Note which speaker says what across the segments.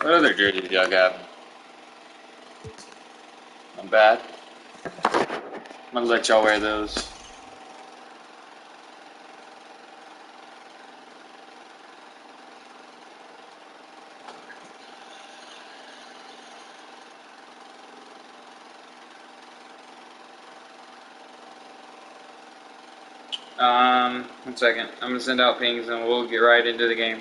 Speaker 1: What other jersey do y'all got? Not bad. I'm gonna let y'all wear those. One second. I'm gonna send out pings and we'll get right into the game.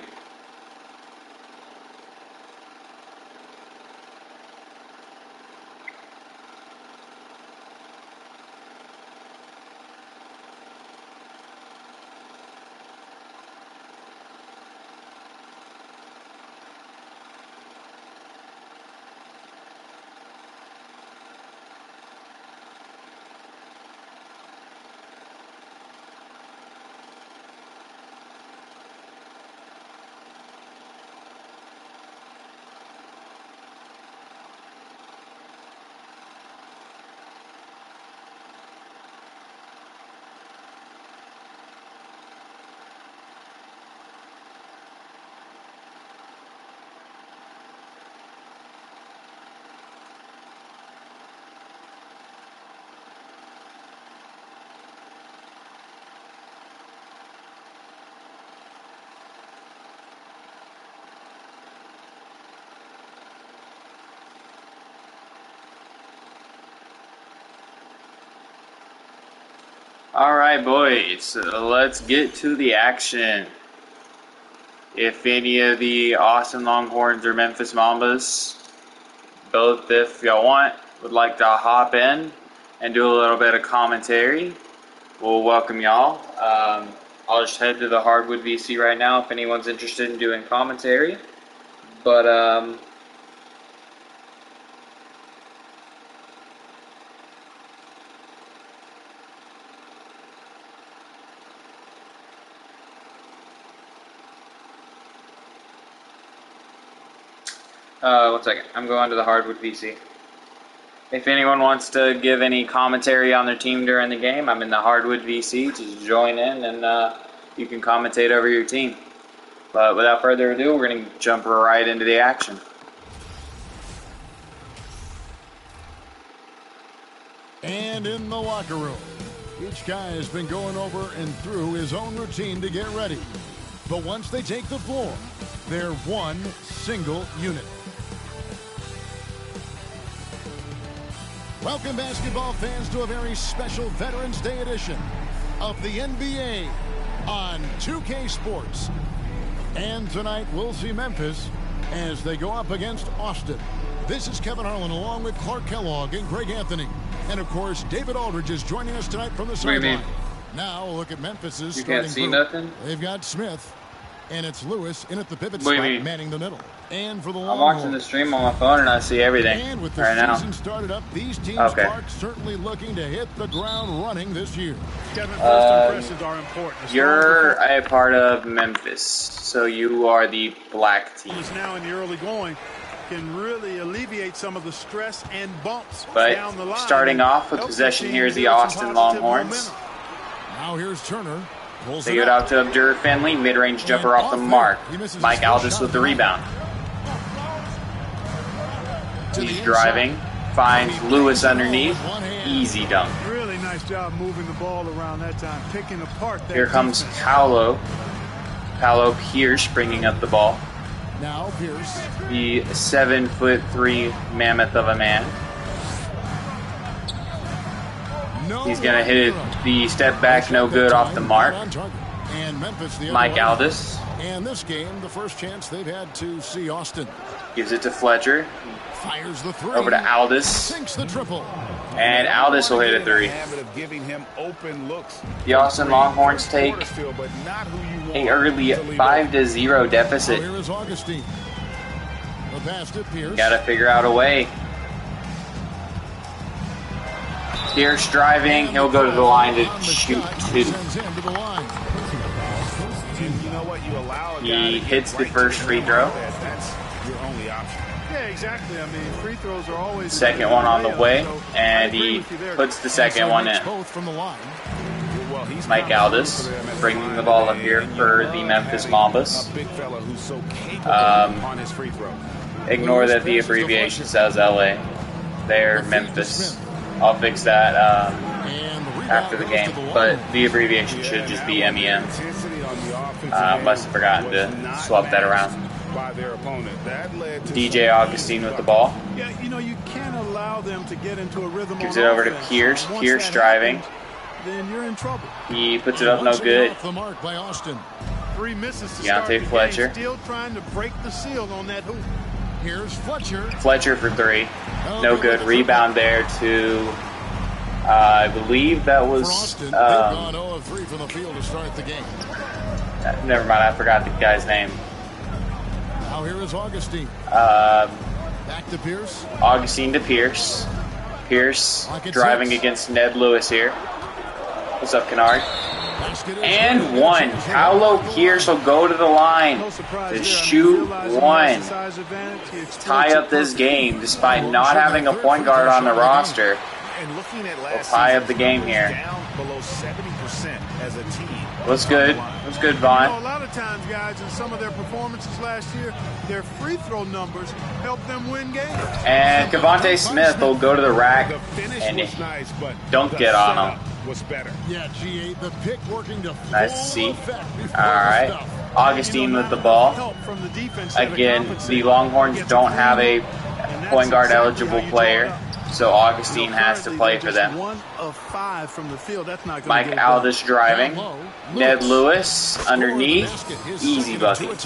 Speaker 1: Alright, boys, let's get to the action. If any of the Austin Longhorns or Memphis Mambas, both if y'all want, would like to hop in and do a little bit of commentary, we'll welcome y'all. I'll just head to the Hardwood VC right now if anyone's interested in doing commentary. But, one second. I'm going to the Hardwood VC. If anyone wants to give any commentary on their team during the game, I'm in the Hardwood VC. Just join in and you can commentate over your team. But without further ado, we're going to jump right into the action.
Speaker 2: And in the locker room, each guy has been going over and through his own routine to get ready. But once they take the floor, they're one single unit. Welcome, basketball fans, to a very special Veterans Day edition of the NBA on 2K Sports. And tonight we'll see Memphis as they go up against Austin. This is Kevin Harlan along with Clark Kellogg and Greg Anthony. And, of course, David Aldridge is joining us tonight from the sideline. Now we'll look at Memphis's starting group.
Speaker 1: Nothing?
Speaker 2: They've got Smith, and it's Lewis in at the pivot spot, manning the middle. And for the
Speaker 1: I'm watching the stream on my phone and I see everything
Speaker 2: and with the
Speaker 1: right
Speaker 2: season
Speaker 1: now.
Speaker 2: Started up, these teams are certainly looking to hit the ground running this year.
Speaker 3: Kevin, first impressions are important.
Speaker 1: You're a part of Memphis, so you are the black team.
Speaker 3: He's now in the early going. Can really alleviate some of the stress and bumps
Speaker 1: but
Speaker 3: down the line.
Speaker 1: Starting off with possession here is the Austin Longhorns.
Speaker 2: Now here's Turner.
Speaker 1: They get out to Abdur Finley, mid-range jumper off the mark. Mike Aldis with the rebound. He's driving, finds Lewis underneath, easy dunk.
Speaker 3: Really nice job moving the ball around that time, picking apart that
Speaker 1: Here comes
Speaker 3: defense.
Speaker 1: Paolo Pierce bringing up the ball.
Speaker 2: Now Pierce.
Speaker 1: The 7'3" mammoth of a man. He's going to hit it, the step back, no good off the mark. Mike Aldis.
Speaker 2: And this game, the first chance they've had to see Austin.
Speaker 1: Gives it to Fletcher.
Speaker 2: Fires the three.
Speaker 1: Over to Aldis.
Speaker 2: Sinks the triple.
Speaker 1: And Aldis will hit a three. The Austin Longhorns take an early 5-0 deficit.
Speaker 2: Here is Augustine. The pass to Pierce.
Speaker 1: Got to figure out a way. Pierce driving. He'll go to the line to shoot two. He hits the first free throw.
Speaker 3: Yeah, exactly. I mean, free throws are always
Speaker 1: Second one on the way, and he puts the second one in. Mike Aldis bringing the ball up here for the Memphis Mambas. Ignore that the abbreviation says LA. They're Memphis. I'll fix that after the game, but the abbreviation should just be MEM. Must have forgotten to swap that around. DJ Augustine with the ball.
Speaker 3: Yeah, you know, you can't allow them to get into a rhythm.
Speaker 1: Gives it over to Pierce. Pierce driving.
Speaker 3: Then you're in trouble.
Speaker 1: He puts it up, no good.
Speaker 3: Three misses to
Speaker 1: Deontay Fletcher.
Speaker 3: Still trying to break the seal on that hoop.
Speaker 2: Here's Fletcher.
Speaker 1: Fletcher for three. No good. Rebound there to, I believe that was, never mind, I forgot the guy's name.
Speaker 2: Now here is Augustine. Back to Pierce.
Speaker 1: Augustine to Pierce. Pierce driving against Ned Lewis here. What's up, Kennard? And one. Paolo Pierce will go to the line to shoot one. Tie up this game despite not having a point guard on the roster. We'll tie up the game here. What's good? What's good, Vaughn?
Speaker 3: You know, a lot of times, guys, in some of their performances last year, their free throw numbers help them win games.
Speaker 1: And Cavante Smith will go to the rack and don't get on him.
Speaker 2: Was better. Yeah, G8, the pick working to
Speaker 1: nice to see. Alright. Augustine with the ball. Again, the Longhorns don't have a point guard eligible player, so Augustine has to play for them. Mike Aldis driving. Ned Lewis underneath. Easy bucket.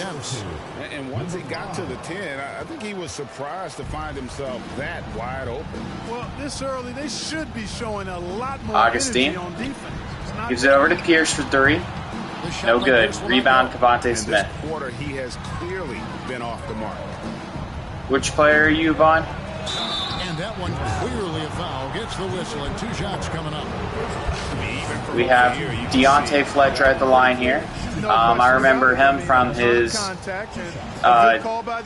Speaker 4: And once he got to the 10, I think he was surprised to find himself that wide open.
Speaker 3: Well, this early, they should be showing a lot more
Speaker 1: Augustine
Speaker 3: energy on defense.
Speaker 1: Gives it over to Pierce for three. No good. Rebound, Cavante Smith.
Speaker 4: This quarter, he has clearly been off the mark.
Speaker 1: Which player are you, Vaughn?
Speaker 2: And that one clearly a foul. Gets the whistle and 2 shots coming up.
Speaker 1: We have Deontay Fletcher at the line here. I remember him from his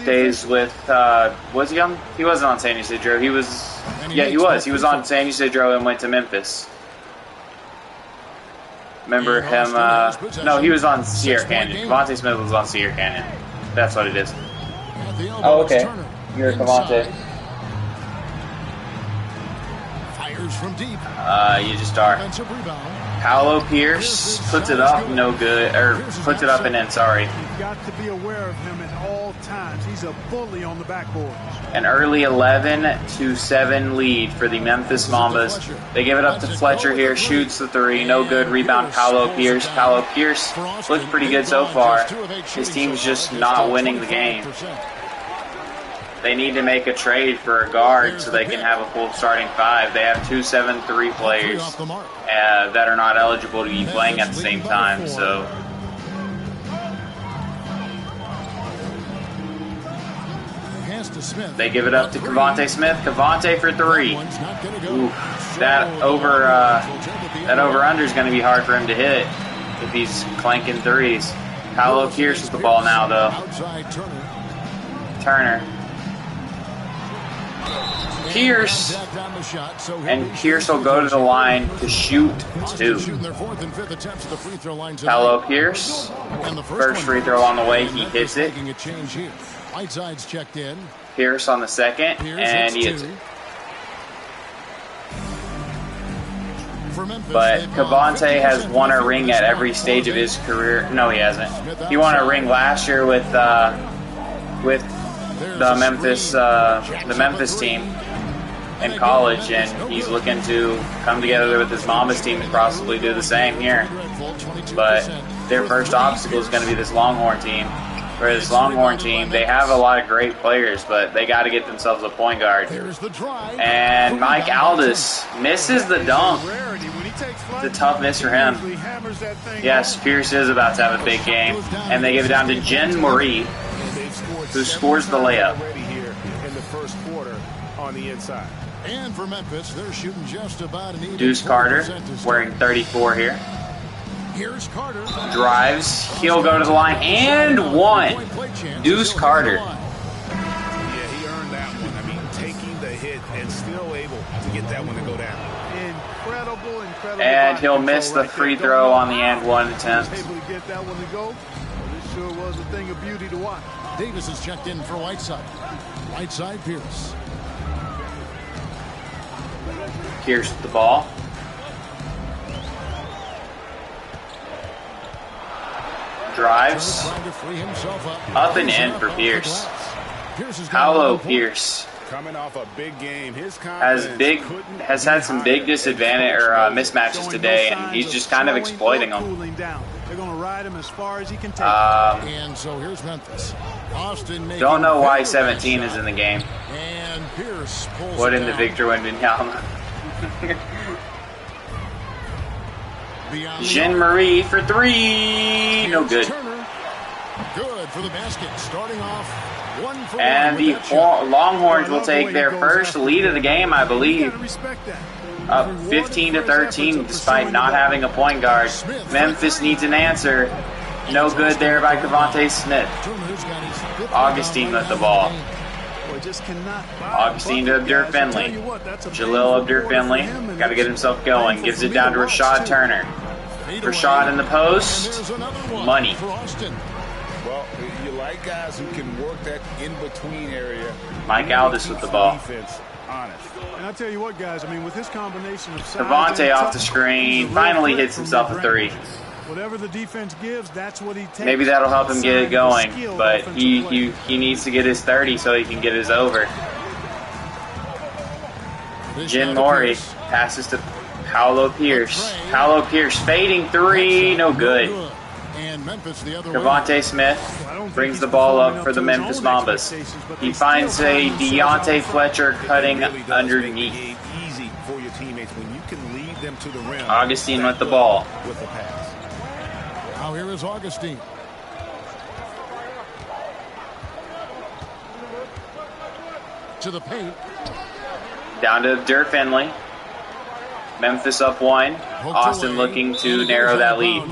Speaker 1: days with, was he on? He wasn't on San Ysidro. He was, yeah, he was. He was on San Ysidro and went to Memphis. Remember him, no, he was on Sierra Canyon. Cavante Smith was on Sierra Canyon. That's what it is. Oh, okay. You're Cavante.
Speaker 2: Fires from deep.
Speaker 1: You just are. Paolo Pierce puts it up, no good, or puts it up and in, sorry.
Speaker 3: You've got to be aware of him at all times. He's a bully on the backboard.
Speaker 1: An early 11-7 lead for the Memphis Mambas. They give it up to Fletcher here, shoots the three, no good. Rebound, Paolo Pierce. Paolo Pierce looks pretty good so far. His team's just not winning the game. They need to make a trade for a guard so they can have a full starting 5. They have 2 7-3 players that are not eligible to be playing at the same time. So they give it up to Cavante Smith. Cavante for 3. Ooh, that over-under is going to be hard for him to hit if he's clanking threes. Paolo Pierce with the ball now, though. Turner. Pierce, and Pierce will go to the line to shoot 2. Paolo Pierce, first free throw on the way, he hits it. Pierce on the second, and he hits it. But Cavante has won a ring at every stage of his career. No, he hasn't. He won a ring last year with the Memphis team in college, and he's looking to come together with his Mambas team to possibly do the same here. But their first obstacle is going to be this Longhorn team. For this Longhorn team, they have a lot of great players, but they got to get themselves a point guard. And Mike Aldis misses the dunk. It's a tough miss for him. Yes, Pierce is about to have a big game. And they give it down to Jen Marie, who scores the layup.
Speaker 2: And for Memphis, they're shooting just about an
Speaker 1: Deuce Carter, wearing 34 here.
Speaker 2: Here's Carter.
Speaker 1: Drives. He'll go to the line and one. Deuce Carter.
Speaker 4: Yeah, he earned that one. I mean, taking the hit and still able to get that one to go down.
Speaker 3: Incredible.
Speaker 1: And he'll miss the free throw on the and one attempt.
Speaker 3: Able to get that one to go. This sure was a thing of beauty to watch.
Speaker 2: Davis is checked in for Whiteside. Right side, Pierce.
Speaker 1: Pierce with the ball. Drives. Up and in for Pierce. Paolo Pierce.
Speaker 4: Coming off a big game, his
Speaker 1: has had some big disadvantage or mismatches today, and he's just kind of exploiting them.
Speaker 3: They're going to ride him as far as he can take.
Speaker 2: And so here's Memphis. Austin
Speaker 1: don't know why 17 is in the game.
Speaker 2: And Pierce pulls
Speaker 1: what in the Victor Wembanyama? Jean-Marie for three. No good.
Speaker 2: Good for the basket. Starting off 1 for
Speaker 1: and
Speaker 2: 1
Speaker 1: the Longhorns will take their first lead of the game, I believe. Up 15-13 despite not having a point guard. Memphis needs an answer. No good there by Cavante Smith. Augustine with the ball. Augustine to Abdur Finley. Jalil Abdur Finley. Got to get himself going. Gives it down to Rashad Turner. Rashad in the post. Money.
Speaker 4: Well, you like guys who can work that in-between area.
Speaker 1: Mike Aldis with the ball.
Speaker 4: Defense, honest.
Speaker 3: And I tell you what, guys, I mean, with his combination of size
Speaker 1: Cavante off the screen. Finally hits himself a three.
Speaker 3: Whatever the defense gives, that's what he takes.
Speaker 1: Maybe that'll help him get it going, but he needs to get his 30 so he can get his over. Jin Mori passes to Paolo Pierce. Paolo Pierce fading three, no good. Cavante Smith brings the ball up for the Memphis Mambas. He finds a Deontay Fletcher cutting underneath.
Speaker 4: Easy for your teammates when you can lead them to the rim.
Speaker 1: Augustine with the ball.
Speaker 4: With the pass.
Speaker 2: Now here is Augustine. To the paint.
Speaker 1: Down to Abdur Finley. Memphis up one. Austin looking to narrow that lead.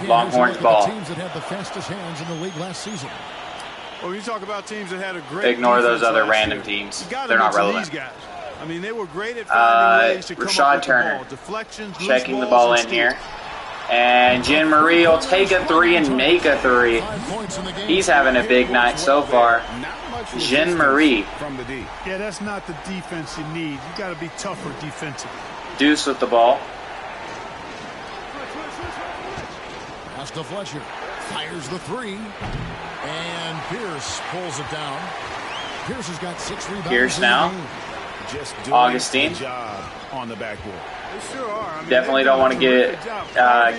Speaker 1: Longhorns ball.
Speaker 2: Teams that had the fastest hands in the league last season.
Speaker 3: Well, you talk about teams that had a great
Speaker 1: ignore those other random teams. They're not relevant.
Speaker 3: I mean, they were great at finding ways to come
Speaker 1: Rashad
Speaker 3: up
Speaker 1: Turner
Speaker 3: with the ball. Deflections,
Speaker 1: checking the ball in here. And Jean-Marie will take a three and make a three. He's having a big night so far. Jean-Marie.
Speaker 3: Yeah, that's not the defense you need. You got to be tougher defensively.
Speaker 1: Deuce with the ball.
Speaker 2: Pass to Fletcher. Fires the three. And Pierce pulls it down. Pierce has got 6 rebounds.
Speaker 1: Pierce now.
Speaker 4: Just
Speaker 1: Augustine.
Speaker 4: Job on the backboard.
Speaker 3: They sure are. I mean,
Speaker 1: definitely don't want to get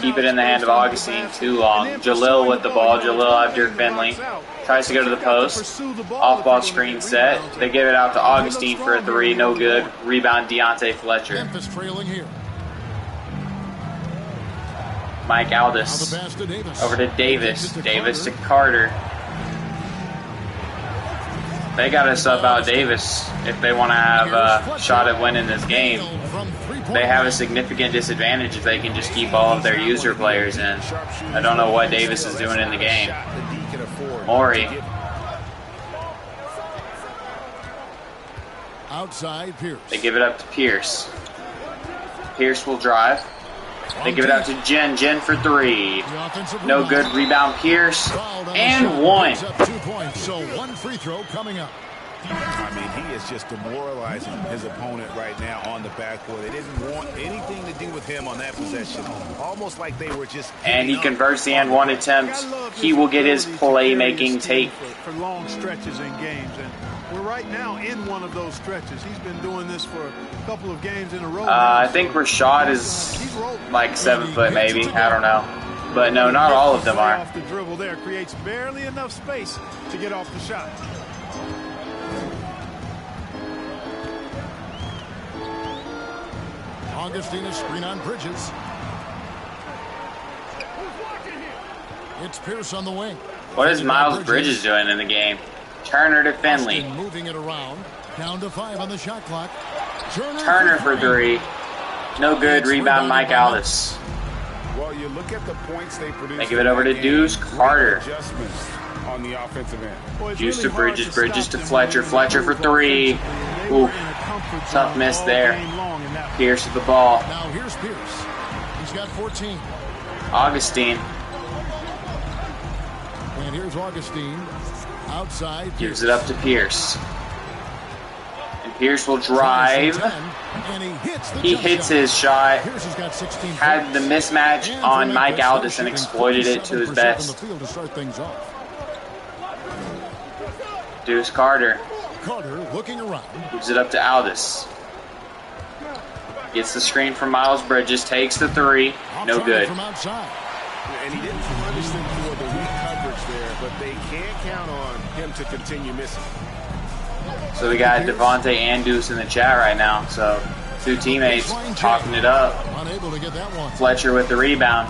Speaker 1: keep it in the hand of Augustine too long. Jalil with the ball. Jalil Abdur Finley tries to go to the post. Off ball screen set. They give it out to Augustine for a three. No good. Rebound Deontay Fletcher.
Speaker 2: Memphis trailing here.
Speaker 1: Mike Aldis over to Davis. Davis to Carter. They got to sub out Davis if they want to have a shot at winning this game. They have a significant disadvantage if they can just keep all of their user players in. I don't know what Davis is doing in the game. Maury.
Speaker 2: Outside Pierce.
Speaker 1: They give it up to Pierce. Pierce will drive. They give it out to Jen. Jen for three. No good. Rebound Pierce. And one.
Speaker 2: 2 points, so 1 free throw coming up.
Speaker 4: I mean, he is just demoralizing his opponent right now on the backboard. They didn't want anything to do with him on that possession. Almost like they were just...
Speaker 1: And he converts the and one attempt. He will get his playmaking take.
Speaker 3: For long stretches in games. And we're right now in one of those stretches. He's been doing this for a couple of games in a row.
Speaker 1: I think Rashad is like 7 foot maybe. I don't know. But no, not all of them are.
Speaker 3: Off the dribble there creates barely enough space to get off the shot.
Speaker 2: Augustine is screen on Bridges. It's Pierce on the wing.
Speaker 1: What is Miles Bridges doing in the game? Turner to Finley.
Speaker 2: Austin moving it around. Down to 5 on the shot clock.
Speaker 1: Turner for three. No good. Rebound Mike Aldis.
Speaker 4: Well, you look at the points they produce.
Speaker 1: They give it over to Deuce Carter.
Speaker 4: Adjustments on the offensive end.
Speaker 1: Deuce to Bridges. Bridges to Fletcher. Fletcher for three. Ooh, tough miss there. Pierce with the ball.
Speaker 2: Now here's Pierce. He's got 14.
Speaker 1: Augustine.
Speaker 2: And here's Augustine. Outside.
Speaker 1: Gives it up to Pierce. And Pierce will drive. He hits his shot. Had the mismatch on Mike Aldis and exploited it to his best. Deuce Carter.
Speaker 2: Carter looking around.
Speaker 1: Gives it up to Aldis. Gets the screen from Miles Bridges. Takes the three. No good.
Speaker 2: From outside.
Speaker 4: And he didn't punish them for the weak coverage there, but they can't count on him to continue missing.
Speaker 1: So we got Devontae and Deuce in the chat right now. So two teammates talking it up.
Speaker 2: Unable to get that one.
Speaker 1: Fletcher with the rebound.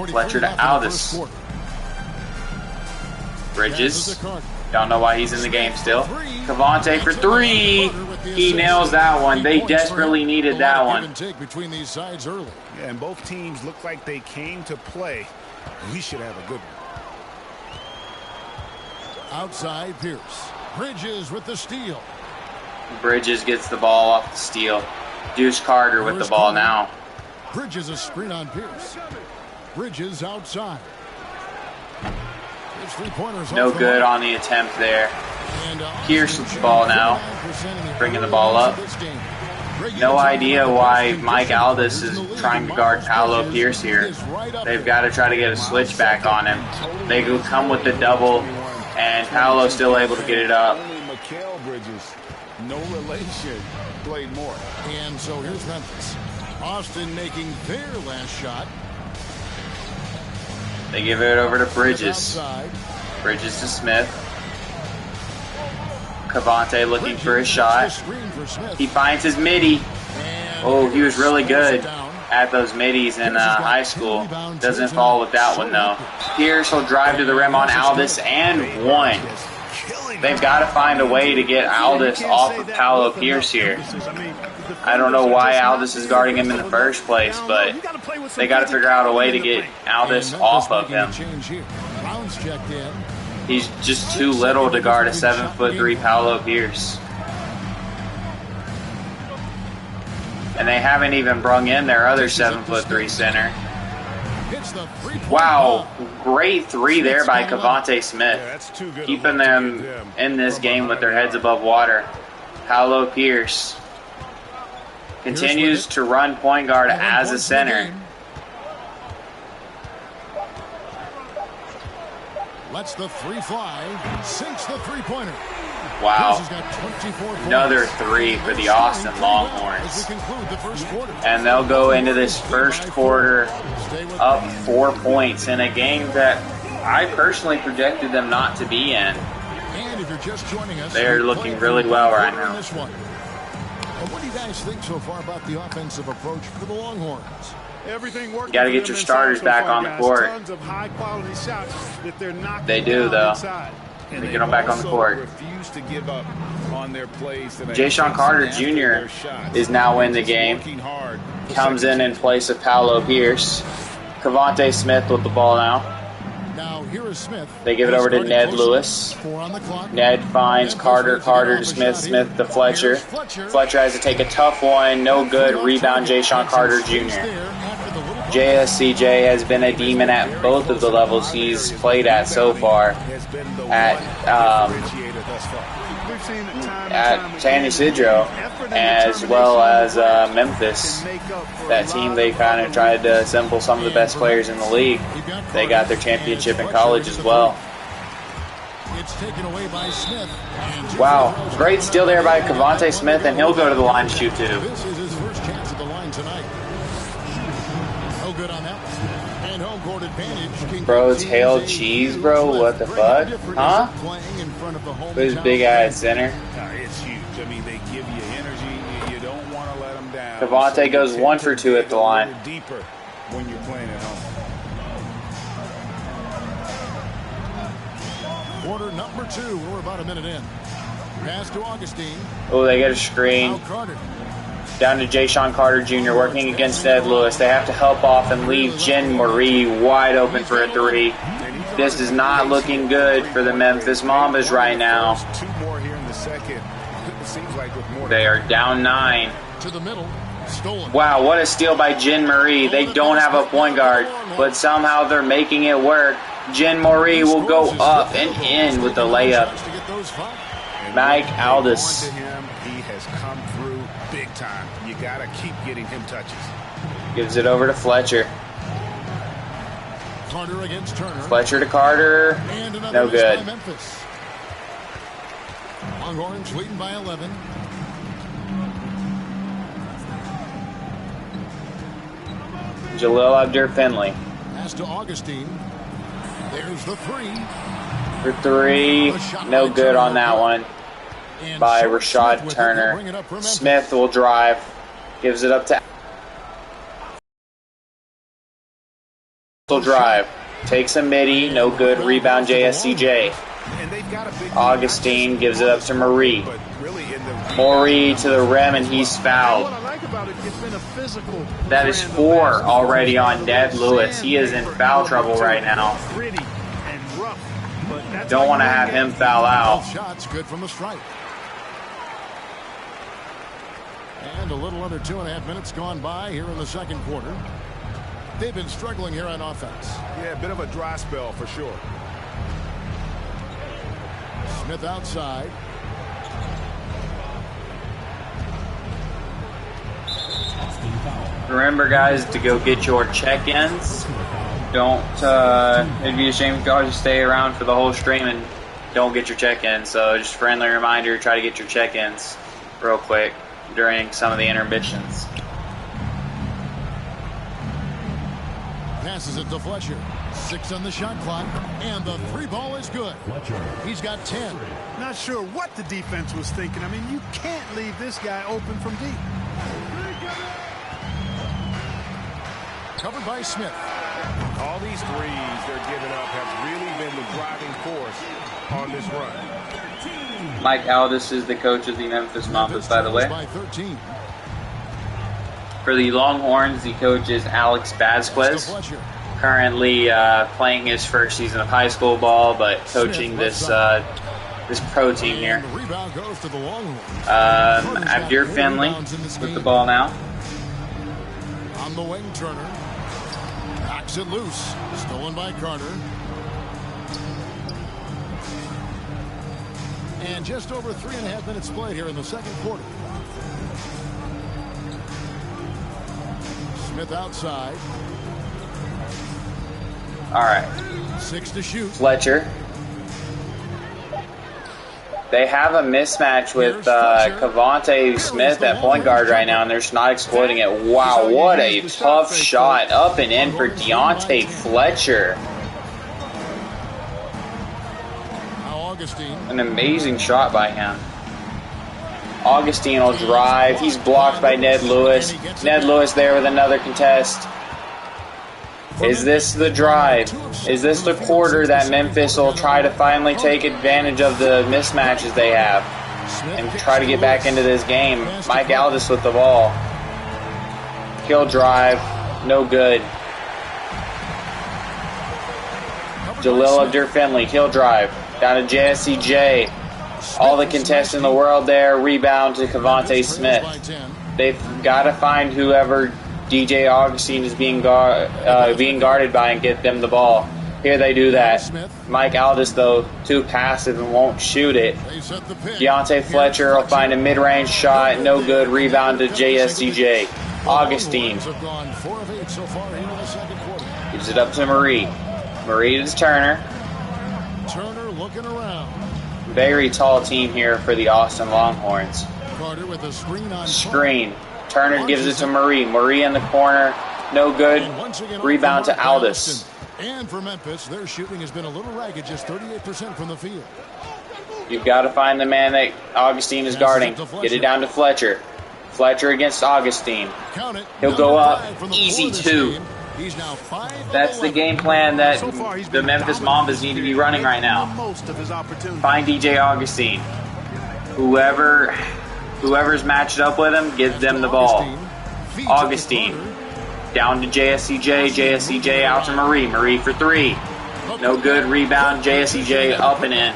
Speaker 1: Fletcher to Aldis. Bridges. Don't know why he's in the game still. Cavante for three. He nails that one. They desperately needed that one.
Speaker 4: Yeah, and both teams look like they came to play. We should have a good one.
Speaker 2: Outside Pierce. Bridges with the steal.
Speaker 1: Bridges gets the ball off the steal. Deuce Carter with the ball now.
Speaker 2: Bridges a screen on Pierce. Bridges outside.
Speaker 1: No good on the attempt there. Pierce with the ball now. Bringing the ball up. No idea why Mike Aldis is trying to guard Paolo Pierce here. They've got to try to get a switch back on him. They will come with the double, and Paolo's still able to get it up.
Speaker 4: Bridges, no relation, played more.
Speaker 2: And so here's Memphis. Austin making their last shot.
Speaker 1: They give it over to Bridges. Bridges to Smith. Cavante looking for his shot. He finds his midi. Oh, he was really good at those middies in high school. Doesn't fall with that one, though. Pierce will drive to the rim on Aldis and one. They've got to find a way to get Aldis off of Paolo Pierce here. I don't know why Aldis is guarding him in the first place, but they got to figure out a way to get Aldis off of him. He's just too little to guard a 7'3" Paolo Pierce. And they haven't even brung in their other 7'3" center. Wow, great three there by Cavante Smith. Keeping them in this game with their heads above water. Paolo Pierce continues to run point guard as a center.
Speaker 2: Lets the three fly, sinks the three-pointer.
Speaker 1: Wow. Another three for the Austin Longhorns. And they'll go into this first quarter up 4 points in a game that I personally projected them not to be in. They're looking really well right now.
Speaker 2: What do you guys think so far about the offensive approach for the Longhorns?
Speaker 1: You got to get your starters back on the court. They do, though. They get them back on the court. Jayshawn Carter Jr. is now in the game. Comes in place of Paolo Pierce. Cavante Smith with the ball now. They give it over to Ned Lewis. Ned finds Carter. Carter to Smith. Smith to Fletcher. Fletcher has to take a tough one. No good. Rebound Jayshawn Carter Jr. JSCJ has been a demon at both of the levels he's played at so far. At San Ysidro, as well as Memphis. That team, they kind of tried to assemble some of the best players in the league. They got their championship in college as well. Wow, great steal there by Cavante Smith, and he'll go to the line to shoot too.
Speaker 2: This is his first chance at the line tonight. No good on that one. And home court advantage.
Speaker 1: Bro, it's hail cheese, bro. What the fuck? Huh? With his big ass center.
Speaker 4: It's huge. I mean, they give you energy. You don't want to let them down.
Speaker 1: Cavante goes 1 for 2 at the line.
Speaker 4: Deeper when you're playing at home.
Speaker 2: Quarter number 2. We're about a minute in. Pass to Augustine.
Speaker 1: Oh, they get a screen. Down to Jayshawn Carter Jr. working against Ned Lewis. They have to help off and leave Jen Marie wide open for a three. This is not looking good for the Memphis Mambas right now. They are down 9.
Speaker 2: To the middle. Stolen.
Speaker 1: Wow, what a steal by Jin Marie. They don't have a point guard, but somehow they're making it work. Jin Marie will go up and in with the layup. Mike Aldis.
Speaker 4: He has come through big time. You got to keep getting him touches.
Speaker 1: Gives it over to Fletcher.
Speaker 2: Carter against Turner.
Speaker 1: Fletcher to Carter. No good.
Speaker 2: Longhorns leading by 11.
Speaker 1: Jalil Abdur-Finley.
Speaker 2: Pass to Augustine. There's the three.
Speaker 1: For three. No good on that one by Rashad Turner. Smith will drive. Gives it up to drive. Takes a midi. No good. Rebound JSCJ. Augustine gives it up to Marie. Marie to the rim, and he's fouled. That is 4 already on Ned Lewis. He is in foul trouble right now. Don't want to have him foul out.
Speaker 2: Shots good from the stripe. And a little under 2.5 minutes gone by here in the second quarter. They've been struggling here on offense.
Speaker 4: Yeah, a bit of a dry spell for sure.
Speaker 2: Smith outside.
Speaker 1: Remember, guys, to go get your check-ins. Don't, it'd be a shame if y'all just stay around for the whole stream and don't get your check-ins. So just friendly reminder, try to get your check-ins real quick during some of the intermissions.
Speaker 2: Passes it to Fletcher. 6 on the shot clock, and the 3 ball is good. He's got 10.
Speaker 3: Not sure what the defense was thinking. I mean, you can't leave this guy open from deep.
Speaker 2: Covered by Smith.
Speaker 4: All these threes they're giving up have really been the driving force on this run.
Speaker 1: Mike Aldis is the coach of the Memphis Mambas, by the way.
Speaker 2: By 13.
Speaker 1: For the Longhorns, the coach is Alex Vasquez. Currently playing his first season of high school ball, but coaching this this pro team here. Abdur Finley with the ball now.
Speaker 2: On the wing, Turner backs it loose. Stolen by Carter. And just over 3.5 minutes played here in the second quarter. Smith outside.
Speaker 1: All right.
Speaker 2: 6 to shoot.
Speaker 1: Fletcher. They have a mismatch with Cavante Smith at point guard right now, and they're just not exploiting it. Wow, what a tough shot up and in for Deontay Fletcher. An amazing shot by him. Augustine will drive. He's blocked by Ned Lewis. Ned Lewis there with another contest. Is this the drive? Is this the quarter that Memphis will try to finally take advantage of the mismatches they have and try to get back into this game? Mike Aldis with the ball. He'll drive. No good. Jalil Abdur-Finley. He'll drive. Down to JSCJ. All the contests in the world there. Rebound to Cavante Smith. They've got to find whoever DJ Augustine is being guarded by and get them the ball. Here they do that. Mike Aldis, though, too passive and won't shoot it. Deontay Fletcher will find a mid-range shot. No good. Rebound to JSCJ. Augustine gives it up to Marie. Marie to Turner.
Speaker 2: Turner looking around.
Speaker 1: Very tall team here for the Austin Longhorns.
Speaker 2: Carter with a screen on
Speaker 1: screen. Turner gives it to Marie. Marie in the corner. No good. Rebound to Aldis.
Speaker 2: And for Memphis, their shooting has been a little ragged, just 38% from the field.
Speaker 1: You've got to find the man that Augustine is guarding. Get it down to Fletcher. Fletcher against Augustine. He'll go up. Easy 2. That's the game plan that the Memphis Mambas need to be running right now. Find DJ Augustine. Whoever's matched up with him, give them the ball. Augustine. Down to JSCJ. JSCJ out to Marie. Marie for 3. No good. Rebound. JSCJ up and in.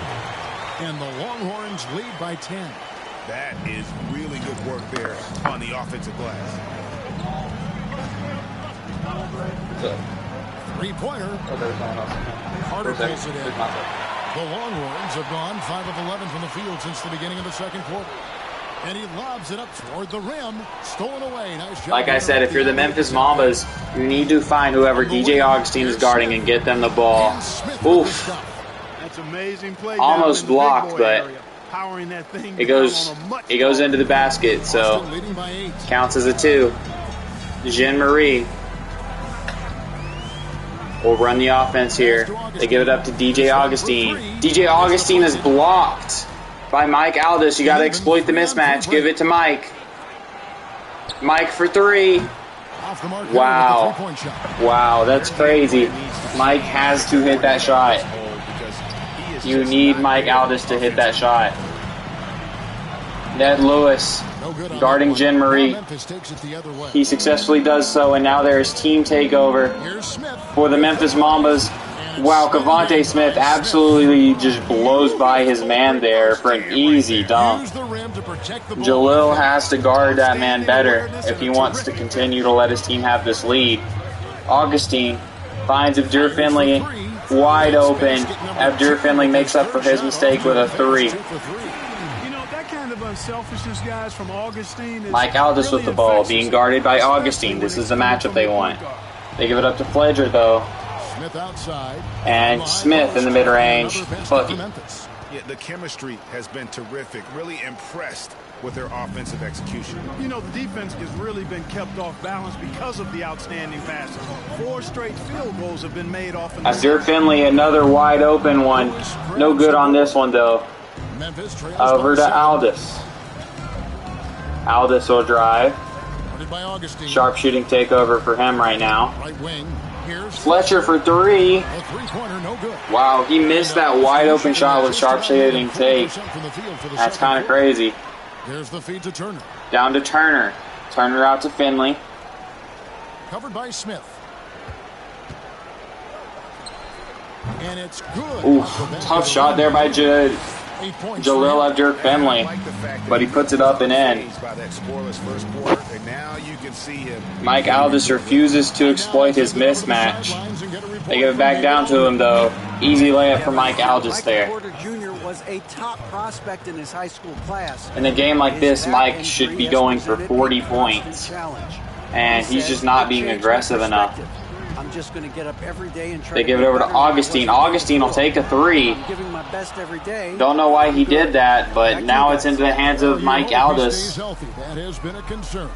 Speaker 2: And the Longhorns lead by 10.
Speaker 4: That is really good work there on the offensive glass.
Speaker 2: Three-pointer. Carter pulls it in. The Longhorns have gone 5 of 11 from the field since the beginning of the second quarter. And he lobs it up toward the rim. Stolen away. Nice job.
Speaker 1: Like I said, if you're the Memphis Mambas, you need to find whoever DJ Augustine is guarding and get them the ball. Oof.
Speaker 3: That's amazing play.
Speaker 1: Almost blocked, but it goes into the basket, so counts as a 2. Jean-Marie will run the offense here. They give it up to DJ Augustine. DJ Augustine is blocked by Mike Aldis. You got to exploit the mismatch. Give it to Mike. Mike for 3. Wow. Wow, that's crazy. Mike has to hit that shot. You need Mike Aldis to hit that shot. Ned Lewis guarding Jean-Marie. He successfully does so, and now there's team takeover for the Memphis Mambas. Wow, Kavonte Smith absolutely just blows by his man there for an easy dunk. Jalil has to guard that man better if he wants to continue to let his team have this lead. Augustine finds Abdur Finley wide open. Abdur Finley makes up for his mistake with a 3.
Speaker 3: Unselfishness, guys, from Augustine.
Speaker 1: Mike Aldis with the ball, being guarded by Augustine. This is the matchup they want. They give it up to Fledger, though.
Speaker 2: Smith outside.
Speaker 1: And Smith in the mid-range.
Speaker 4: Yeah, the chemistry has been terrific. Really impressed with their offensive execution.
Speaker 3: You know, the defense has really been kept off balance because of the outstanding passes. 4 straight field goals have been made off of
Speaker 1: Abdur Finley, another wide open one. No good on this one, though. Over to Aldis. Aldis will drive. Sharp shooting takeover for him right now. Fletcher for 3. Wow, he missed that wide open shot with sharp shooting take. That's kind of crazy. Down to Turner. Turner out to Finley.
Speaker 2: Covered by Smith. And it's good.
Speaker 1: Ooh, tough shot there by Jalil Abdur Finley, but he puts it up and in. Mike Aldis refuses to exploit his mismatch. They give it back down to him, though. Easy layup for Mike Aldis there.
Speaker 5: Was a top prospect in his high school class.
Speaker 1: In a game like this, Mike should be going for 40 points, and he's just not being aggressive enough.
Speaker 5: I'm just going to get up every day and try.
Speaker 1: They give it over to Augustine. Augustine will take a 3.
Speaker 5: I'm giving my best every day.
Speaker 1: Don't know why he did that, but now it's into the hands of Mike Aldis.
Speaker 2: That has been a concern.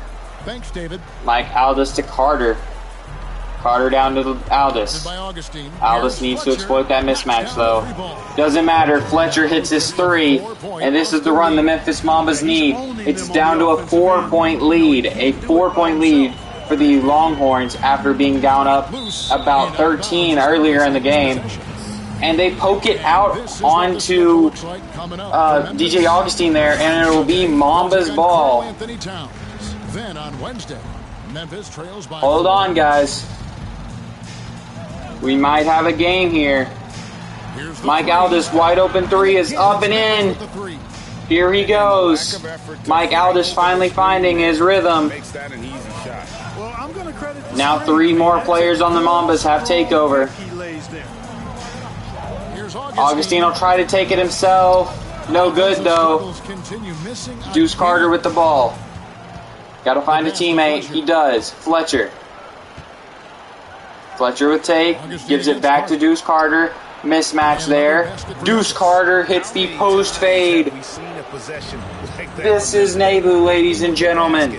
Speaker 2: Thanks, David.
Speaker 1: Mike Aldis to Carter. Carter down to Aldis. Aldis needs to exploit that mismatch, though. Doesn't matter. Fletcher hits his 3, and this is the run the Memphis Mambas need. It's down to a 4-point lead. A 4-point lead for the Longhorns after being down up about 13 earlier in the game. And they poke it out onto DJ Augustine there, and it will be Mamba's ball. Hold on, guys. We might have a game here. Mike Aldis, wide open 3 is up and in. Here he goes. Mike Aldis finally finding his rhythm. Now 3 more players on the Mambas have takeover. Augustine will try to take it himself. No good, though. Deuce Carter with the ball. Got to find a teammate. He does. Fletcher. Fletcher with take. Gives it back to Deuce Carter. Mismatch there. Deuce Carter hits the post fade. This is NAEBU, ladies and gentlemen.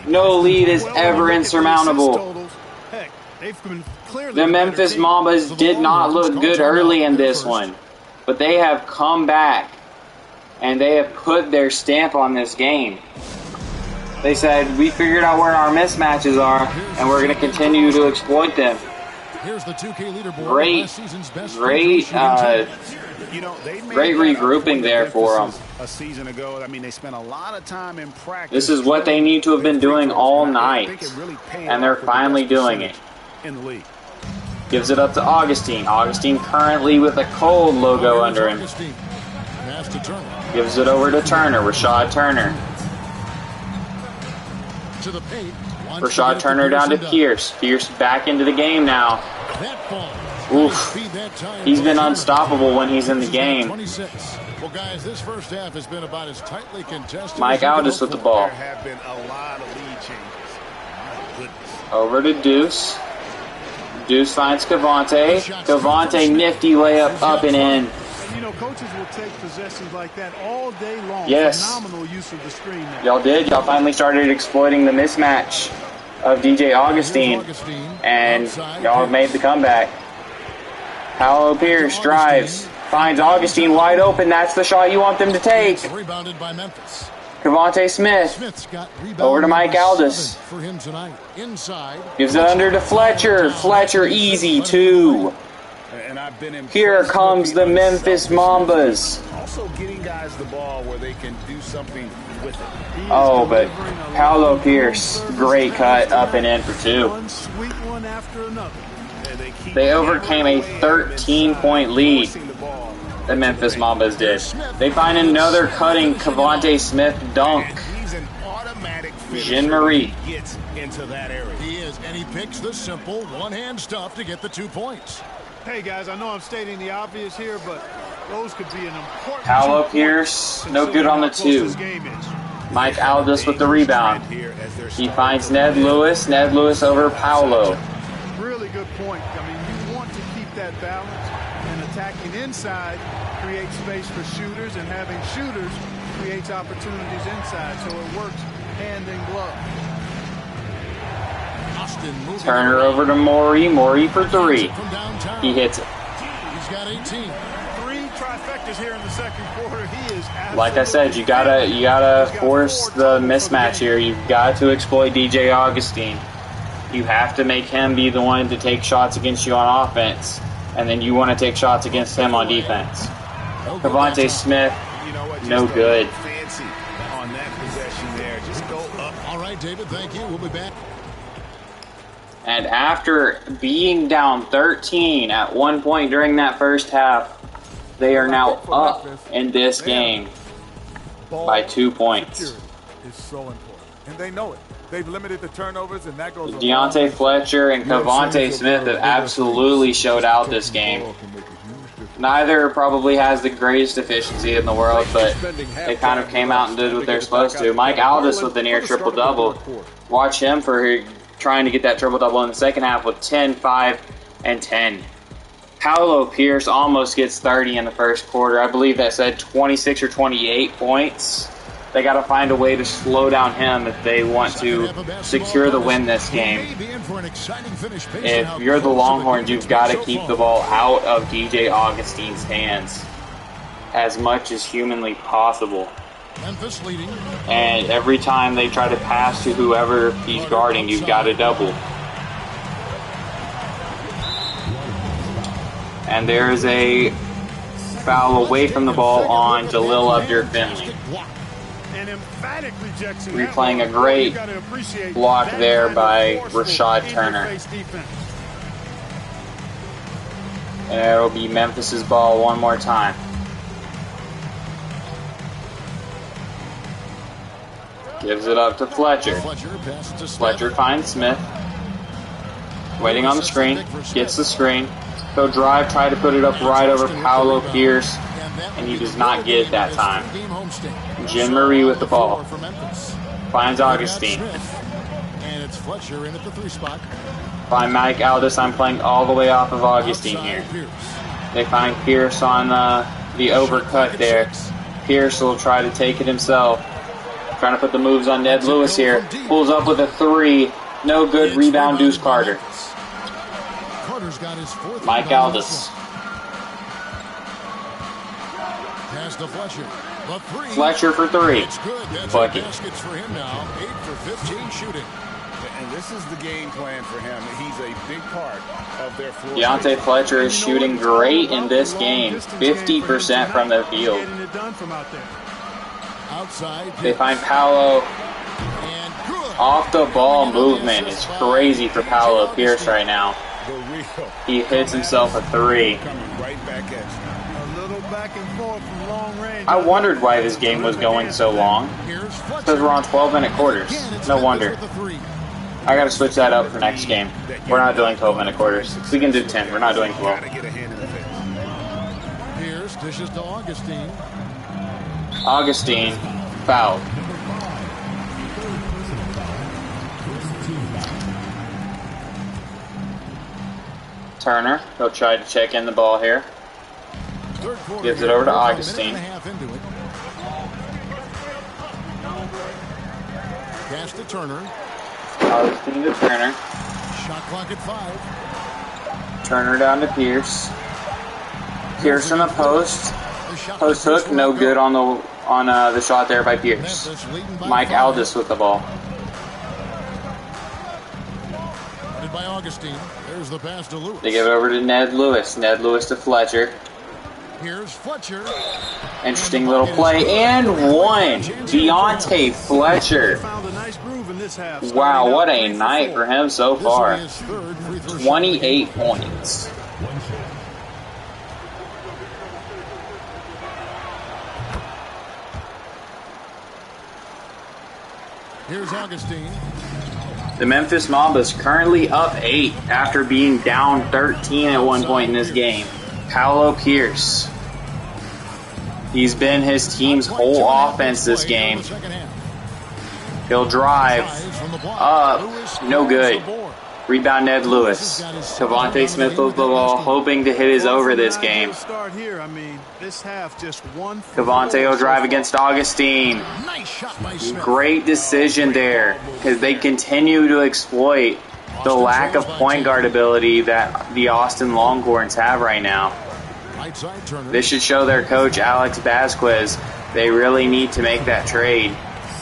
Speaker 1: No lead is ever insurmountable. The Memphis Mambas did not look good early in this one, but they have come back and they have put their stamp on this game. They said, we figured out where our mismatches are and we're going to continue to exploit them. Great regrouping there for them.
Speaker 4: A season ago, I mean, they spent a lot of time in practice.
Speaker 1: This is what they need to have been doing all night, and they're finally doing it.
Speaker 4: In the league.
Speaker 1: Gives it up to Augustine. Augustine currently with a cold logo under him. Gives it over to Turner, Rashad Turner.
Speaker 2: into the paint.
Speaker 1: Rashad Turner down to Pierce. Pierce back into the game now. Oof. He's been unstoppable when he's in the game.
Speaker 2: Well, guys, this first half has been about as tightly contested.
Speaker 1: Mike Aldis with the ball.
Speaker 4: There have been a lot of lead changes. My goodness.
Speaker 1: Over to Deuce. Deuce finds Cavante. Cavante, nifty layup up and in.
Speaker 3: And, you know, coaches will take possessions like that all day long.
Speaker 1: Yes.
Speaker 3: Phenomenal use of the screen there.
Speaker 1: Y'all did. Y'all finally started exploiting the mismatch of DJ Augustine. And y'all have made the comeback. Paolo Pierce drives. Finds Augustine wide open. That's the shot you want them to take.
Speaker 2: Rebounded by Memphis.
Speaker 1: Cavante Smith. Over to Mike Aldis.
Speaker 2: For him tonight. Inside.
Speaker 1: Gives it under to Fletcher. Fletcher easy two.
Speaker 4: And I've been
Speaker 1: Here comes the Memphis Mambas.
Speaker 4: Also getting guys the ball where they can do something with it.
Speaker 1: Oh, but Paolo Pierce, great cut up and in for two.
Speaker 3: One sweet one after another.
Speaker 1: They overcame a 13-point lead. The Memphis Mambas did. They find another cutting Cavante Smith dunk. Jean-Marie.
Speaker 4: Gets into that area.
Speaker 2: He is, and he picks the simple one-hand stuff to get the 2 points.
Speaker 3: Hey, guys, I know I'm stating the obvious here, but those could be an important...
Speaker 1: Paolo Pierce, no good on the two. Mike Aldis with the rebound. He finds Ned Lewis. Ned Lewis over Paolo.
Speaker 3: Really good point. I mean, you want to keep that balance, and attacking inside creates space for shooters, and having shooters creates opportunities inside, so it works hand in glove.
Speaker 1: Turner over to Morey. Morey for three. He hits it.
Speaker 2: He's got 18.
Speaker 3: 3 trifectas here in the second quarter. He is
Speaker 1: like I said, you gotta force the mismatch here. You've got to exploit DJ Augustine. You have to make him be the one to take shots against you on offense, and then you want to take shots against him on defense. Cavante Smith, no good.
Speaker 4: Fancy on that possession there. Just go up.
Speaker 2: All right, David, thank you. We'll be back.
Speaker 1: And after being down 13 at one point during that first half, they are now up in this game by 2 points.
Speaker 6: Is so important, and they know it. They've limited the turnovers, and that goes.
Speaker 1: Deontay Fletcher and Cavante Smith have absolutely showed out this game. Neither probably has the greatest efficiency in the world, but they kind of came out and did what they're supposed to. Mike Aldis with a near triple-double. Watch him for trying to get that triple-double in the second half with 10, 5, and 10. Paolo Pierce almost gets 30 in the first quarter. I believe that said 26 or 28 points. They got to find a way to slow down him if they want to secure the win this game. If you're the Longhorns, you've got to keep the ball out of DJ Augustine's hands as much as humanly possible. And every time they try to pass to whoever he's guarding, you've got to double. And there's a foul away from the ball on Jalil Abdur-Finley. Replaying a great block there by Rashad Turner. And it'll be Memphis's ball one more time. Gives it up to Fletcher. Fletcher finds Smith. Waiting on the screen. Gets the screen. He'll drive, try to put it up right over Paolo Pierce, and he does not get it that time. Jean-Marie with the ball. Finds Augustine. Find Mike Aldis. I'm playing all the way off of Augustine here. They find Pierce on the overcut there. Pierce will try to take it himself. Trying to put the moves on Ned Lewis here. Pulls up with a three. No good. Rebound, Deuce Carter. Mike Aldis. Fletcher for three. Bucket.
Speaker 4: And this is the game plan for him. He's a big part of their floor.
Speaker 1: Deontay Fletcher is shooting great in this game. 50% from the field. They find Paolo. Off the ball movement is crazy for Paolo Pierce right now. He hits himself a three.
Speaker 3: back and forth from long range.
Speaker 1: I wondered why this game was going so long. Because we're on 12-minute quarters. No wonder. I gotta switch that up for next game. We're not doing 12-minute quarters. We can do 10. We're not doing 12.
Speaker 2: Pierce dishes to Augustine.
Speaker 1: Augustine fouled. Turner, he'll try to check in the ball here. Gives it over to Augustine.
Speaker 2: Pass to Turner.
Speaker 1: Augustine to Turner.
Speaker 2: Shot clock at 5.
Speaker 1: Turner down to Pierce. Pierce in the post. Post hook, no good on the shot there by Pierce. Mike Aldis with the ball.
Speaker 2: By Augustine. There's the pass to Lewis.
Speaker 1: They give it over to Ned Lewis. Ned Lewis to Fletcher.
Speaker 2: Here's Fletcher.
Speaker 1: Interesting little play. And one. Deontay Fletcher. Wow, what a night for him so far. 28 points.
Speaker 2: Here's Augustine.
Speaker 1: The Memphis Mambas currently up 8 after being down 13 at one point in this game. Paolo Pierce. He's been his team's whole offense this game. He'll drive up. No good. Rebound Ned Lewis. Cavante Smith with the ball, hoping to hit his over this game. Cavante will drive against Augustine. Great decision there, because they continue to exploit the lack of point guard ability that the Austin Longhorns have right now. This should show their coach, Alex Vasquez, they really need to make that trade.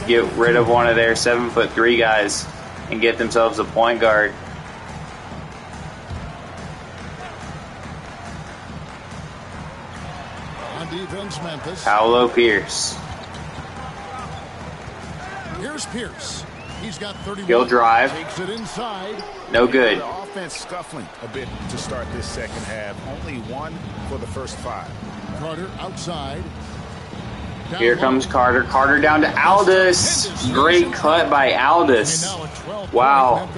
Speaker 1: Get rid of one of their 7'3" guys and get themselves a point guard.
Speaker 2: Defense, Memphis.
Speaker 1: Paolo Pierce.
Speaker 2: Here's Pierce. He's got 31.
Speaker 1: He'll drive.
Speaker 2: Takes it inside.
Speaker 1: No good.
Speaker 4: The offense scuffling a bit to start this second half. Only 1 for the first 5.
Speaker 2: Carter outside.
Speaker 1: Here comes Carter. Carter down to Aldis. Great cut by Aldis. Wow.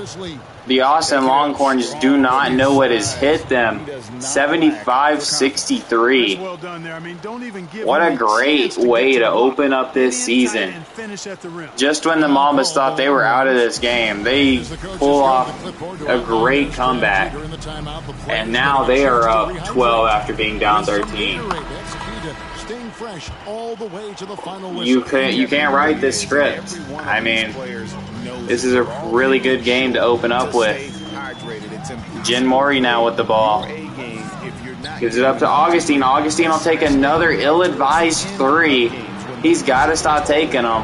Speaker 1: The Austin Longhorns do not know what has hit them. 75-63. What a great way to open up this season. Just when the Mambas thought they were out of this game, they pull off a great comeback. And now they are up 12 after being down 13. You can't write this script. I mean, this is a really good game to open up with. Jen Morey now with the ball. Gives it up to Augustine. Augustine will take another ill-advised 3. He's got to stop taking them.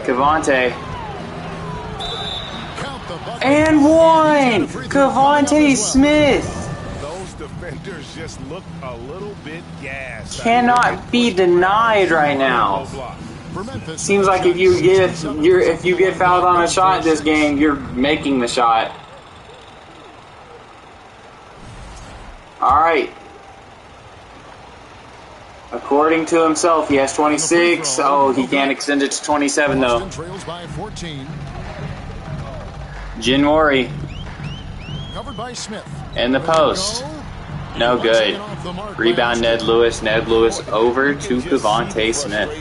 Speaker 1: Cavante. And one! Cavante Smith!
Speaker 4: Defenders just look a little bit gassed.
Speaker 1: Cannot be denied right now. Seems like if you get fouled on a shot this game, you're making the shot. All right. According to himself, he has 26. Oh, he can't extend it to 27 though. Jen Morey.
Speaker 2: Covered by Smith.
Speaker 1: In the post. No good. Rebound Ned Lewis. Ned Lewis over to Cavante Smith.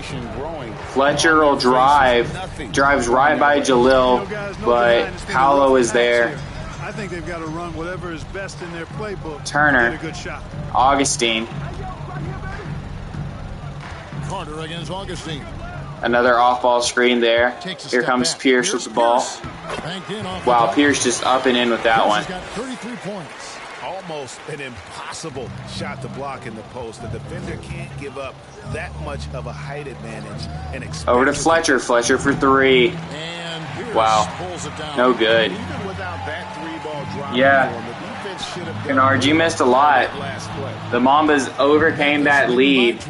Speaker 1: Fletcher will drive. Drives right by Jalil, but Paolo is there.
Speaker 3: I think they've got to run whatever is best in their playbook.
Speaker 1: Turner. Augustine.
Speaker 2: Carter against Augustine.
Speaker 1: Another off-ball screen there. Here comes Pierce with the ball. Wow, Pierce just up and in with that one.
Speaker 2: Got 33 points.
Speaker 4: Almost an impossible shot to block in the post. The defender can't give up that much of a height advantage. And
Speaker 1: over to Fletcher. Fletcher for 3. Wow. No good. Yeah. Kennard, you missed a lot. The Mambas overcame that lead,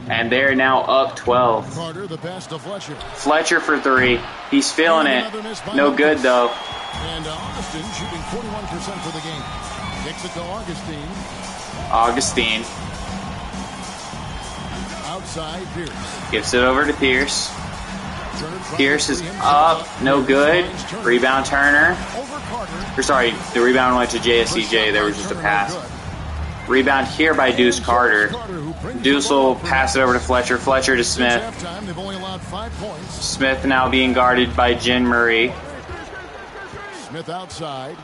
Speaker 1: and they're now up 12. Fletcher for 3. He's feeling it. No good, though.
Speaker 2: And Augustine shooting 41% for the game. Kicks it to Augustine.
Speaker 1: Augustine
Speaker 2: Outside Pierce.
Speaker 1: gives it over to Pierce. Pierce is up, no good. Rebound Turner. Or sorry, the rebound went to JSCJ. There was just a pass. Rebound here by Deuce Carter. Deuce will pass it over to Fletcher. Fletcher to Smith. Smith now being guarded by Jen Murray.
Speaker 2: Smith outside.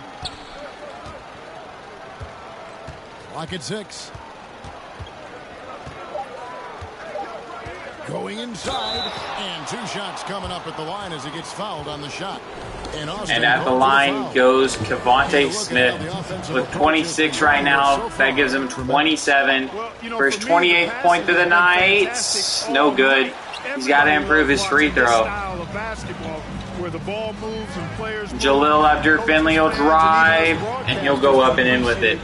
Speaker 2: Clock at 6. Going inside, and 2 shots coming up at the line as he gets fouled on the shot.
Speaker 1: And at the line goes Cavante Smith with 26 right now. That gives him 27 for his 28th point of the night. No good. He's got to improve his free throw. Jalil Abdur-Finley will drive, and he'll go up and in with it.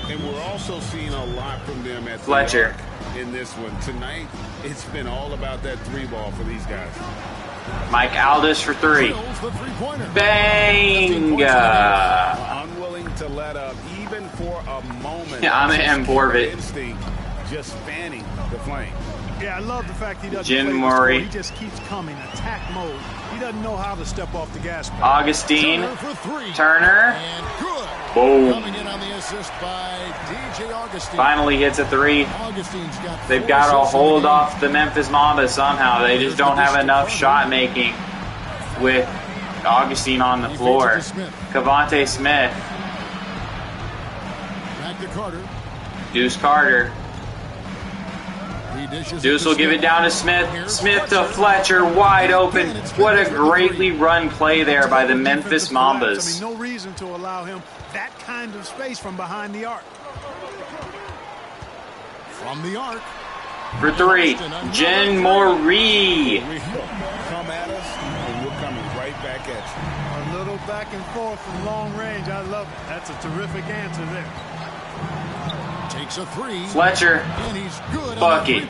Speaker 4: And we're also seeing a lot from them at
Speaker 1: Fletcher.
Speaker 4: In this one tonight. It's been all about that 3 ball for these guys.
Speaker 1: Mike Aldis for 3. Bang!
Speaker 4: Unwilling to let up even for a moment.
Speaker 1: Yeah, I'm in Borvit.
Speaker 4: Instinct just fanning the flame.
Speaker 3: Yeah, I love the fact he doesn't
Speaker 1: Jen
Speaker 3: play
Speaker 1: Murray.
Speaker 3: He just keeps coming, attack mode. He doesn't know how to step off the gas pedal.
Speaker 1: Augustine. Turner. Boom.
Speaker 2: Coming in on the assist by DJ Augustine.
Speaker 1: Finally hits a 3. They've got to hold off the Memphis Mamba somehow. They just don't have enough shot making with Augustine on the floor. Cavante Smith.
Speaker 2: Back to Carter.
Speaker 1: Deuce Carter. Deuce will give it down to Smith. Smith to Fletcher, wide open. What a greatly run play there by the Memphis Mambas.
Speaker 3: I mean, no reason to allow him that kind of space from behind the arc.
Speaker 2: From the arc.
Speaker 1: For 3, Jen Murray.
Speaker 4: Come at us, and we're coming right back at you.
Speaker 3: A little back and forth from long range. I love it. That's a terrific answer there.
Speaker 2: Takes a 3.
Speaker 1: Fletcher.
Speaker 2: And he's good
Speaker 1: Bucket.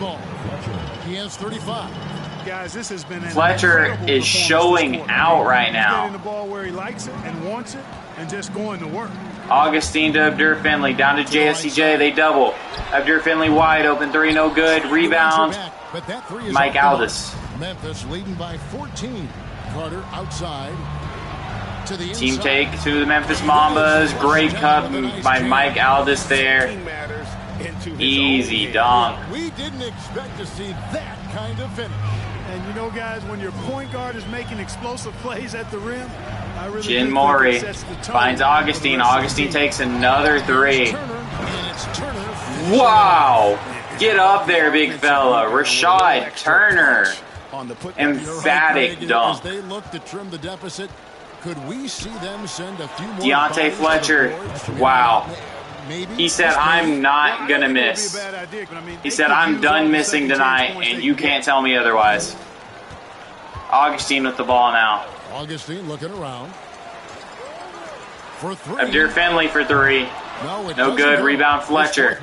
Speaker 2: He has 35.
Speaker 3: Guys, this has been
Speaker 1: Fletcher is showing out right now.
Speaker 3: Getting the ball where he likes it and wants it and just going to work.
Speaker 1: Augustine to Abdur-Finley. Down to JSCJ. They double. Abdur-Finley wide open 3. No good. Rebound. Mike Aldis.
Speaker 2: Memphis leading by 14. Carter outside. To the
Speaker 1: Team
Speaker 2: inside.
Speaker 1: take to the Memphis Mambas. Great cut by Mike Aldis there. Easy dunk.
Speaker 2: We didn't expect to see that kind of finish.
Speaker 3: And you know, guys, when your point guard is making explosive plays at the rim, I really
Speaker 1: Jen
Speaker 3: do
Speaker 1: Murray
Speaker 3: think it sets the tone
Speaker 1: finds Augustine.
Speaker 3: for the rest of the
Speaker 1: Augustine
Speaker 3: team.
Speaker 1: takes another 3.
Speaker 2: And it's Turner.
Speaker 1: Wow. Get up there, big fella. Rashad Turner. Emphatic dunk.
Speaker 2: As they look to trim the deficit, could we see them send a few more
Speaker 1: Deontay Fletcher. Wow. He said, I'm not going to miss. He said, I'm done missing tonight, and you can't tell me otherwise. Augustine with the ball now.
Speaker 2: Augustine looking around. For 3.
Speaker 1: Abdur-Finley for 3. No good. Rebound Fletcher.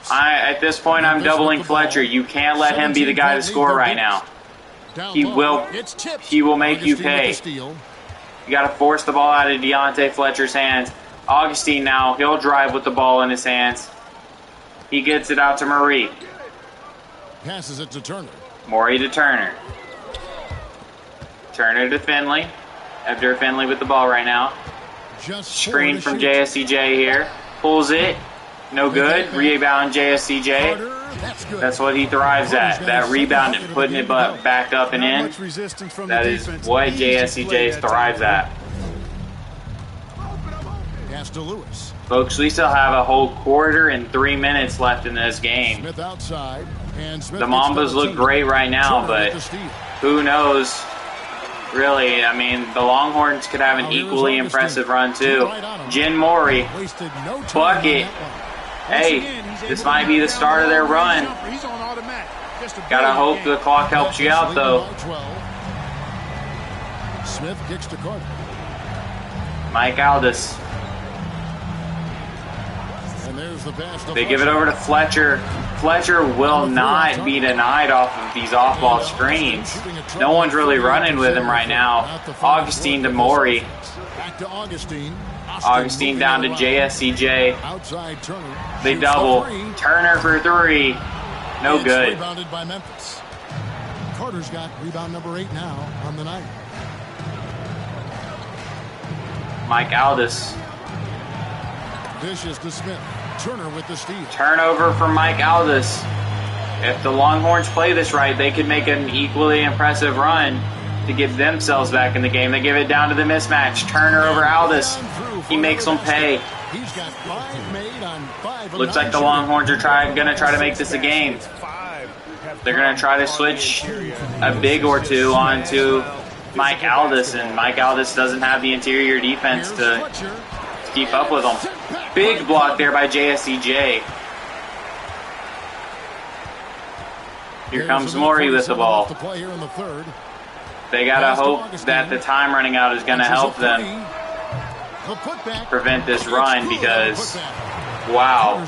Speaker 1: At this point, I'm doubling Fletcher. You can't let him be the guy to score right now. He will make you pay. You got to force the ball out of Deontay Fletcher's hands. Augustine now, he'll drive with the ball in his hands. He gets it out to Murray.
Speaker 2: Passes it to Turner.
Speaker 1: Murray to Turner. Turner to Finley. Abdur-Finley with the ball right now. Screen from JSCJ here. Pulls it. No good. Rebound JSCJ. That's what he thrives at. That rebound and putting it back up and in. That is what JSCJ thrives at.
Speaker 2: Pass to Lewis.
Speaker 1: Folks, we still have a whole quarter and 3 minutes left in this game.
Speaker 2: Smith outside, and Smith
Speaker 1: The Mambas look great right now, but who knows? Really, I mean, the Longhorns could have an equally impressive run too. Jen Murray, bucket. Hey, this might be the start of their run. Gotta hope the clock helps you out though.
Speaker 2: Smith kicks to Carter.
Speaker 1: Mike Aldis. They give it over to Fletcher. Fletcher will not be denied off of these off-ball screens. No one's really running with him right now. Augustine to Maury.
Speaker 2: Back to Augustine.
Speaker 1: Augustine down to JSCJ.
Speaker 2: Outside Turner.
Speaker 1: They
Speaker 2: Shoots
Speaker 1: double.
Speaker 2: for three.
Speaker 1: Turner for three. No
Speaker 2: It's
Speaker 1: good.
Speaker 2: Rebounded by Memphis. Carter's got rebound number 8 now on the night.
Speaker 1: Mike Aldis.
Speaker 2: Dishes to Smith. Turner with the steal.
Speaker 1: Turnover from Mike Aldis. If the Longhorns play this right, they could make an equally impressive run to get themselves back in the game. They give it down to the mismatch. Turner over Aldis. He makes them pay.
Speaker 2: He's got 5 made on 5.
Speaker 1: Looks like the Longhorns are going to try to make this a game. They're going to try to switch a big or two onto Mike Aldis, and Mike Aldis doesn't have the interior defense to keep up with them. Big block there by JSCJ. Here comes Morey with the ball. They got to hope that the time running out is going to help them prevent this run because, wow.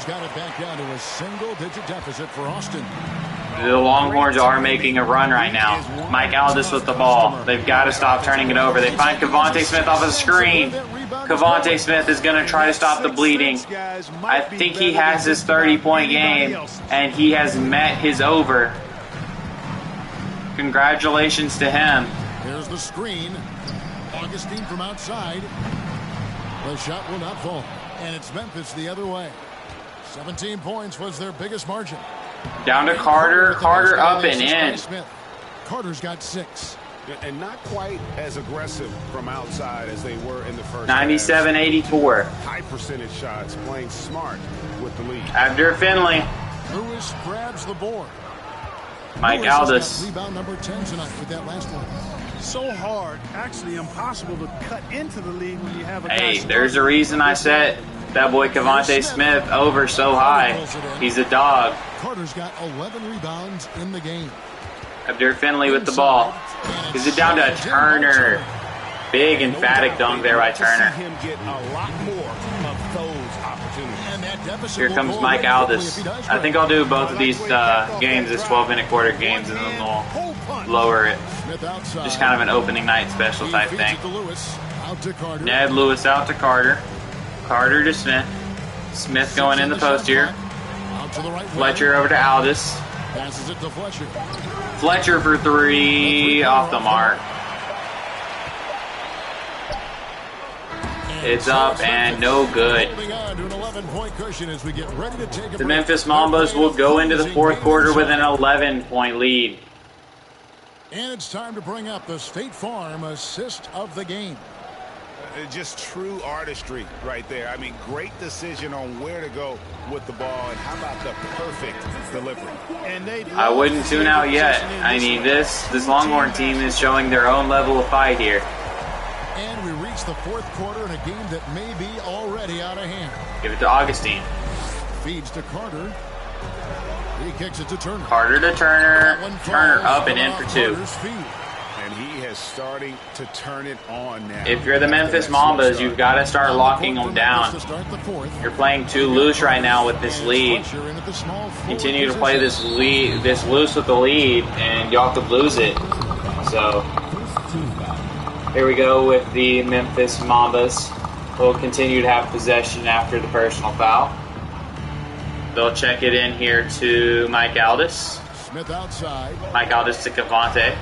Speaker 1: The Longhorns are making a run right now. Mike Aldis with the ball. They've got to stop turning it over. They find Cavante Smith off a screen. Cavante Smith is going to try to stop the bleeding. I think he has his 30-point game, and he has met his over. Congratulations to him.
Speaker 2: There's the screen. Augustine from outside. The shot will not fall. And it's Memphis the other way. 17 points was their biggest margin.
Speaker 1: Down to Carter. Carter up and in.
Speaker 2: Carter's got 6.
Speaker 4: And not quite as aggressive from outside as they were in the first
Speaker 1: 97-84.
Speaker 4: High percentage shots, playing smart with the lead.
Speaker 1: Abdur Finley.
Speaker 2: Lewis grabs the board.
Speaker 1: Mike Aldis.
Speaker 2: Rebound number 10 tonight with that last one.
Speaker 3: So hard, actually impossible to cut into the lead when you have a
Speaker 1: Hey, there's a reason I set that boy Cavante Smith over so high. He's a dog.
Speaker 2: Carter's got 11 rebounds in the game.
Speaker 1: Abdur Finley with the ball. Is it down to Turner? Big emphatic dunk there by Turner.
Speaker 4: Him get a lot more of those opportunities.
Speaker 1: Here comes Mike Aldis. I think I'll do both of these games as 12-minute quarter games, and then we'll lower it. Just kind of an opening night special type thing. Ned Lewis out to Carter. Carter to Smith. Smith going in the post here. Fletcher over to Aldis.
Speaker 2: Passes it to Fletcher.
Speaker 1: Fletcher for three, off the mark. It's up and no good. The Memphis Mambas will go into the fourth quarter with an 11-point lead.
Speaker 2: And it's time to bring up the State Farm assist of the game.
Speaker 4: Just true artistry right there. I mean, great decision on where to go with the ball, and how about the perfect delivery?
Speaker 3: And
Speaker 1: I wouldn't tune out yet. I mean, this Longhorn team is showing their own level of fight here.
Speaker 2: And we reach the fourth quarter in a game that may be already out of hand.
Speaker 1: Give it to Augustine.
Speaker 2: Feeds to Carter. He kicks it to Turner.
Speaker 1: Carter to Turner. Turner up and in for two.
Speaker 4: And he is starting to turn it on now.
Speaker 1: If you're the Memphis Mambas, you've got to start locking them down. You're playing too loose right now with this lead. Continue to play this loose with the lead, and y'all could lose it. So here we go with the Memphis Mambas. They'll continue to have possession after the personal foul. They'll check it in here to Mike Aldis.
Speaker 2: Smith outside.
Speaker 1: Mike Aldis to Cavante.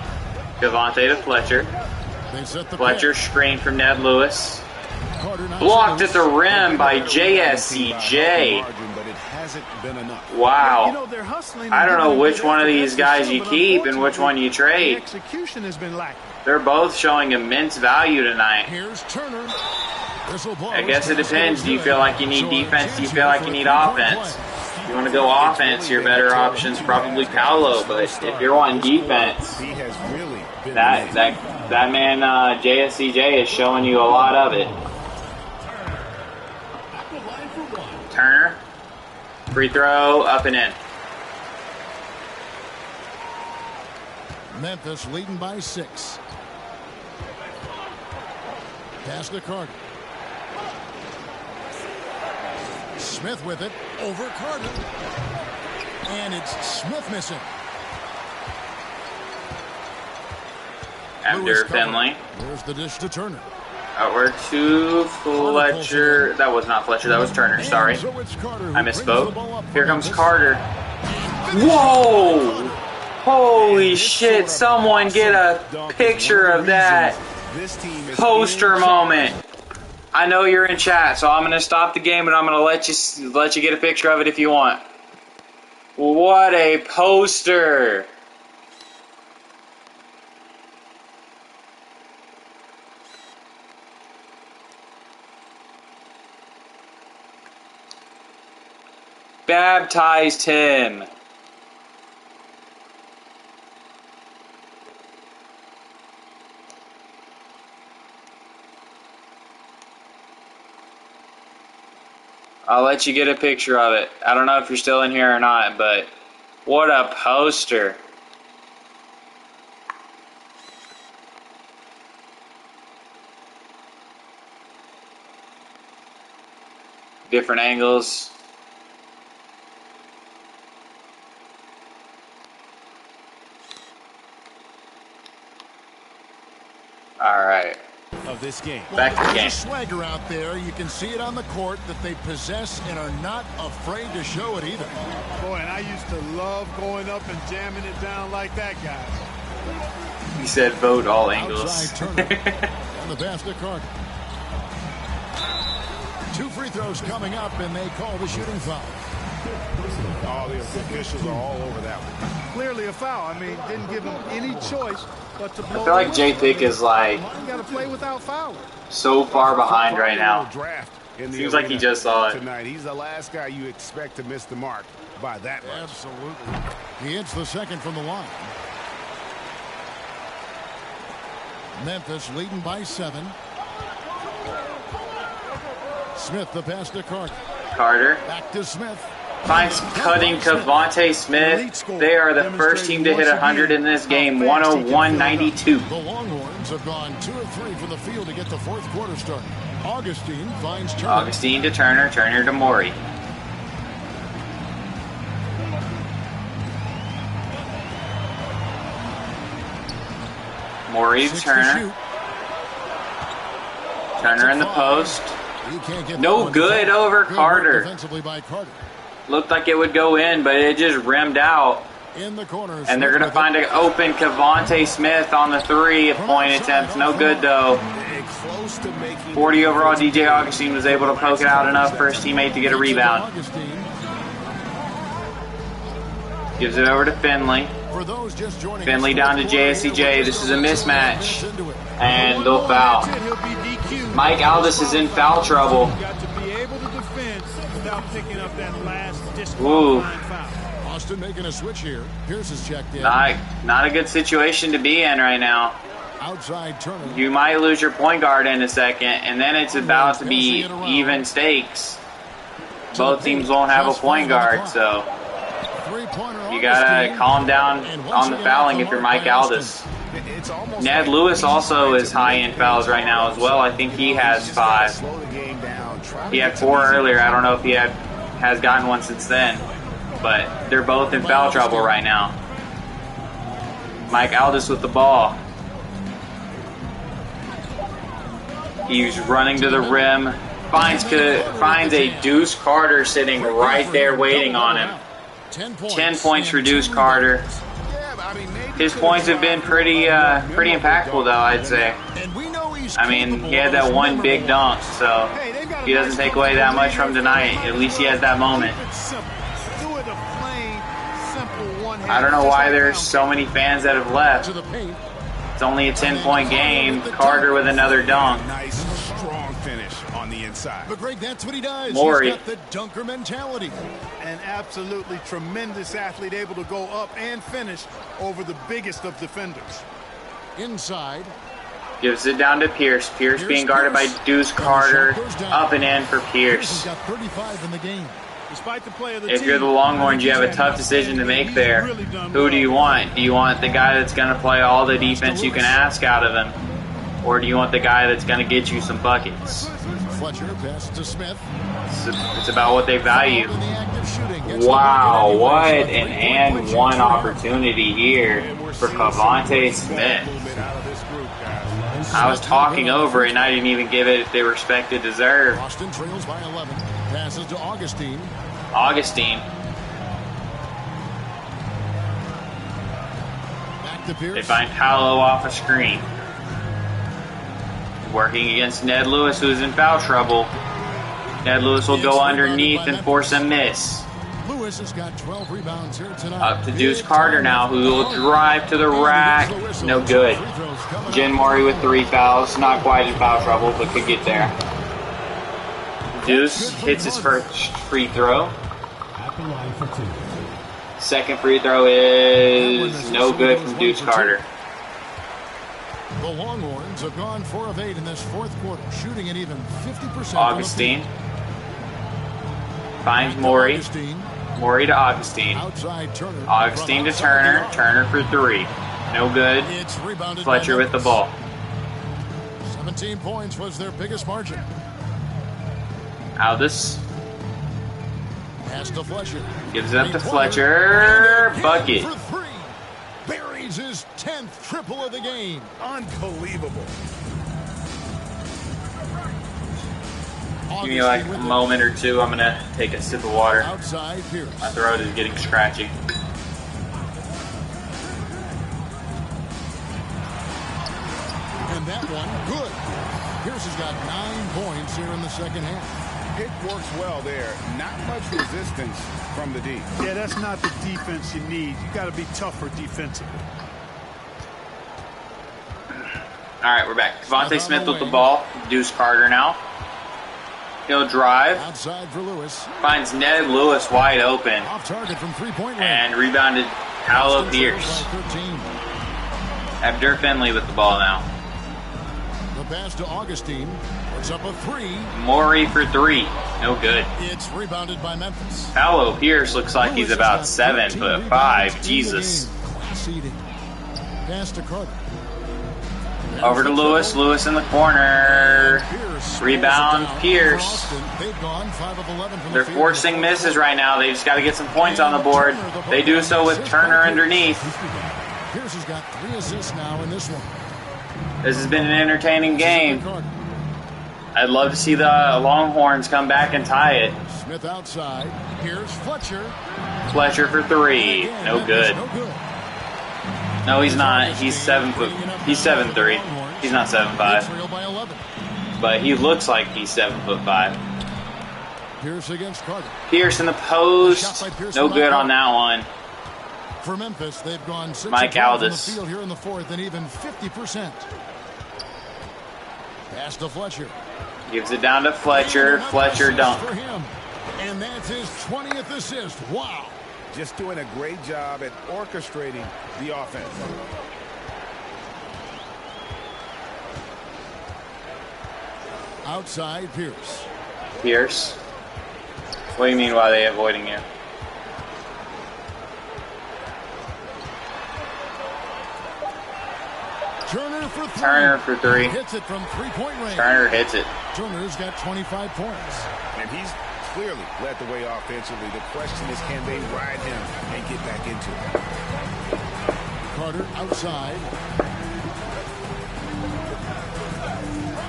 Speaker 1: Cavante to Fletcher. Fletcher screen from Ned Lewis. Blocked at the rim by JSCJ. Wow. I don't know which one of these guys you keep and which one you trade. They're both showing immense value tonight. I guess it depends. Do you feel like you need defense? Do you feel like you need offense? If you want to go offense, your better option's probably Paolo. But if you're wanting defense, that man JSCJ is showing you a lot of it. Turner, free throw, up and in.
Speaker 2: Memphis leading by 6. Pass to Carter. Smith with it over Carter. And it's Smith missing.
Speaker 1: Abdur Finley.
Speaker 2: There's the dish to Turner.
Speaker 1: Outward to Fletcher. That was not Fletcher, that was Turner, sorry.
Speaker 2: So it's Carter who
Speaker 1: I
Speaker 2: brings the ball
Speaker 1: misspoke.
Speaker 2: up for
Speaker 1: Here comes
Speaker 2: Memphis.
Speaker 1: Carter. Whoa! Holy shit, someone get a picture of that poster moment. I know you're in chat, so I'm going to stop the game, but I'm going to let you get a picture of it if you want. What a poster! Baptized him. I'll let you get a picture of it. I don't know if you're still in here or not, but what a poster. Different angles. All right.
Speaker 4: Of this game.
Speaker 1: Back to the game.
Speaker 2: There's a swagger out there. You can see it on the court that they possess and are not afraid to show it either.
Speaker 3: Boy, and I used to love going up and jamming it down like that, guys.
Speaker 1: He said vote all angles.
Speaker 2: Outside Turner on the pass to Carter. 2 free throws coming up, and they call the shooting foul.
Speaker 4: All the officials are all over that one.
Speaker 3: Clearly a foul. I mean, didn't give him any choice but to blow.
Speaker 1: I feel like J-Pick is like
Speaker 3: You got to play without fouling.
Speaker 1: so far behind right now.
Speaker 4: Draft in the
Speaker 1: Seems like he
Speaker 4: arena
Speaker 1: just saw it.
Speaker 4: tonight. He's the last guy you expect to miss the mark by that much.
Speaker 2: Absolutely. He hits the second from the line. Memphis leading by 7. Smith the pass to Carter.
Speaker 1: Carter
Speaker 2: Back to Smith.
Speaker 1: finds cutting Cavante Smith. They are the first team to hit 100 in this game, 101-92.
Speaker 2: The Longhorns have gone 2 of 3 from the field to get the fourth quarter started. Augustine finds Turner.
Speaker 1: Augustine to Turner, Turner to Morey. Morey to
Speaker 2: 6 to
Speaker 1: Turner.
Speaker 2: shoot.
Speaker 1: Turner in the post.
Speaker 2: He can't get
Speaker 1: No
Speaker 2: that one.
Speaker 1: good over
Speaker 2: Good work
Speaker 1: Carter.
Speaker 2: defensively by Carter.
Speaker 1: Looked like it would go in, but it just rimmed out.
Speaker 2: In the corner.
Speaker 1: And they're going to
Speaker 2: Smith
Speaker 1: find an open Cavante Smith on the 3-point attempt. No good, though.
Speaker 4: And close to making
Speaker 1: 40 overall, DJ Augustine was able to poke it out enough for his teammate to get a rebound.
Speaker 2: Augustine.
Speaker 1: Gives it over to Finley.
Speaker 2: For those just joining
Speaker 1: Finley
Speaker 2: us,
Speaker 1: down to JSCJ. This is a mismatch. And they'll foul.
Speaker 3: He'll be DQ'd.
Speaker 1: Mike Aldis is in foul trouble.
Speaker 3: Got to be able to defend without picking up that last
Speaker 1: Ooh.
Speaker 3: disqualifying foul.
Speaker 2: Austin making a switch here. Pierce is checked in.
Speaker 1: Not a good situation to be in right now.
Speaker 2: Outside Turner.
Speaker 1: You might lose your point guard in a second, and then it's about to be even stakes. Both teams won't have a point guard, so
Speaker 2: Three-pointer
Speaker 1: you gotta
Speaker 2: Augustine.
Speaker 1: calm down
Speaker 2: And once
Speaker 1: on the
Speaker 2: again,
Speaker 1: fouling
Speaker 2: off
Speaker 1: if
Speaker 2: the
Speaker 1: you're
Speaker 2: mark
Speaker 1: Mike
Speaker 2: by
Speaker 1: Aldis.
Speaker 4: It's almost
Speaker 1: Ned
Speaker 4: like
Speaker 1: Lewis also
Speaker 4: he's
Speaker 1: is high in fouls right now as well. I think he has 5.
Speaker 4: slow the game down. Try to
Speaker 1: He had
Speaker 4: get some
Speaker 1: 4
Speaker 4: easy-
Speaker 1: earlier. I don't know if he has gotten one since then. But they're both in foul trouble right now. Mike Aldis with the ball. He's running to the rim. Finds a Deuce Carter sitting right there waiting on him.
Speaker 2: 10
Speaker 1: 10 points for Deuce Carter.
Speaker 4: Yeah, I mean, maybe
Speaker 1: His points have been pretty impactful, though, I'd say.
Speaker 2: And we know he's
Speaker 1: I mean, he had that one big dunk, so he doesn't take away that much from tonight. At least he has that moment.
Speaker 3: Do it a plain, simple one-hand.
Speaker 1: I don't know why there's so many fans that have left.
Speaker 2: to the paint.
Speaker 1: It's only a 10-point game. Carter with another dunk.
Speaker 4: nice, strong finish on the inside.
Speaker 2: But Greg, that's what he does.
Speaker 1: Morey.
Speaker 2: He's got the dunker mentality.
Speaker 3: An absolutely tremendous athlete, able to go up and finish over the biggest of defenders.
Speaker 2: Inside.
Speaker 1: Gives it down to Pierce. Pierce being guarded by Deuce Carter. Up and in for
Speaker 2: Pierce has
Speaker 1: Pierce.
Speaker 2: got 35 in the game.
Speaker 3: Despite the play of the
Speaker 1: If
Speaker 3: team,
Speaker 1: you're the Longhorns, you have a tough decision to make there. Who do you want? Do you want the guy that's going to play all the defense you can ask out of him? Or do you want the guy that's going to get you some buckets?
Speaker 2: Fletcher pass to Smith.
Speaker 1: It's about what they value.
Speaker 2: In the act of shooting. Gets
Speaker 1: Wow,
Speaker 2: the
Speaker 1: what
Speaker 2: three-point
Speaker 1: an and one opportunity here for Cavante Smith.
Speaker 4: Movement out of this group, guys.
Speaker 1: I was talking over it, and I didn't even give it the respect it deserved.
Speaker 2: Boston trails by 11. Passes to Augustine.
Speaker 1: Augustine.
Speaker 2: Back to Pierce.
Speaker 1: They find Paolo off a screen. Working against Ned Lewis, who's in foul trouble. Ned Lewis will go underneath and force a miss.
Speaker 2: Lewis has got 12 rebounds here tonight.
Speaker 1: Up to Deuce Carter now, who will drive to the rack. No good. Jen Murray with 3 fouls. Not quite in foul trouble, but could get there. Deuce hits his first free throw. Second free throw is no good from Deuce Carter.
Speaker 2: The Longhorns have gone 4 of 8 in this fourth quarter, shooting at even 50%.
Speaker 1: Augustine finds Maury. Maury to Augustine. Augustine to Turner. Turner for 3. No good. Fletcher with the ball.
Speaker 2: 17 points was their biggest margin.
Speaker 1: Aldis
Speaker 2: Pass to Fletcher.
Speaker 1: gives it up to Fletcher. Bucket.
Speaker 2: For 3. Buries his 10th triple of the game.
Speaker 4: Unbelievable.
Speaker 1: Give me like a moment or two. I'm going to take a sip of water.
Speaker 2: Outside Pierce.
Speaker 1: My throat is getting scratchy.
Speaker 2: And that one, good. Pierce has got 9 points here in the second half.
Speaker 4: It works well there. Not much resistance from the D.
Speaker 3: Yeah, that's not the defense you need. You got to be tougher defensively.
Speaker 1: All right, we're back. Devontae Smith with the ball. Deuce Carter now. He'll drive.
Speaker 2: Outside for Lewis.
Speaker 1: Finds Ned Lewis wide open.
Speaker 2: Off target from 3-point range.
Speaker 1: And rebounded Paolo Pierce. Abdur Finley with the ball now.
Speaker 2: The pass to Augustine. Puts up a 3.
Speaker 1: Maury for 3. No good.
Speaker 2: It's rebounded by Memphis.
Speaker 1: Paolo Pierce looks like he's about 7'5". Jesus.
Speaker 2: Class eating. Pass to Carter.
Speaker 1: Over to Lewis. Lewis in the corner. Rebound Pierce. They're forcing misses right now. They just got to get some points on the board. They do so with Turner underneath.
Speaker 2: Pierce has got 3 assists now in this one.
Speaker 1: This has been an entertaining game. I'd love to see the Longhorns come back and tie it.
Speaker 2: Smith outside. Here's Fletcher.
Speaker 1: Fletcher for 3. No good. No, he's not. He's 7 foot. He's 7'3". He's not 7'5". But he looks like he's 7'5".
Speaker 2: Pierce against Carter.
Speaker 1: Pierce in the post. No good on that one.
Speaker 2: For Memphis, they've gone 6
Speaker 1: Mike Aldis.
Speaker 2: from the field here in the fourth and even 50%. Pass to Fletcher.
Speaker 1: Gives it down to Fletcher. Fletcher dunk.
Speaker 2: For him. And that's his 20th assist. Wow.
Speaker 4: Just doing a great job at orchestrating the offense.
Speaker 2: Outside Pierce.
Speaker 1: Pierce. What do you mean, why are they avoiding you?
Speaker 2: Turner for 3.
Speaker 1: Turner for 3.
Speaker 2: Hits it from 3-point range.
Speaker 1: Turner hits it.
Speaker 2: Turner's got 25 points.
Speaker 4: And he's clearly led the way offensively. The question is, can they ride him and get back into it?
Speaker 2: Carter outside.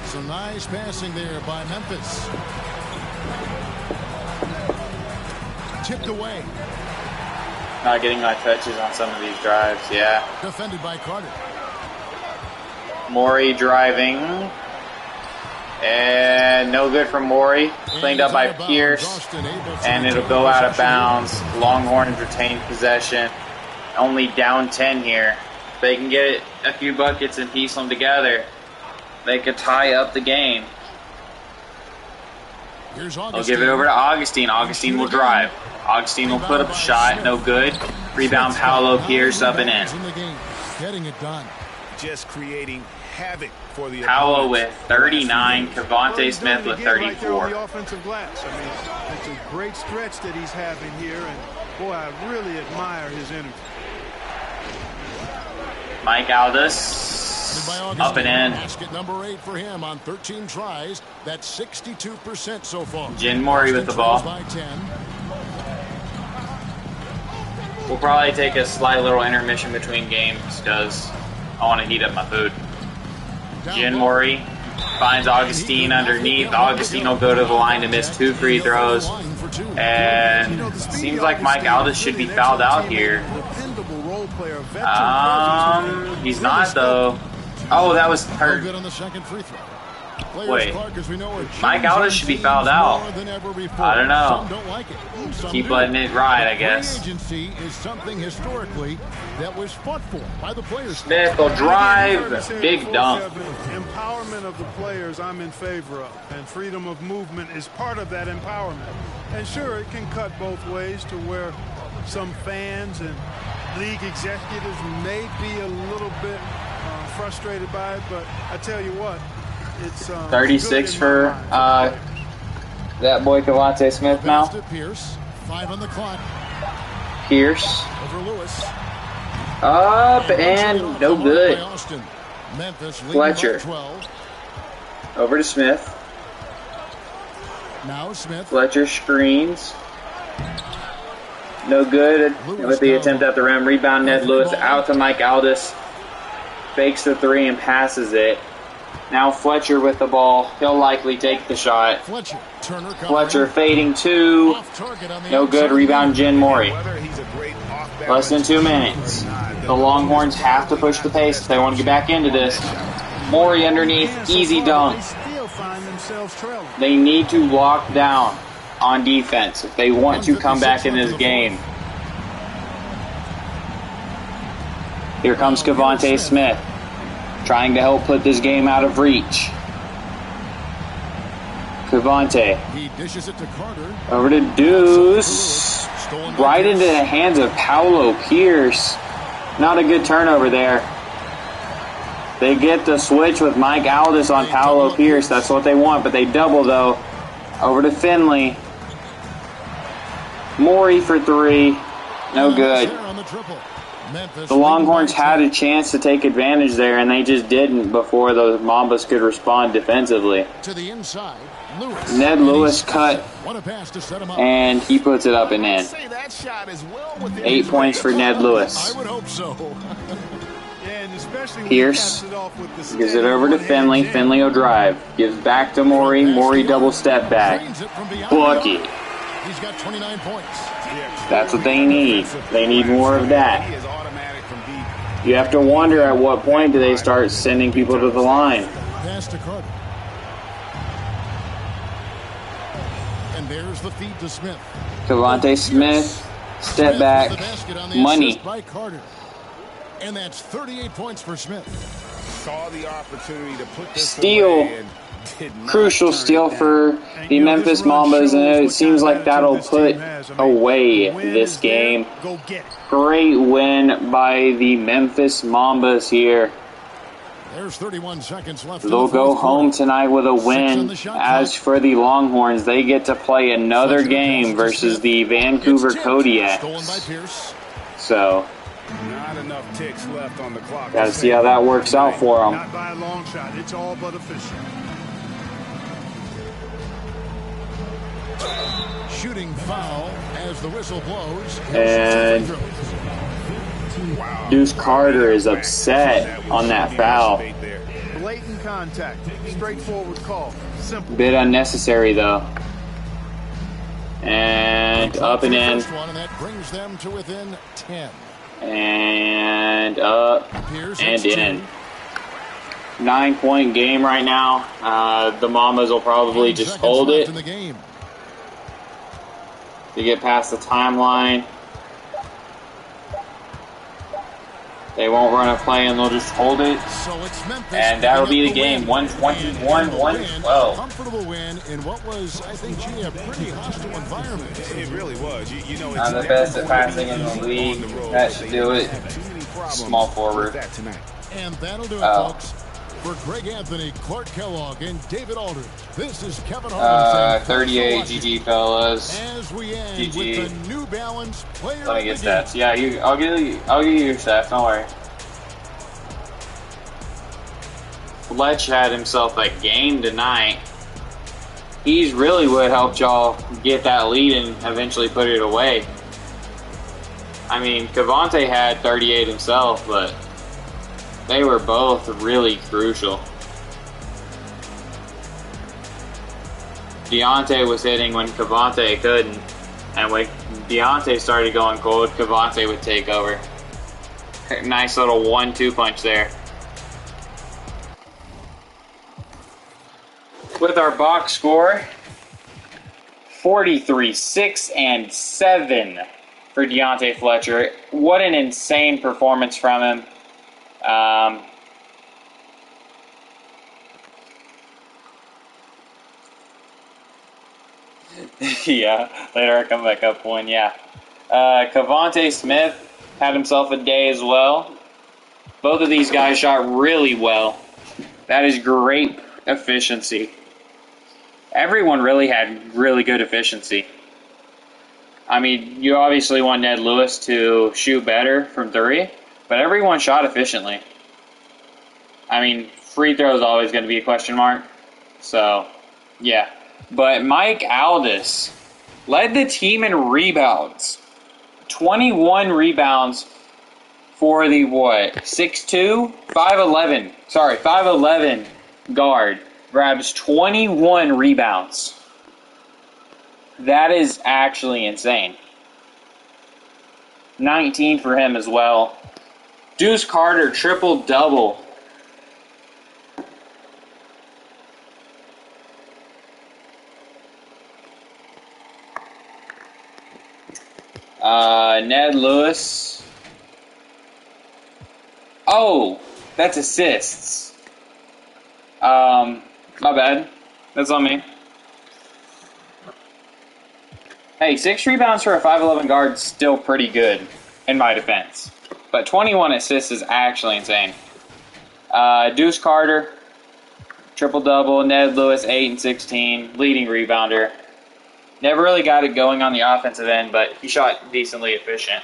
Speaker 2: Some nice passing there by Memphis. Tipped away.
Speaker 1: Not getting my touches on some of these drives, yeah.
Speaker 2: Defended by Carter.
Speaker 1: Maury driving. And no good from Maury. Cleaned up by Pierce. And it'll go out of bounds. Longhorns retain possession. Only down 10 here. If they can get a few buckets and piece them together, they could tie up the game. They'll give it over to Augustine. Augustine will drive. Augustine will put up a shot. No good. Rebound Paolo Pierce up and in.
Speaker 2: Getting it done.
Speaker 4: Just creating havoc for the
Speaker 1: Paolo with 39. Cavante Smith with 34.
Speaker 3: The offensive glass. I mean, it's a great stretch that he's having here, and boy, I really admire his energy.
Speaker 1: Mike Aldis up and in.
Speaker 2: Basket number 8 for him on 13 tries. That's 62% so far.
Speaker 1: Jen Murray with the ball.
Speaker 2: By 10.
Speaker 1: We'll probably take a slight little intermission between games because I want to heat up my food. Mori finds Augustine underneath. Augustine will go to the line to miss 2 free throws. And seems like Mike Aldis should be fouled out here. He's not though. Oh, that was hurt. Wait, Mike Aldis should be fouled out. I don't know. Keep letting it ride, I guess. Smith will drive. Big dunk.
Speaker 3: Empowerment of the players I'm in favor of, and freedom of movement is part of that empowerment. And sure, it can cut both ways to where some fans and league executives may be a little bit frustrated by it, but I tell you what, it's
Speaker 1: 36 for that boy Cavante Smith now.
Speaker 2: Pierce, 5 on the clock.
Speaker 1: Pierce
Speaker 2: Over Lewis.
Speaker 1: up and no good.
Speaker 2: Memphis
Speaker 1: Fletcher.
Speaker 2: 12.
Speaker 1: Over to Smith.
Speaker 2: Now Smith.
Speaker 1: Fletcher screens. No good with the attempt at the rim. Rebound Ned Lewis out to Mike Aldis. Fakes the 3 and passes it. Now Fletcher with the ball. He'll likely take the shot. Fletcher fading 2. No good. Rebound Jen Mori. Less than 2 minutes. The Longhorns have to push the pace if they want to get back into this. Mori underneath. Easy dunk. They need to lock down on defense if they want to come back in this game. Here comes Cavante Smith, trying to help put this game out of reach. Cavante.
Speaker 2: He dishes it to Carter.
Speaker 1: Over to Deuce. Right into the hands of Paolo Pierce. Not a good turnover there. They get the switch with Mike Aldis on Paolo Pierce. That's what they want, but they double though. Over to Finley. Mori for 3. No good. The Longhorns had a chance to take advantage there, and they just didn't before the Mambas could respond defensively.
Speaker 2: To the inside, Lewis.
Speaker 1: Ned Lewis cut, and he puts it up and in. 8 points for Ned Lewis.
Speaker 2: I would hope so.
Speaker 1: Pierce gives it over to Finley. Finley will drive. Gives back to Mori. Mori double step back. Bucket.
Speaker 2: He's got 29 points.
Speaker 1: That's what they need. They need more of that. You have to wonder at what point do they start sending people to the line.
Speaker 2: Pass to Carter. And there's the feed to Smith.
Speaker 1: Cavante Smith, step back, money.
Speaker 2: By Carter. And that's 38 points for Smith.
Speaker 4: Saw the opportunity to put this
Speaker 1: Steal. Crucial steal for the Memphis Mambas, and it seems like that'll put away this game. Great win by the Memphis Mambas here.
Speaker 2: There's 31 seconds left.
Speaker 1: They'll go home tonight with a win. As for the Longhorns, they get to play another game versus the Vancouver Kodiaks. So,
Speaker 4: not enough ticks left on the clock.
Speaker 1: Got to see how that works out for them.
Speaker 3: Not by a long shot. It's all but official.
Speaker 2: Shooting foul as the whistle blows.
Speaker 1: And Deuce Carter is upset on that foul.
Speaker 3: Blatant contact. Straightforward call. Simple.
Speaker 1: Bit unnecessary though. And up and in.
Speaker 2: And that brings them to within 10.
Speaker 1: And up and in. 9-point game right now. The Mamas will probably just hold it. To get past the timeline. They won't run a play and they'll just hold it. And that'll be the game. 121-112.
Speaker 2: Comfortable win in what was, I think, a pretty hostile environment.
Speaker 4: It really was. You know,
Speaker 1: Not the best at passing in the league. That should do it. Small forward.
Speaker 2: And that'll do it, folks. For Greg Anthony, Clark Kellogg, and David Aldridge, this is Kevin Harlan.
Speaker 1: 38 GG fellas.
Speaker 2: As we end
Speaker 1: GG.
Speaker 2: with the New Balance player.
Speaker 1: Let me get stats. Yeah, I'll give you your stats. Don't worry. Fletch had himself a game tonight. He's really what helped y'all get that lead and eventually put it away. I mean, Cavante had 38 himself, but they were both really crucial. Deontay was hitting when Cavante couldn't. And when Deontay started going cold, Cavante would take over. Nice little 1-2 punch there. With our box score, 43, 6, and 7 for Deontay Fletcher. What an insane performance from him. Yeah, later I come back up one, yeah. Cavante Smith had himself a day as well. Both of these guys shot really well. That is great efficiency. Everyone really had really good efficiency. I mean, you obviously want Ned Lewis to shoot better from 3, but everyone shot efficiently. I mean, free throw is always going to be a question mark. So, yeah. But Mike Aldis led the team in rebounds. 21 rebounds for the, 6'2"? 5'11". Sorry, 5'11" guard. Grabs 21 rebounds. That is actually insane. 19 for him as well. Deuce Carter, triple-double. Ned Lewis. Oh, that's assists. My bad. That's on me. Hey, 6 rebounds for a 5'11" guard is still pretty good, in my defense. But 21 assists is actually insane. Deuce Carter, triple-double. Ned Lewis, 8 and 16, leading rebounder. Never really got it going on the offensive end, but he shot decently efficient.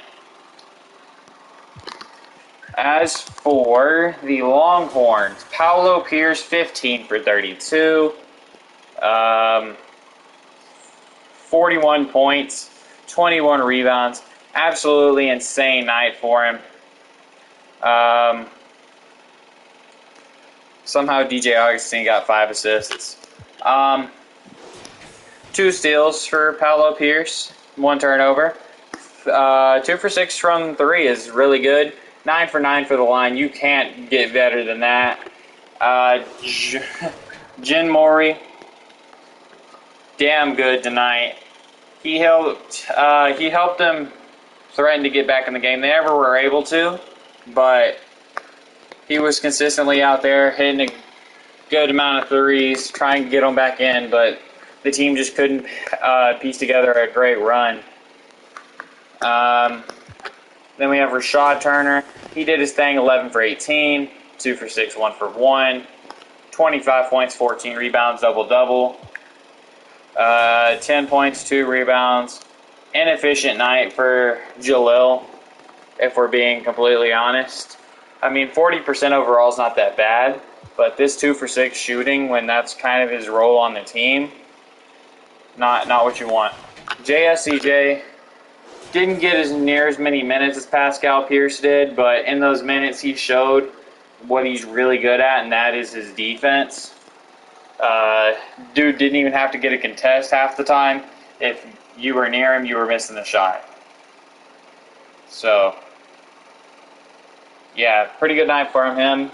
Speaker 1: As for the Longhorns, Paolo Pierce, 15 for 32. 41 points, 21 rebounds. Absolutely insane night for him. Somehow DJ Augustine got 5 assists. 2 steals for Paolo Pierce, 1 turnover. 2 for 6 from 3 is really good. 9 for 9 for the line. You can't get better than that. Jin Mori, damn good tonight. He helped them threaten to get back in the game. They never were able to, but he was consistently out there hitting a good amount of threes, trying to get them back in, but the team just couldn't piece together a great run. Then we have Rashad Turner. He did his thing, 11 for 18, 2 for 6, 1 for 1, 25 points, 14 rebounds, double-double. 10 points, 2 rebounds. Inefficient night for Jalil, if we're being completely honest. I mean, 40% overall is not that bad, but this 2 for 6 shooting, when that's kind of his role on the team, not what you want. JSCJ didn't get near as many minutes as Pascal Pierce did, but in those minutes he showed what he's really good at, and that is his defense. Dude didn't even have to get a contest half the time. If you were near him, you were missing the shot. So, yeah, pretty good night for him,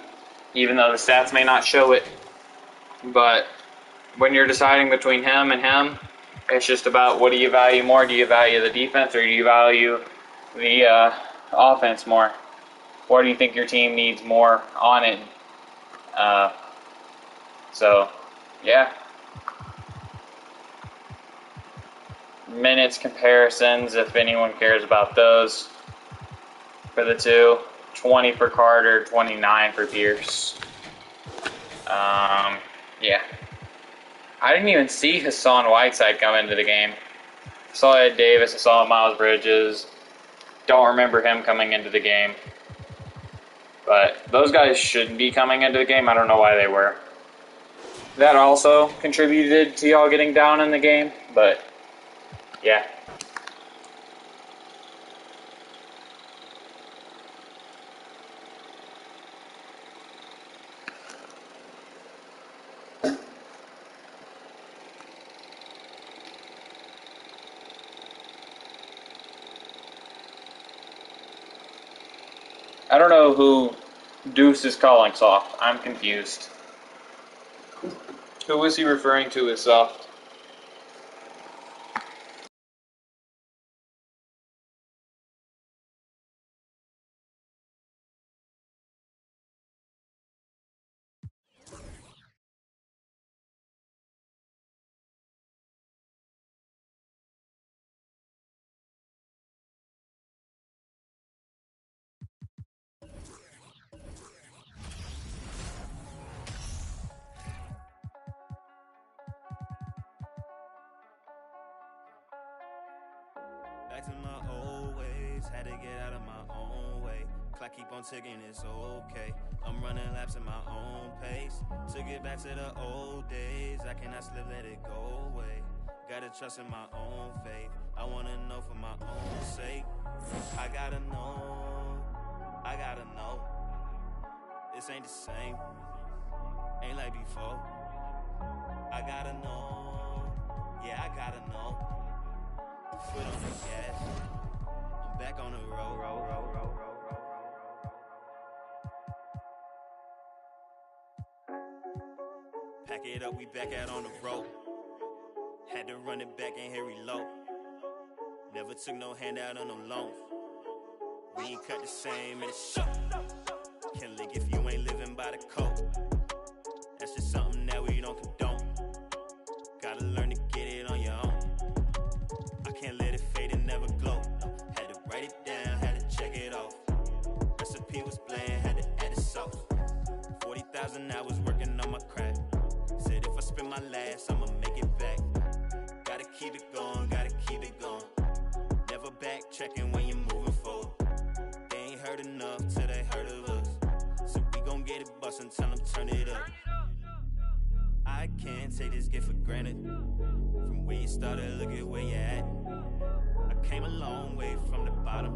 Speaker 1: even though the stats may not show it. But when you're deciding between him and him, it's just about what do you value more? Do you value the defense or do you value the offense more? What do you think your team needs more on it? So, yeah. Minutes comparisons, if anyone cares about those, for the two. 20 for Carter, 29 for Pierce. Yeah. I didn't even see Hassan Whiteside come into the game. I saw Ed Davis, I saw Miles Bridges. Don't remember him coming into the game. But those guys shouldn't be coming into the game. I don't know why they were. That also contributed to y'all getting down in the game, but yeah. I don't know who Deuce is calling soft. I'm confused. Who was he referring to as soft?
Speaker 7: Back to my old ways, had to get out of my own way. Clock keep on ticking, it's okay. I'm running laps at my own pace. To get back to the old days, I cannot slip, let it go away. Gotta trust in my own faith. I wanna know for my own sake. I gotta know. This ain't the same, ain't like before. I gotta know, yeah, I gotta know. Foot on the gas, I'm back on the road. Pack it up, we back out on the road. Had to run it back and here reload. Never took no handout on no loans. We ain't cut the same in the show. Can't lick if you ain't living by the code. That's just something that we don't condone. Gotta learn to get it on your own. I can't let it fade and never glow. Had to write it down, had to check it off. Recipe was bland, had to add the sauce. 40,000 hours working on my craft. Said if I spend my last, I'ma make it back. Gotta keep it going, gotta keep it going. Never backtracking when you're moving forward. They ain't heard enough till they heard of us. So we gon' get it bustin', tell them turn it up. I can't take this gift for granted. From where you started, look at where you at. I came a long way from the bottom.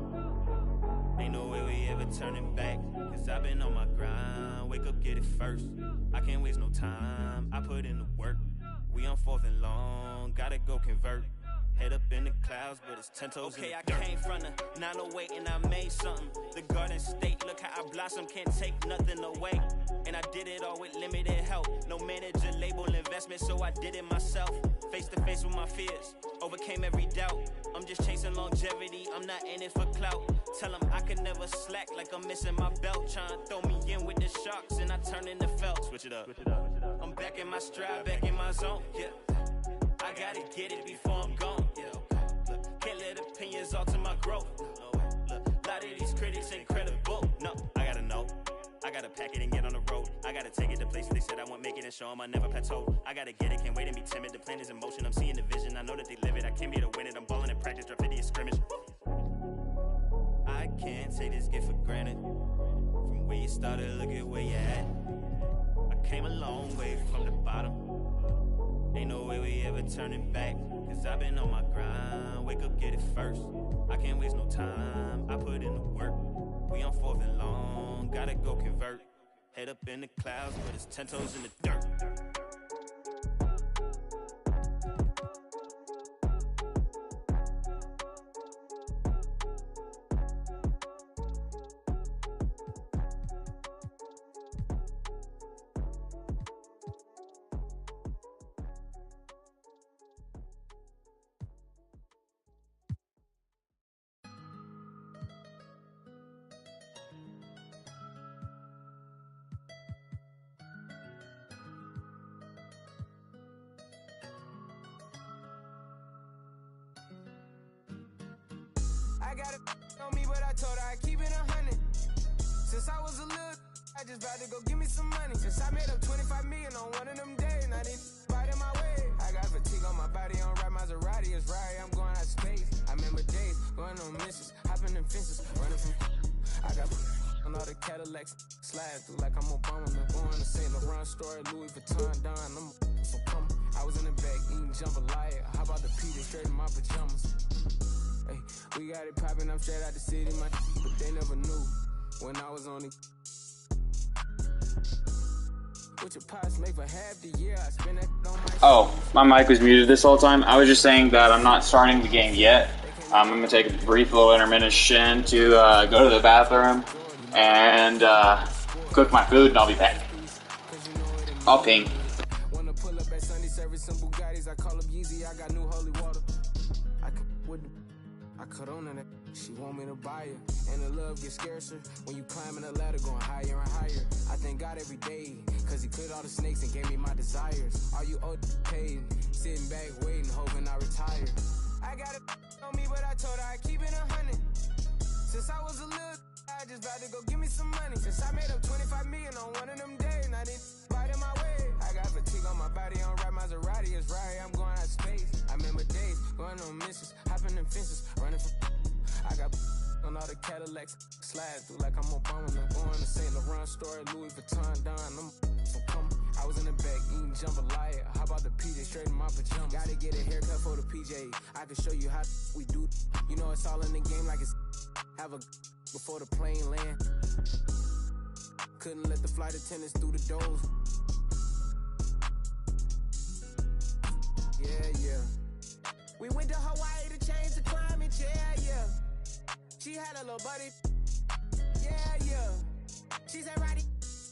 Speaker 7: Ain't no way we ever turning back. Cause I've been on my grind. Wake up, get it first. I can't waste no time. I put in the work. We on 4th and long. Gotta go convert. Head up in the clouds, but it's 10 toes in the dirt. I came from the 908 and I made something. The Garden State, look how I blossom, can't take nothing away. And I did it all with limited help. No manager, label, investment, so I did it myself. Face to face with my fears, overcame every doubt. I'm just chasing longevity, I'm not in it for clout. Tell them I can never slack like I'm missing my belt. Trying to throw me in with the sharks and I turn into felt. Switch it up. I'm back in my stride, back in my zone, yeah. I gotta get it before I'm gone. Yeah, look, can't let opinions alter my growth. No, look, a lot of these critics incredible. No, I gotta know. I gotta pack it and get on the road. I gotta take it to places they said I won't make it and show them I never plateau. I gotta get it, can't wait and be timid. The plan is in motion, I'm seeing the vision. I know that they live it, I came here to win it. I'm balling in practice, drop 50 scrimmage. I can't take this gift for granted. From where you started, look at where you at. I came a long way from the bottom. Ain't no way we ever turning back. Cause I've been on my grind. Wake up, get it first. I can't waste no time. I put in the work. We on 4th and long. Gotta go convert. Head up in the clouds, but it's 10 toes in the dirt.
Speaker 8: I got it on me, but I told her I keep it 100. Since I was a little, I just about to go give me some money. Since I made up 25 million on one of them days, now they bite in my way. I got fatigue on my body, on ride Maserati, it's right, I'm going out of space. I remember days, going on missions, hopping in fences, running from I got on all the Cadillacs, slide through like I'm Obama. Been going to St. Laurent store, Louis Vuitton, Don, I'm so come. I was in the back eating jambalaya, how about the pita straight in my pajamas? Hey, we got it poppin', I'm straight out the city, but they never knew when I was on it. What your pops make for half the year, I spend that on my
Speaker 1: Oh, my mic was muted this whole time. I was just saying that I'm not starting the game yet. I'm going to take a brief little intermission to go to the bathroom. and cook my food, and I'll be back. I'll ping.
Speaker 8: Wanna pull up at Sunday service some Bugattis. I call up Yeezy. I got new holy water. I cut on it. She want me to buy her. And the love gets scarcer when you climbing a ladder going higher and higher. I thank God every day, cause he cleared all the snakes and gave me my desires. All you old paid, sitting back waiting, hoping I retire. I got a on me, but I told her I keep it 100. Since I was a little, I just about to go give me some money. Since I made up 25 million on one of them days, and I didn't bite in my way. I got fatigue on my body, on ride Maserati, it's right, I'm going out of space. I remember days, going on missions, hopping in fences, running from I got on all the Cadillacs, slide through like I'm Obama. I'm going to St. Laurent store, Louis Vuitton, Don. I'm coming. I was in the back eating jambalaya. How about the PJ straight in my pajamas? Gotta get a haircut for the PJ. I can show you how we do. You know it's all in the game like it's have a before the plane land. Couldn't let the flight attendants through the doors. Yeah. We went to Hawaii to change the climate, yeah. She had a little buddy, yeah. She said, Roddy,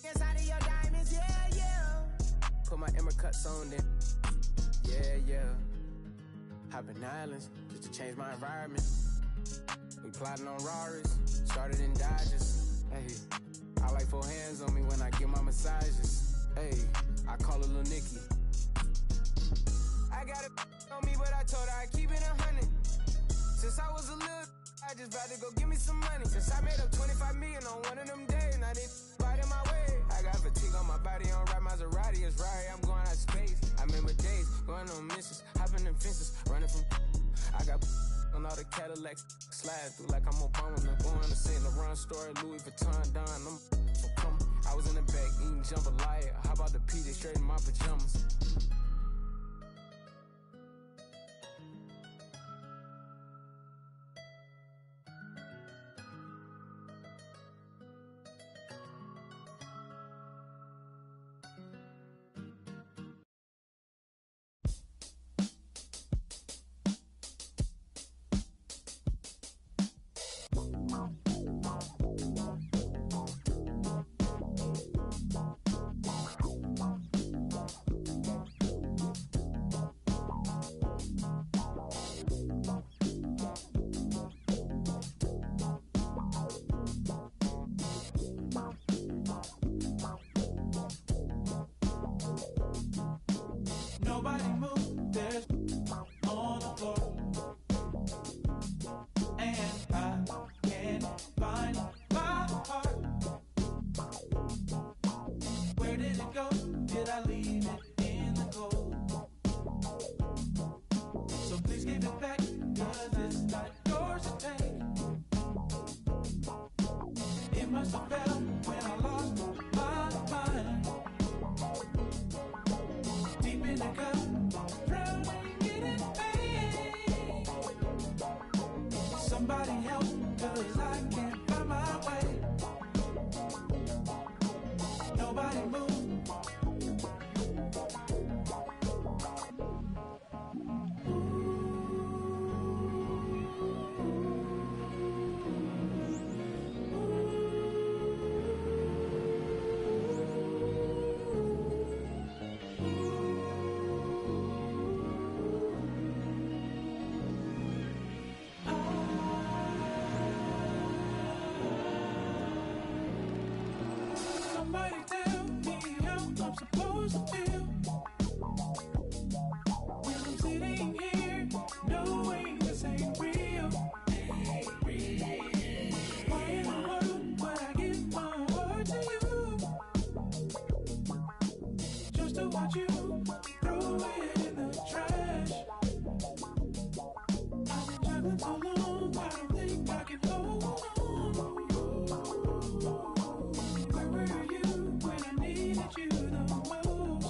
Speaker 8: inside of your diamonds, yeah. Put my Emmer cuts on there, yeah. Hopping islands just to change my environment. We plotting on Raris, started in Dodges. Hey, I like 4 hands on me when I give my massages. Hey, I call her Lil Nicky. I got a on me, but I told her I keep it 100. Since I was a little, I just about to go give me some money. Since I made up 25 million on one of them days, and I didn't bite in my way. I got fatigue on my body, on ride Maserati, it's right, I'm going out of space. I remember days, going on missions, hopping in fences, running from I got on all the Cadillacs, slide through like I'm Obama. I'm going to St. Laurent store, Louis Vuitton, Don. I'm coming. I was in the back eating jambalaya. How about the PJ straight in my pajamas?
Speaker 9: Nobody move, there's on the floor. And I can't find my heart. Where did it go? Did I leave it in the cold? So please give it back, cause it's not yours to take. It must have fell when I lost my mind. Deep in the cup, drowning in it, pain. Somebody help, cause I can't find my way. Nobody move. Somebody tell me how I'm supposed to feel when I'm sitting here knowing this ain't real. Why in the world would I give my heart to you just to watch you throw it in the trash? I've been juggling so long, I don't think I can hold on. Where were you when I needed you the most?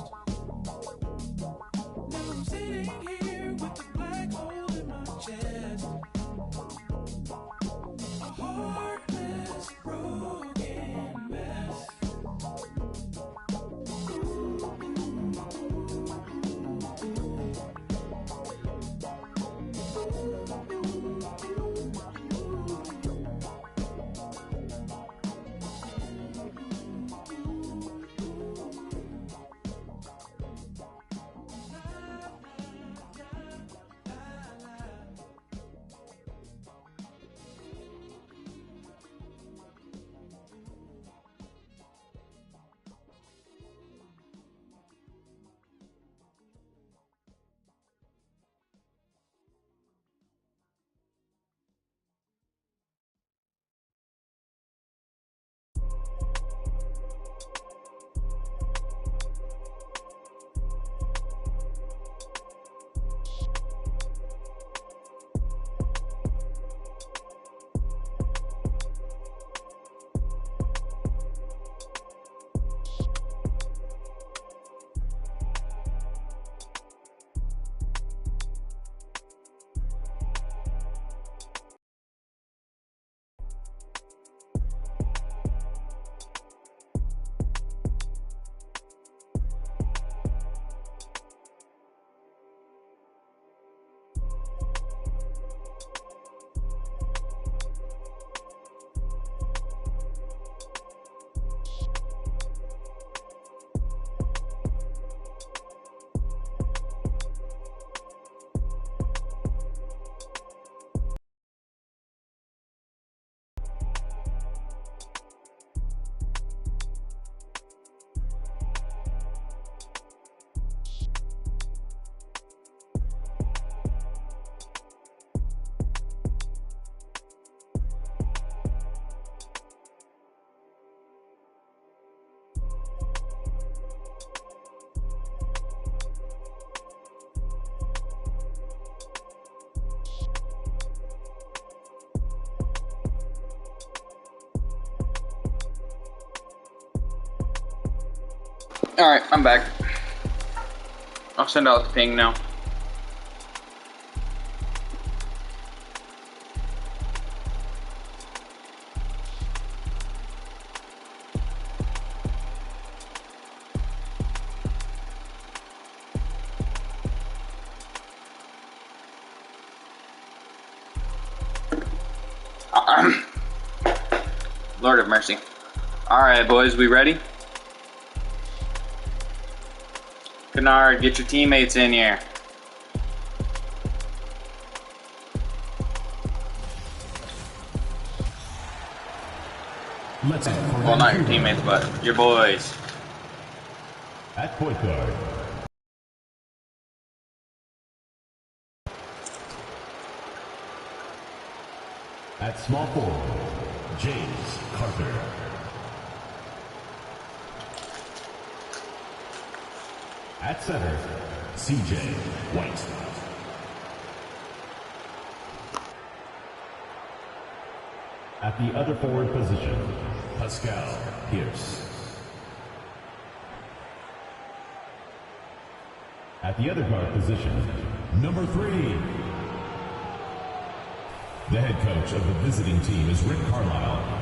Speaker 9: Now I'm sitting here with a black hole in my chest. A heartless, broken mess.
Speaker 1: Alright, I'm back. I'll send out the ping now. Lord of mercy. Alright, boys, we ready? Kennard, get your teammates in here. Well, not your teammates, but your boys.
Speaker 10: At point guard. At small forward, James Carter. At center, CJ White. At the other forward position, Pascal Pierce. At the other guard position, number 3. The head coach of the visiting team is Rick Carlisle.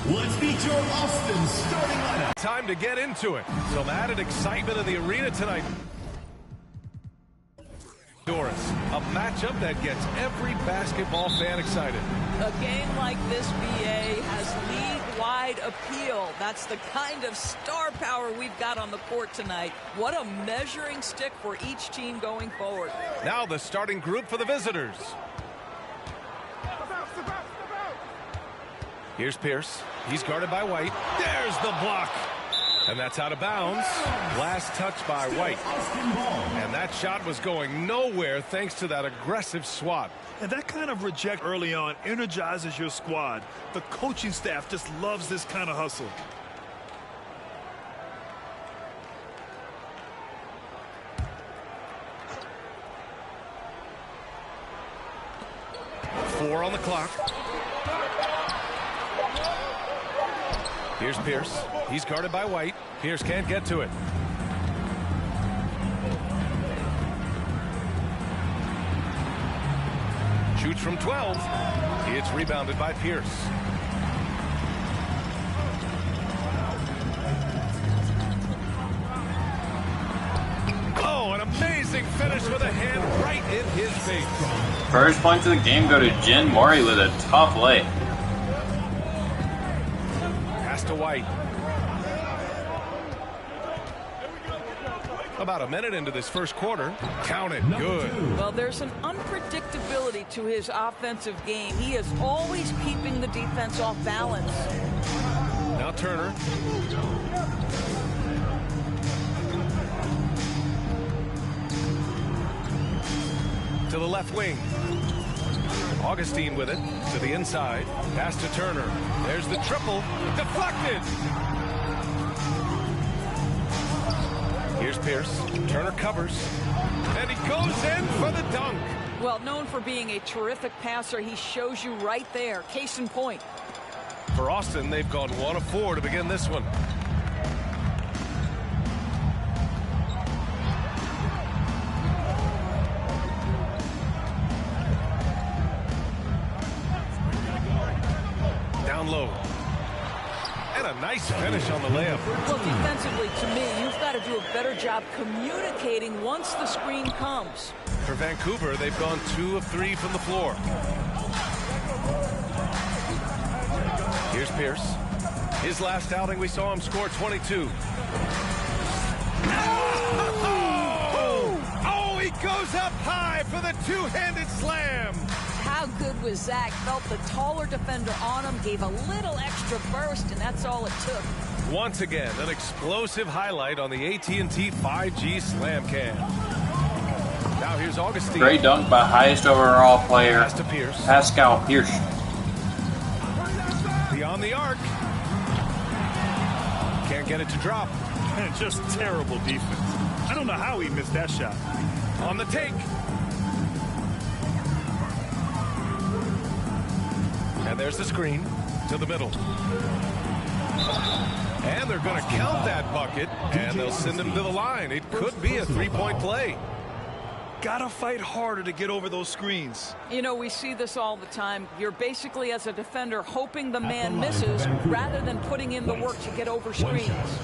Speaker 10: Let's meet your Austin starting lineup.
Speaker 11: Time to get into it. Some added excitement in the arena tonight. Doris, a matchup that gets every basketball fan excited.
Speaker 12: A game like this, BA, has league-wide appeal. That's the kind of star power we've got on the court tonight. What a measuring stick for each team going forward.
Speaker 11: Now the starting group for the visitors. Here's Pierce. He's guarded by White. There's the block. And that's out of bounds. Last touch by White. And that shot was going nowhere thanks to that aggressive swat.
Speaker 13: And that kind of reject early on energizes your squad. The coaching staff just loves this kind of hustle.
Speaker 11: Four on the clock. Here's Pierce. He's guarded by White. Pierce can't get to it. Shoots from 12. It's rebounded by Pierce. Oh, an amazing finish with a hand right in his face.
Speaker 1: First points of the game go to Jin Mori with a tough lay.
Speaker 11: Pass to White. About a minute into this first quarter. Count it. Good.
Speaker 12: Well, there's an unpredictability to his offensive game. He is always keeping the defense off balance.
Speaker 11: Now Turner. To the left wing. Augustine with it. To the inside. Pass to Turner. There's the triple. Deflected. Here's Pierce. Turner covers. And he goes in for the dunk.
Speaker 12: Well, known for being a terrific passer, he shows you right there. Case in point.
Speaker 11: For Austin, they've gone 1 of 4 to begin this one. Down low. And a nice finish on the layup.
Speaker 12: Look, defensively, to me, you've got to do a better job communicating once the screen comes.
Speaker 11: For Vancouver, they've gone 2 of 3 from the floor. Here's Pierce. His last outing, we saw him score 22. Oh, he goes up high for the two-handed slam.
Speaker 12: How good was Zach? Felt the taller defender on him, gave a little extra burst, and that's all it took.
Speaker 11: Once again, an explosive highlight on the AT&T 5G Slam Cam. Now here's Augustine.
Speaker 1: Great dunk by highest overall player,
Speaker 11: Pass to Pierce.
Speaker 1: Pascal Pierce.
Speaker 11: Beyond the arc. Can't get it to drop.
Speaker 13: And just terrible defense. I don't know how he missed that shot.
Speaker 11: On the take. And there's the screen to the middle. And they're going to count that bucket, and they'll send him to the line. It could be a three-point play.
Speaker 13: Gotta fight harder to get over those screens.
Speaker 12: You know, we see this all the time. You're basically, as a defender, hoping the man misses rather than putting in the work to get over screens.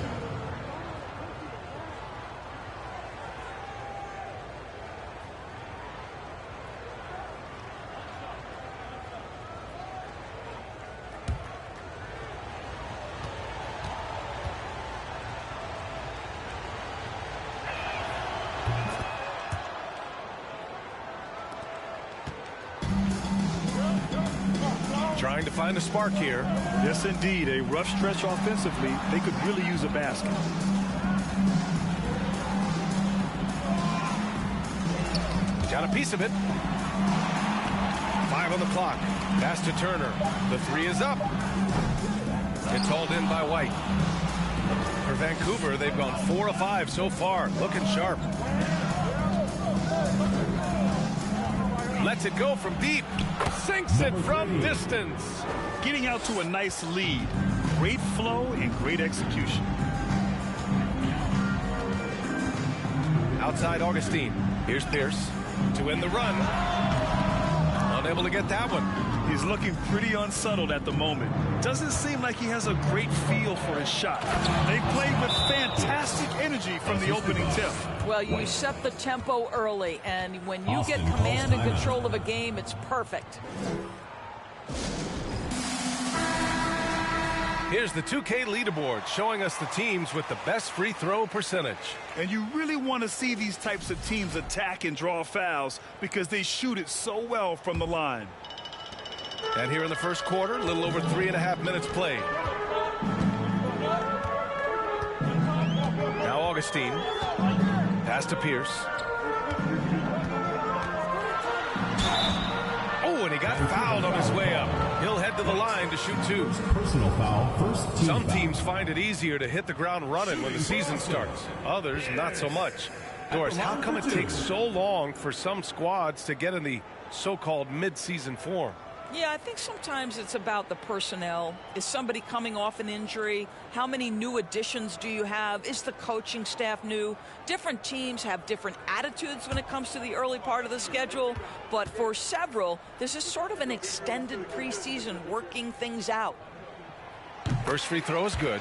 Speaker 11: Trying to find a spark here.
Speaker 13: Yes, indeed. A rough stretch offensively. They could really use a basket.
Speaker 11: Got a piece of it. 5 on the clock. Pass to Turner. The three is up. It's hauled in by White. For Vancouver, they've gone 4 of 5 so far. Looking sharp. Lets it go from deep. Sinks it from distance.
Speaker 13: Getting out to a nice lead. Great flow and great execution.
Speaker 11: Outside Augustine. Here's Pierce to end the run. Unable to get that one.
Speaker 13: He's looking pretty unsettled at the moment. Doesn't seem like he has a great feel for his shot. They played with fantastic energy from the opening tip.
Speaker 12: Well, you set the tempo early, and when you get command and control of a game, it's perfect.
Speaker 11: Here's the 2K leaderboard showing us the teams with the best free throw percentage.
Speaker 13: And you really want to see these types of teams attack and draw fouls because they shoot it so well from the line.
Speaker 11: And here in the first quarter, a little over 3.5 minutes played. Now Augustine. Pass to Pierce. Oh, and he got fouled on his way up. He'll head to the line to shoot 2.
Speaker 10: Personal foul, first team
Speaker 11: Some
Speaker 10: foul.
Speaker 11: teams find it easier to hit the ground running when the season starts. Others, not so much. Doris, how come it takes so long for some squads to get in the so-called mid-season form?
Speaker 12: Yeah, I think sometimes it's about the personnel. Is somebody coming off an injury? How many new additions do you have? Is the coaching staff new? Different teams have different attitudes when it comes to the early part of the schedule. But for several, this is sort of an extended preseason working things out.
Speaker 11: First free throw is good.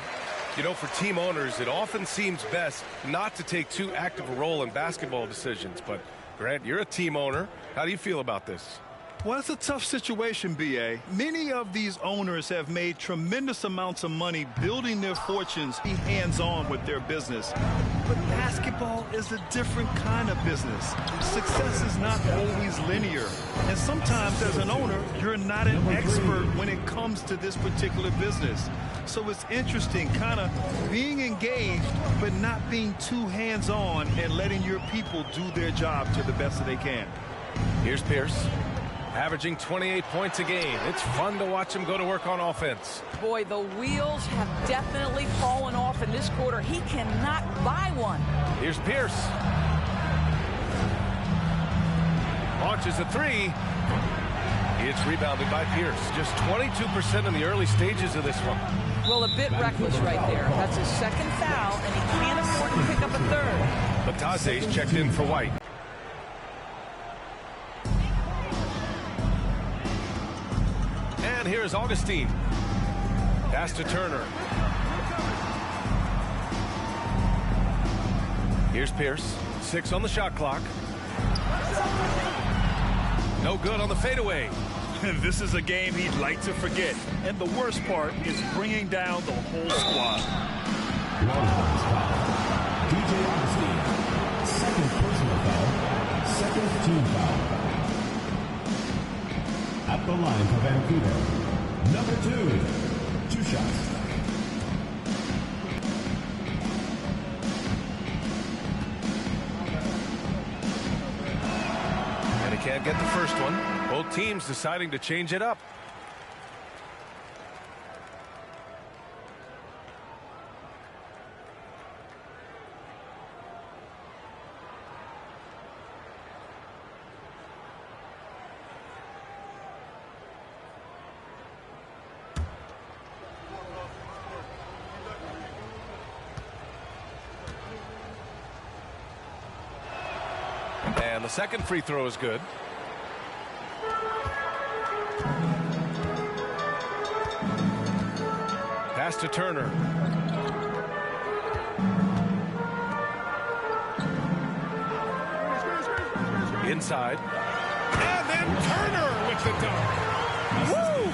Speaker 11: You know, for team owners, it often seems best not to take too active a role in basketball decisions. But, Grant, you're a team owner. How do you feel about this?
Speaker 13: Well, it's a tough situation, B.A. Many of these owners have made tremendous amounts of money building their fortunes, be hands-on with their business. But basketball is a different kind of business. Success is not always linear. And sometimes as an owner, you're not an expert when it comes to this particular business. So it's interesting kind of being engaged, but not being too hands-on and letting your people do their job to the best that they can.
Speaker 11: Here's Pierce. Averaging 28 points a game. It's fun to watch him go to work on offense.
Speaker 12: Boy, the wheels have definitely fallen off in this quarter. He cannot buy one.
Speaker 11: Here's Pierce. Launches a 3. It's rebounded by Pierce. Just 22% in the early stages of this one.
Speaker 12: Well, a bit reckless right there. That's his second foul, and he can't afford to pick up a third.
Speaker 11: Batase's checked in for White. And here's Augustine. Pass to Turner. Here's Pierce. 6 on the shot clock. No good on the fadeaway.
Speaker 13: This is a game he'd like to forget. And the worst part is bringing down the whole squad.
Speaker 10: DJ Augustine, second personal foul, second team foul. At the line for Vancouver, number 2, 2 shots.
Speaker 11: And he can't get the first one. Both teams deciding to change it up. And the second free throw is good. Pass to Turner. Inside. And then Turner with the dunk. Woo!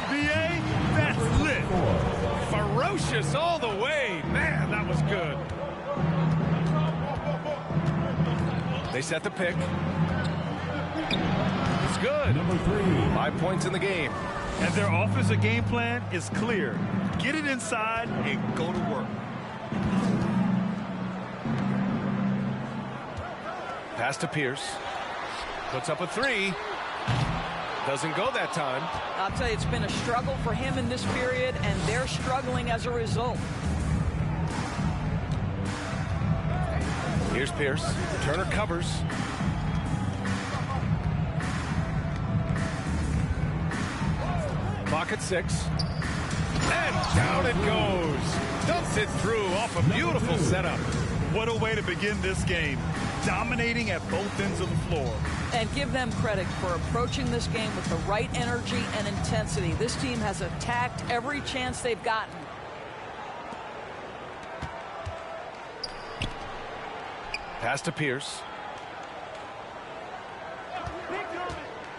Speaker 13: BA, that's lit.
Speaker 11: Ferocious all the way. Man, that was good. They set the pick. It's good.
Speaker 10: Number 3.
Speaker 11: 5 points in the game.
Speaker 13: And their offensive game plan is clear. Get it inside and go to work.
Speaker 11: Pass to Pierce. Puts up a 3. Doesn't go that time.
Speaker 12: I'll tell you, it's been a struggle for him in this period, and they're struggling as a result.
Speaker 11: Here's Pierce. Turner covers. Clock at 6. And down it goes. Dumps it through off a beautiful setup.
Speaker 13: What a way to begin this game. Dominating at both ends of the floor.
Speaker 12: And give them credit for approaching this game with the right energy and intensity. This team has attacked every chance they've gotten.
Speaker 11: Pass to Pierce.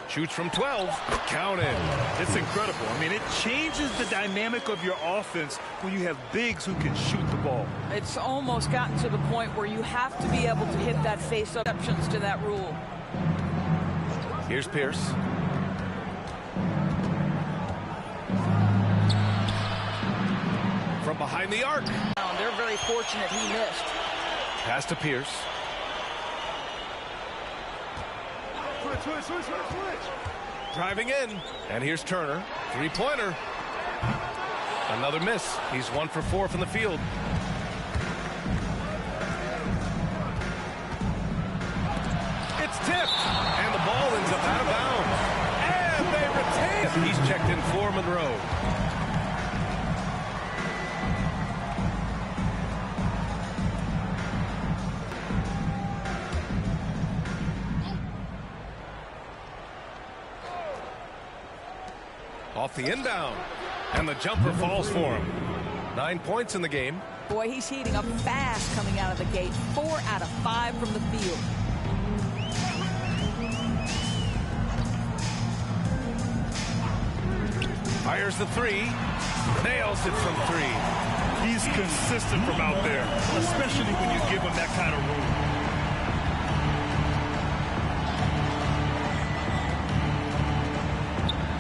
Speaker 11: Shoots from 12. Counted.
Speaker 13: It's incredible. I mean, it changes the dynamic of your offense when you have bigs who can shoot the ball.
Speaker 12: It's almost gotten to the point where you have to be able to hit that face-up exceptions to that rule.
Speaker 11: Here's Pierce. From behind the arc.
Speaker 12: They're very fortunate he missed.
Speaker 11: Pass to Pierce.
Speaker 13: Switch.
Speaker 11: Driving in. And here's Turner. Three-pointer. Another miss. He's 1 for 4 from the field. It's tipped. And the ball ends up out of bounds. And they retain. He's checked in for Monroe. Off the inbound. And the jumper falls for him. 9 points in the game.
Speaker 12: Boy, he's heating up fast coming out of the gate. 4 out of 5 from the field.
Speaker 11: Fires the 3. Nails it from 3.
Speaker 13: He's consistent from out there, especially when you give him that kind of room.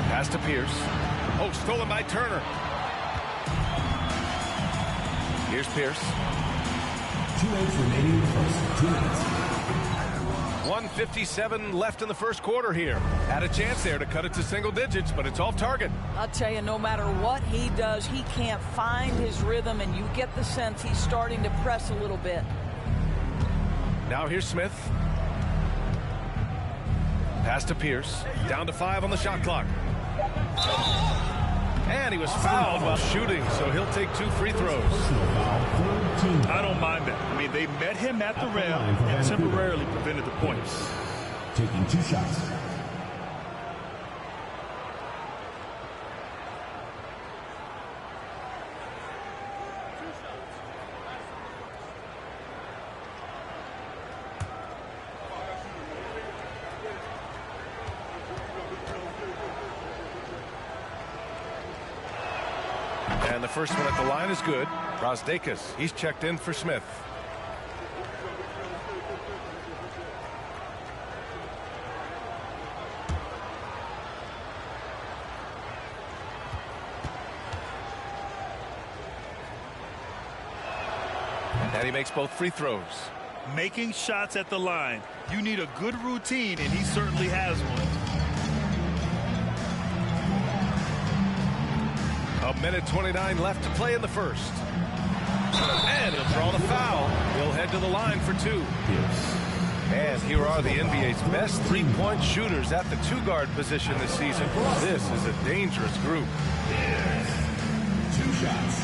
Speaker 11: Pass to Pierce. Oh, stolen by Turner. Here's Pierce.
Speaker 10: 2:08 remaining in the first. 2 minutes.
Speaker 11: 1:57 left in the first quarter here. Had a chance there to cut it to single digits, but it's off target.
Speaker 12: I'll tell you, no matter what he does, he can't find his rhythm, and you get the sense he's starting to press a little bit.
Speaker 11: Now here's Smith. Pass to Pierce. Down to 5 on the shot clock. And he was fouled while shooting, so he'll take 2 free throws.
Speaker 13: I don't mind that. I mean, they met him at the rim and temporarily prevented the points.
Speaker 10: Taking 2 shots.
Speaker 11: And the first one at the line is good. Brosdakis, he's checked in for Smith. And he makes both free throws.
Speaker 13: Making shots at the line. You need a good routine, and he certainly has one.
Speaker 11: A minute 29 left to play in the first. And he'll draw the foul. He'll head to the line for 2. And here are the NBA's best three-point shooters at the 2-guard position this season. This is a dangerous group.
Speaker 10: 2 shots.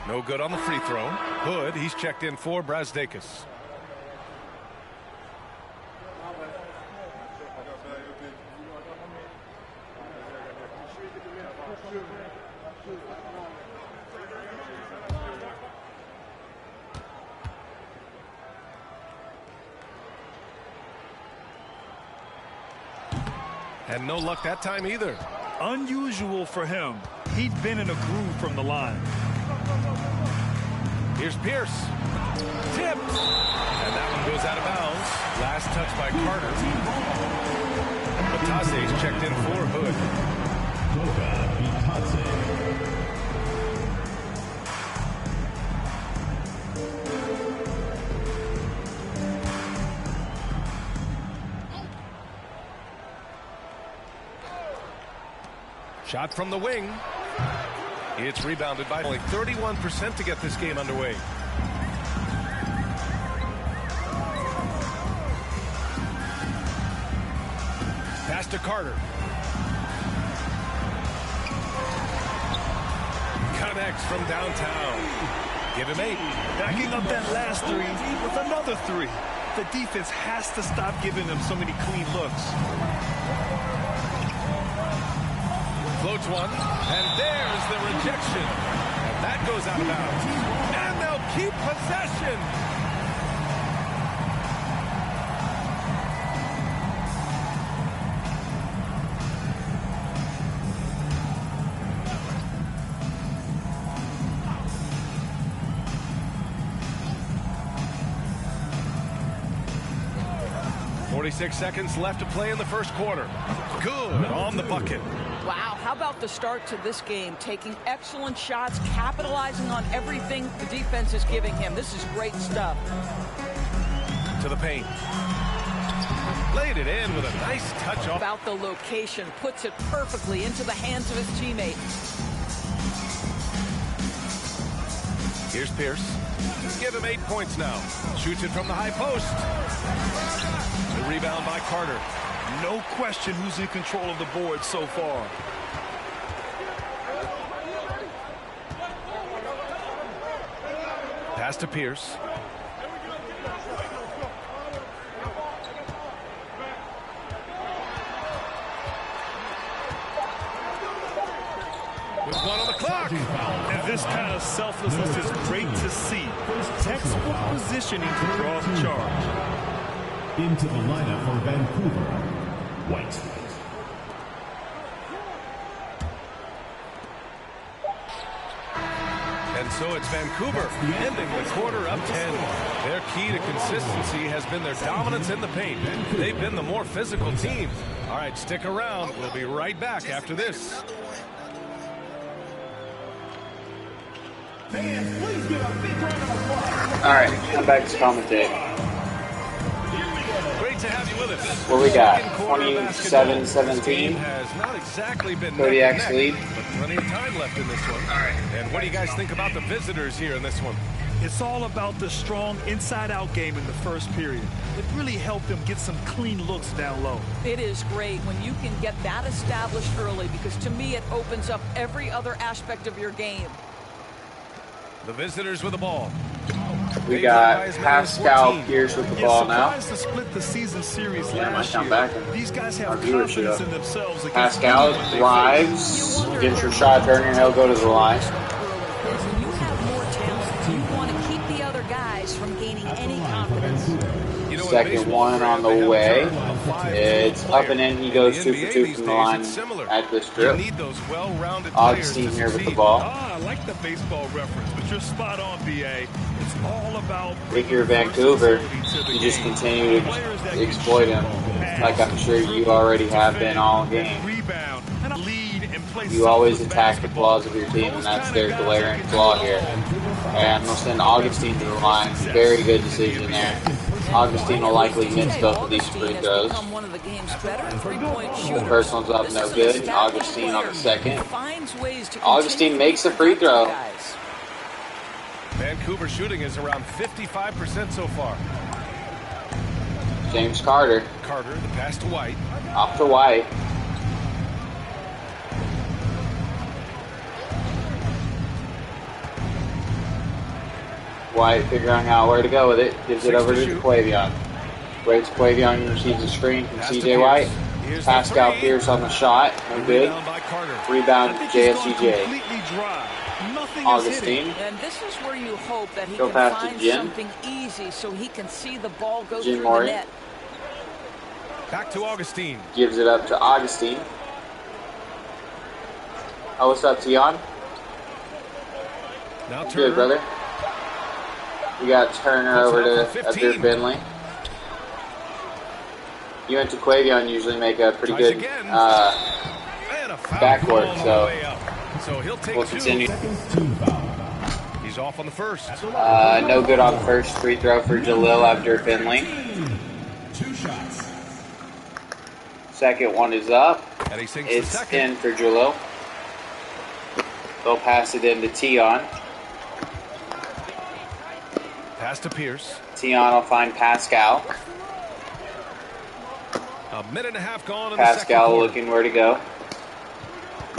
Speaker 11: No good on the free throw. Hood, he's checked in for Brazdakis. And no luck that time either.
Speaker 13: Unusual for him. He'd been in a groove from the line.
Speaker 11: Here's Pierce. Tipped. And that one goes out of bounds. Last touch by Carter. Batase's checked in for Hood. Shot from the wing. It's rebounded by only 31% to get this game underway. Pass to Carter. Connects from downtown. Give him 8.
Speaker 13: Backing up that last three with another 3. The defense has to stop giving them so many clean looks.
Speaker 11: Floats one, and there's the rejection. And that goes out of bounds. And they'll keep possession. .46 seconds left to play in the first quarter. Good on the bucket.
Speaker 12: Wow, how about the start to this game? Taking excellent shots, capitalizing on everything the defense is giving him. This is great stuff.
Speaker 11: To the paint. Laid it in with a nice touch off.
Speaker 12: About the location, puts it perfectly into the hands of his teammate.
Speaker 11: Here's Pierce. Give him 8 points now. Shoots it from the high post. The rebound by Carter.
Speaker 13: No question who's in control of the board so far.
Speaker 11: Pass to Pierce. With 1 on the clock.
Speaker 13: And this kind of selflessness is great to see. Textbook positioning to draw the charge.
Speaker 10: Into the lineup for Vancouver, White.
Speaker 11: And so it's Vancouver ending the quarter up 10. Their key to consistency has been their dominance in the paint. They've been the more physical team. All right, stick around. We'll be right back after this.
Speaker 1: All right, I'm back to commentate.
Speaker 11: Great to have you with us.
Speaker 1: What we got? 27-17.
Speaker 11: Has not exactly been
Speaker 1: Kodiak's lead.
Speaker 11: But plenty of time left in this one. All right. And what do you guys think about the visitors here in this one?
Speaker 13: It's all about the strong inside-out game in the first period. It really helped them get some clean looks down low.
Speaker 12: It is great when you can get that established early, because to me it opens up every other aspect of your game.
Speaker 11: The visitors with the ball.
Speaker 1: We got Pascal Pierce with the ball now.
Speaker 13: To split the season series
Speaker 1: Yeah,
Speaker 13: last
Speaker 1: come
Speaker 13: year.
Speaker 1: back.
Speaker 13: These guys have confidence in themselves.
Speaker 1: Pascal drives, gets your shot turner, and he'll go to the line.
Speaker 12: When you have more talent, you want to keep the other guys from gaining any confidence.
Speaker 1: Second one on the way. It's up and in. He goes 2 for 2 from the line at this strip. Augustine here with the ball.
Speaker 13: I like the baseball reference, but you're spot on, BA. It's all about
Speaker 1: If you're Vancouver, you just continue to exploit him, like I'm sure you already have been all game. You always attack the flaws of your team, and that's their glaring flaw here. And we'll send Augustine to the line. Very good decision there. Augustine will likely miss both of these free throws. The first one's up, no good. Augustine on the second. Augustine makes a free throw.
Speaker 11: Vancouver shooting is around 55% so far.
Speaker 1: James Carter.
Speaker 11: Carter, the pass to White.
Speaker 1: Off to White. White figuring out where to go with it. Gives it over to Quavion. Waits Quavion, receives a screen from CJ White. Pascal Pierce on the shot. No good. Rebound JSCJ. Augustine.
Speaker 12: And this is where you hope that he
Speaker 1: Go
Speaker 12: can
Speaker 1: past to
Speaker 12: find
Speaker 1: Jin.
Speaker 12: something easy so he can see the ball go
Speaker 1: Jin
Speaker 12: through
Speaker 1: Mori.
Speaker 12: the net.
Speaker 11: Back to Augustine.
Speaker 1: Gives it up to Augustine. Oh, what's up, Tion?
Speaker 11: Now Turner.
Speaker 1: Good, brother. We got Turner over to Abdur Finley. You and Quavion usually make a pretty good backcourt, so we'll continue.
Speaker 11: He's off on the first.
Speaker 1: No good on the first free throw for Jalil Abdur Finley. Second one is up. It's in for Jalil. They'll pass it in to Tion.
Speaker 11: Pass to Pierce.
Speaker 1: Tion will find Pascal.
Speaker 11: A minute and a half gone in the second
Speaker 1: Pascal
Speaker 11: quarter.
Speaker 1: looking where to go.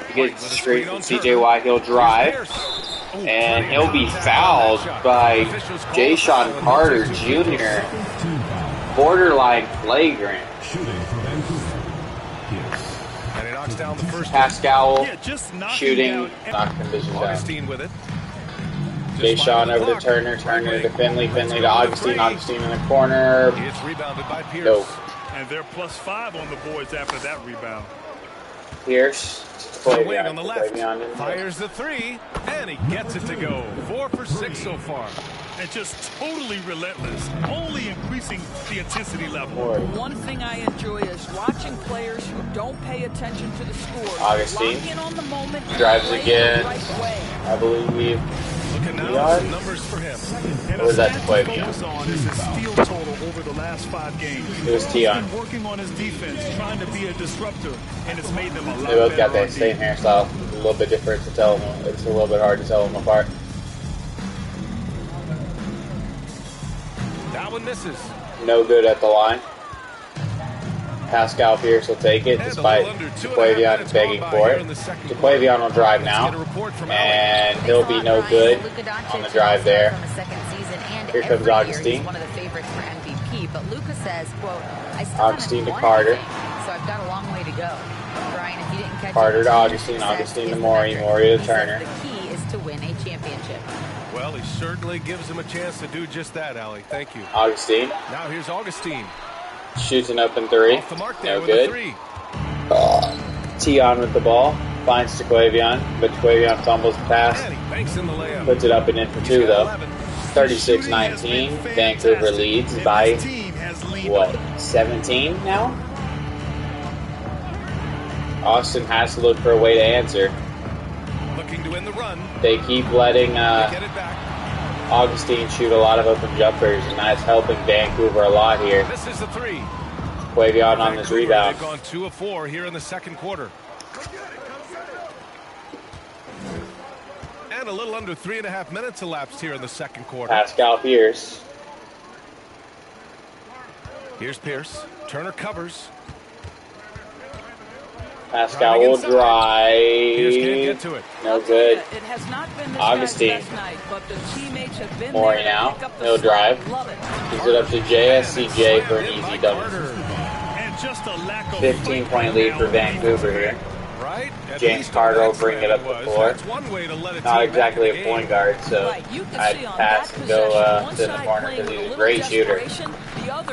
Speaker 1: He gets straight from CJ White. He'll drive. And he'll be fouled by Jayshawn Carter Jr. Borderline flagrant.
Speaker 11: And he knocks down the first.
Speaker 1: Pascal shooting. Knocked conditions down.
Speaker 11: Augustine with it.
Speaker 1: Jayshawn over to Turner. Turner to Finley. Finley to Augustine. Augustine in the corner.
Speaker 11: It's rebounded by Pierce.
Speaker 1: Nope.
Speaker 14: And they're +5 on the boards after that rebound.
Speaker 1: Pierce.
Speaker 11: Wing on the left. Fires the three. And he gets it to go. 4 for 6 so far.
Speaker 14: And just totally relentless. Only increasing the intensity level.
Speaker 12: One thing I enjoy is watching players who don't pay attention to the score.
Speaker 1: Augustine.
Speaker 12: Lock in on the moment.
Speaker 1: Drives again. I believe.
Speaker 11: Looking now at some numbers for him.
Speaker 1: Or was that Quavion?
Speaker 14: On is his steal total over the last 5 games.
Speaker 1: It was Tion.
Speaker 14: He's been working on his defense, trying to be a disruptor, and it's made them a lot
Speaker 1: They both got
Speaker 14: better
Speaker 1: that same hairstyle. A little bit different to tell them. It's a little bit hard to tell them apart.
Speaker 11: That one misses.
Speaker 1: No good at the line. Pascal Pierce will take it despite Quavion begging for it. Quavion will drive now. And he'll be no good on the drive there. Here comes Augustine.
Speaker 15: One of the favorites for MVP, but Luka says, quote, I still
Speaker 1: Augustine to
Speaker 15: haven't
Speaker 1: Carter.
Speaker 15: won anything, so I've got a long way to go. Brian, if you didn't catch
Speaker 1: Carter
Speaker 15: it,
Speaker 1: to Augustine. Augustine to Maury. Maury to Turner.
Speaker 15: The key is to win a championship.
Speaker 11: Well, he certainly gives him a chance to do just that, Allie. Thank you.
Speaker 1: Augustine.
Speaker 11: Now here's Augustine.
Speaker 1: Shoots an open three.
Speaker 11: Off the mark there
Speaker 1: No
Speaker 11: with
Speaker 1: good.
Speaker 11: a three.
Speaker 1: Tion with the ball. Finds to Quavion. But Quavion fumbles the pass.
Speaker 11: And he banks in the layup.
Speaker 1: Puts it up and in for 2, though. 36-19. Vancouver leads by, what, 17 now? Austin has to look for a way to answer.
Speaker 11: Looking to win the run.
Speaker 1: They keep letting
Speaker 11: Get it back.
Speaker 1: Augustine shoot a lot of open jumpers, and that's helping Vancouver a lot here.
Speaker 11: This is the three.
Speaker 1: Quavion on this rebound.
Speaker 11: They've gone 2 of 4 here in the second quarter. And a little under 3.5 minutes elapsed here in the second quarter.
Speaker 1: Pascal Pierce.
Speaker 11: Here's Pierce. Turner covers.
Speaker 1: Pascal will drive.
Speaker 11: Pierce can't get to it.
Speaker 1: No good.
Speaker 12: It has not been this
Speaker 1: Augustine.
Speaker 12: guy's best night, but the teammates have been
Speaker 1: Maury
Speaker 12: there to
Speaker 1: now.
Speaker 12: pick up the
Speaker 1: He'll
Speaker 12: slack.
Speaker 1: drive.
Speaker 12: Love it.
Speaker 1: Gives it up to JSCJ for an easy double.
Speaker 14: And just a lack of
Speaker 1: 15-point lead for Vancouver here.
Speaker 11: Right?
Speaker 1: James Carter will bring it up the floor.
Speaker 11: That's one way to let it
Speaker 1: Not exactly a point guard, so I'd pass and go to the corner because he's a great shooter.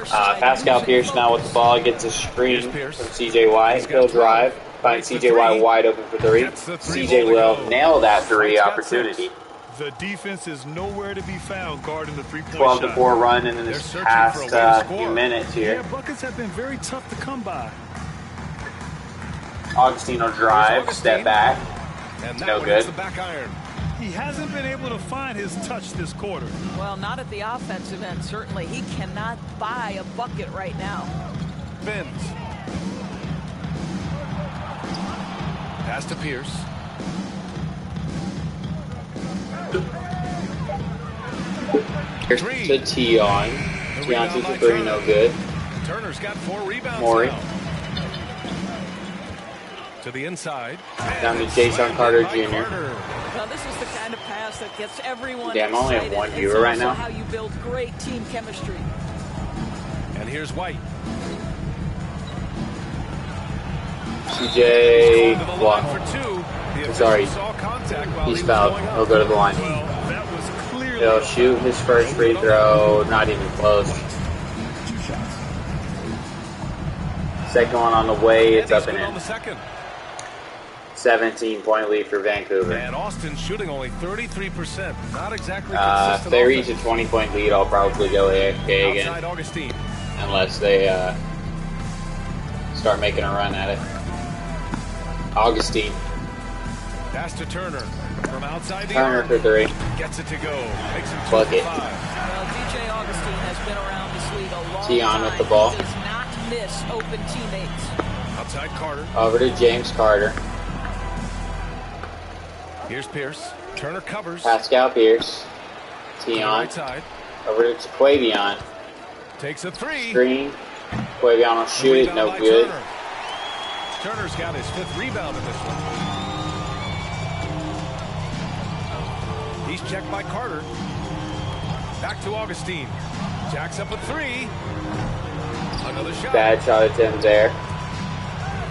Speaker 1: Pascal Pierce now with the ball, gets a screen from CJ White. He'll drive, finds CJ White wide open for 3. CJ will nail that 3 opportunity.
Speaker 14: The defense is nowhere to be found guarding the three-point
Speaker 1: 12-4 run in this past few minutes here.
Speaker 14: Yeah, buckets have been very tough to come by.
Speaker 1: Augustine will drive, step back. No good.
Speaker 14: He hasn't been able to find his touch this quarter.
Speaker 12: Well, not at the offensive end, certainly. He cannot buy a bucket right now.
Speaker 11: Spins. Pass to Pierce.
Speaker 1: Here's to Tion. Tion to 3, no good.
Speaker 11: Turner's got 4 rebounds.
Speaker 1: Maury.
Speaker 11: Now. To To the inside.
Speaker 1: Down to Jason Carter Jr.
Speaker 12: Well, this is the kind of pass that gets everyone
Speaker 1: Damn, I only have
Speaker 12: excited.
Speaker 1: one
Speaker 12: It's
Speaker 1: viewer right
Speaker 12: also
Speaker 1: now.
Speaker 12: how you build great team chemistry.
Speaker 11: And here's White.
Speaker 1: CJ, well, sorry, he's fouled. He'll go to the line. He'll shoot his first free throw, not even close. Second one on the way, it's up and in. 17-point lead for Vancouver.
Speaker 11: And Austin shooting only 33%. Not exactly consistent.
Speaker 1: If they reach a 20-point lead, I'll probably go AFK again.
Speaker 11: Outside Augustine.
Speaker 1: Unless they start making a run at it. Augustine.
Speaker 11: Pass to Turner. From outside the
Speaker 1: Turner
Speaker 11: arc.
Speaker 1: for three.
Speaker 11: Gets it to go. Makes him 2
Speaker 1: Bucket.
Speaker 11: for 5.
Speaker 12: Well, DJ Augustine has been around this league a long
Speaker 1: Tion
Speaker 12: time.
Speaker 1: with the ball.
Speaker 12: He does not miss open teammates.
Speaker 11: Outside Carter.
Speaker 1: Over to James Carter.
Speaker 11: Here's Pierce. Turner covers.
Speaker 1: Pascal Pierce. Tion.
Speaker 11: Right side.
Speaker 1: Over to Quavion.
Speaker 11: Takes a three.
Speaker 1: Screen. Quavion will shoot it. No good.
Speaker 11: Turner. Turner's got his 5th rebound in this one. He's checked by Carter. Back to Augustine. Jacks up a 3. Another shot.
Speaker 1: Bad shot attempt there.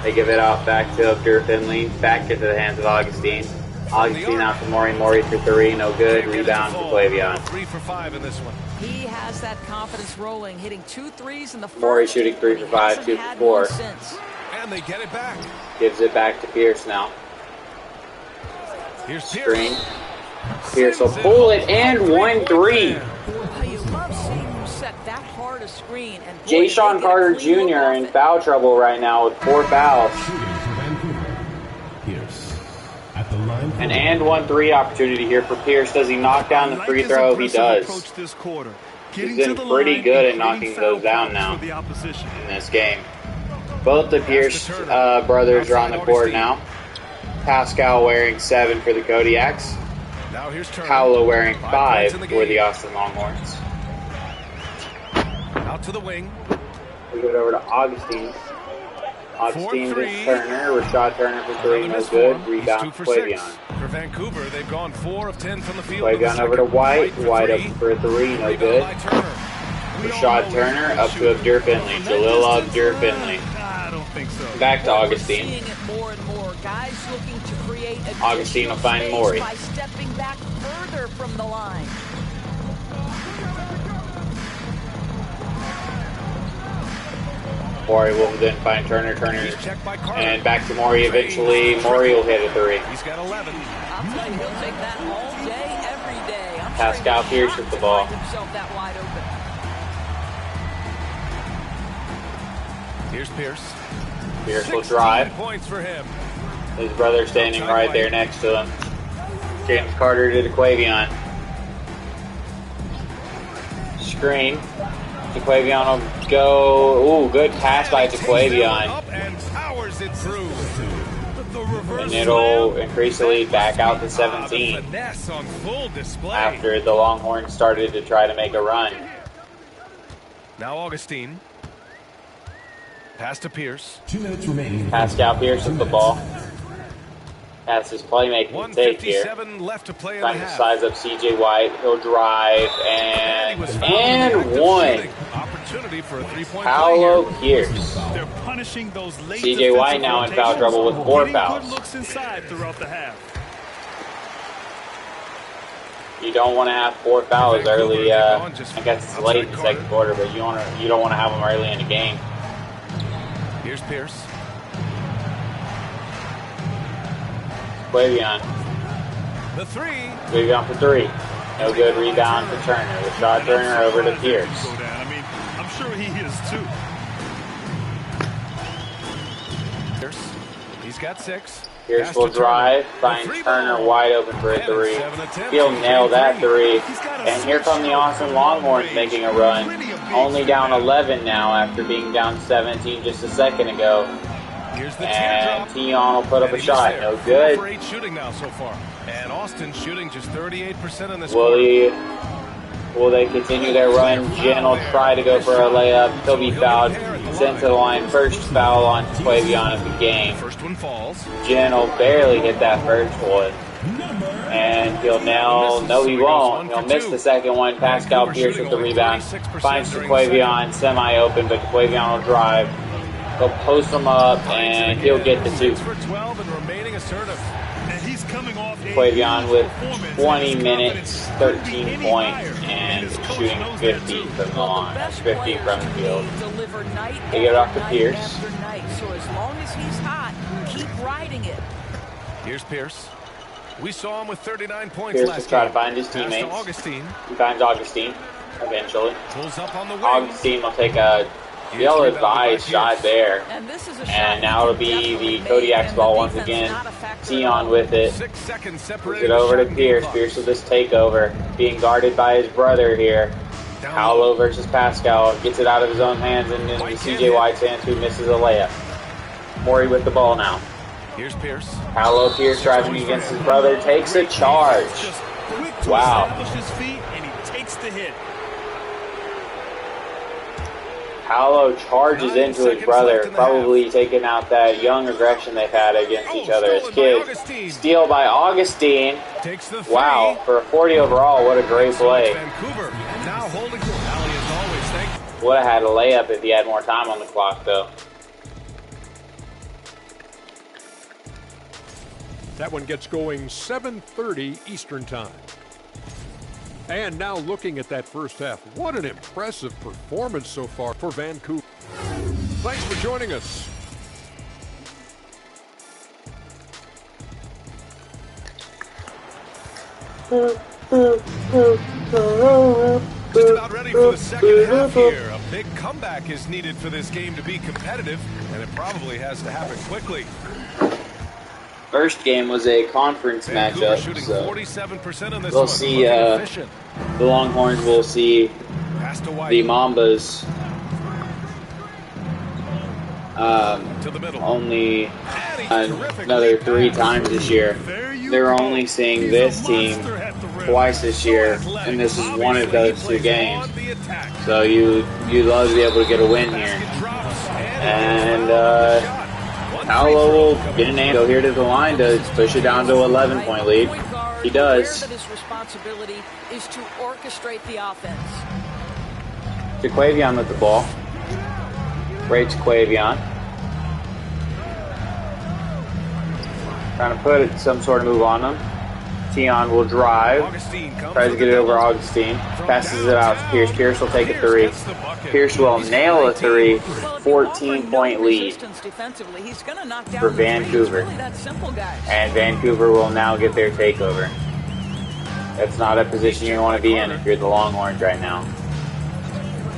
Speaker 1: They give it off back to Abdur Finley. Back into the hands of Augustine. Augustine out to Maury. Maury for 3. No good. Rebound to Quavion.
Speaker 11: 3 for 5 in this one.
Speaker 12: He has that confidence rolling, hitting 2 threes in the first.
Speaker 1: Maury shooting 3 for 5. 2 for 4.
Speaker 11: And they get it back.
Speaker 1: Gives it back to Pierce now.
Speaker 11: Here's
Speaker 1: Screen. Pierce will pull it and 1-3.
Speaker 12: You love seeing him set that hard a screen. And boy,
Speaker 1: Jason Carter Jr. in foul trouble right now with 4 fouls.
Speaker 10: Pierce at the line.
Speaker 1: An and 1-3 opportunity here for Pierce. Does he knock down the free throw? He does. He's been pretty good at knocking those down now in this game. Both the Pierce brothers are on the court now. Pascal wearing 7 for the Kodiaks.
Speaker 11: Now here's Turner.
Speaker 1: Paolo wearing 5 for the Austin Longhorns.
Speaker 11: Out to the wing.
Speaker 1: We give it over to Augustine. Augustine to Turner. Rashad Turner for 3. No good. Rebound to Quavion.
Speaker 11: For Vancouver, they've gone 4 of 10 from the field.
Speaker 1: Quavion over to White. White up for 3. No good. Rashad Turner up to Abdur Finley. Jalil Abdur Finley.
Speaker 14: I don't think so.
Speaker 1: Back to Augustine.
Speaker 12: Seeing it more and more. Guys looking to create
Speaker 1: Augustine will find Maury.
Speaker 12: by stepping back further from the line.
Speaker 1: Maury will then find Turner. And back to Maury eventually. Maury will hit a 3.
Speaker 11: He's got 11.
Speaker 12: I'll tell you, he'll take that all day, every day. I'm
Speaker 1: Pascal
Speaker 12: sure
Speaker 1: Pierce with the ball.
Speaker 12: himself that wide open.
Speaker 11: Here's Pierce.
Speaker 1: Pierce will drive.
Speaker 11: 16 points for him.
Speaker 1: His brother standing right there next to him. James Carter to Quavion. Screen. Quavion will go. Ooh, good pass by Quavion. And it'll increase the lead back out to 17. After the Longhorns started to try to make a run.
Speaker 11: Now Augustine. Pass to Pierce.
Speaker 10: 2 minutes remaining.
Speaker 1: Pascal Pierce with the ball. That's his playmaking take here.
Speaker 11: 1:57 left to play in
Speaker 1: Trying
Speaker 11: the
Speaker 1: to
Speaker 11: half.
Speaker 1: size up CJ White. He'll drive and one.
Speaker 11: Opportunity for a 3-point
Speaker 1: Paolo
Speaker 11: play
Speaker 1: Pierce.
Speaker 14: They're punishing those late
Speaker 1: CJ White now in foul trouble with 4
Speaker 14: getting
Speaker 1: fouls.
Speaker 14: good looks inside throughout the half.
Speaker 1: You don't want to have 4 fouls early. I guess it's late in the second quarter, but you don't want to have them early in the game.
Speaker 11: Here's Pierce.
Speaker 1: Quavion.
Speaker 11: The 3.
Speaker 1: Quavion for 3. No good. Rebound for Turner. Rashad Turner over to Pierce.
Speaker 14: I mean, I'm sure he is too.
Speaker 11: Pierce. He's got 6.
Speaker 1: Pierce will drive, find Turner wide open for a 3. He'll nail that 3. And here come the Austin Longhorns making a run. Only down 11 now after being down 17 just a second ago. And Tion will put up a shot. No good.
Speaker 11: 4 for 8 shooting now so far. And Austin shooting just 38% in this
Speaker 1: Will they continue their run? Jen will try to go for a layup. He'll be fouled. sent to the line. First foul on Quavion of the game.
Speaker 11: First one falls.
Speaker 1: Jen will barely hit that first one. And he'll now, no he won't. He'll miss the second one. Pascal Pierce with the rebound. Finds Quavion semi-open, but Quavion will drive. He'll post him up, and he'll get the 2. Quavion with 20 minutes, 13 points, and shooting 50 from the line. That's 50 from the field. They get it off to Pierce.
Speaker 12: So as long as he's hot, keep riding it.
Speaker 11: Here's Pierce. We saw him with 39 points
Speaker 1: Pierce
Speaker 11: last
Speaker 1: will try
Speaker 11: game.
Speaker 1: to find his teammates.
Speaker 11: Augustine.
Speaker 1: He finds Augustine eventually.
Speaker 11: Pulls up on the wing.
Speaker 1: Augustine will take a ill-advised shot there. And now it'll be the Kodiak's ball once again. Tion with it.
Speaker 11: 6 seconds
Speaker 1: Puts it over to Pierce. Pierce with this takeover. Being guarded by his brother here. Paolo versus Pascal. Gets it out of his own hands and into CJ White's hands, who misses a layup. Morey with the ball now.
Speaker 11: Here's Pierce.
Speaker 1: Paolo Pierce driving against his brother. Takes a charge. Wow. Paolo charges into his brother, probably taking out that young aggression they've had against each other as kids. Steal by Augustine. Wow, for a 40 overall, what a great play. Would have had a layup if he had more time on the clock, though.
Speaker 16: That one gets going 7:30 Eastern Time. And now looking at that first half, what an impressive performance so far for Vancouver. Thanks for joining us.
Speaker 11: Just about ready for the second half here. A big comeback is needed for this game to be competitive, and it probably has to happen quickly.
Speaker 1: First game was a conference matchup, so we'll see the Longhorns will see the Mambas only another 3 times this year. They're only seeing this team twice this year, and this is one of those 2 games. So you'd love to be able to get a win here. And Paolo will get an go here to the line to push it down to 11-point lead. He does.
Speaker 12: His responsibility is to orchestrate the offense.
Speaker 1: To Quavion with the ball. Right to Quavion. Trying to put some sort of move on him. Tion will drive. Tries to get it over Augustine. Passes it out to Pierce. Pierce will take a 3. Pierce will nail a 3. 14-point lead for Vancouver. And Vancouver will now get their takeover. That's not a position you want to be in if you're the Longhorns right now.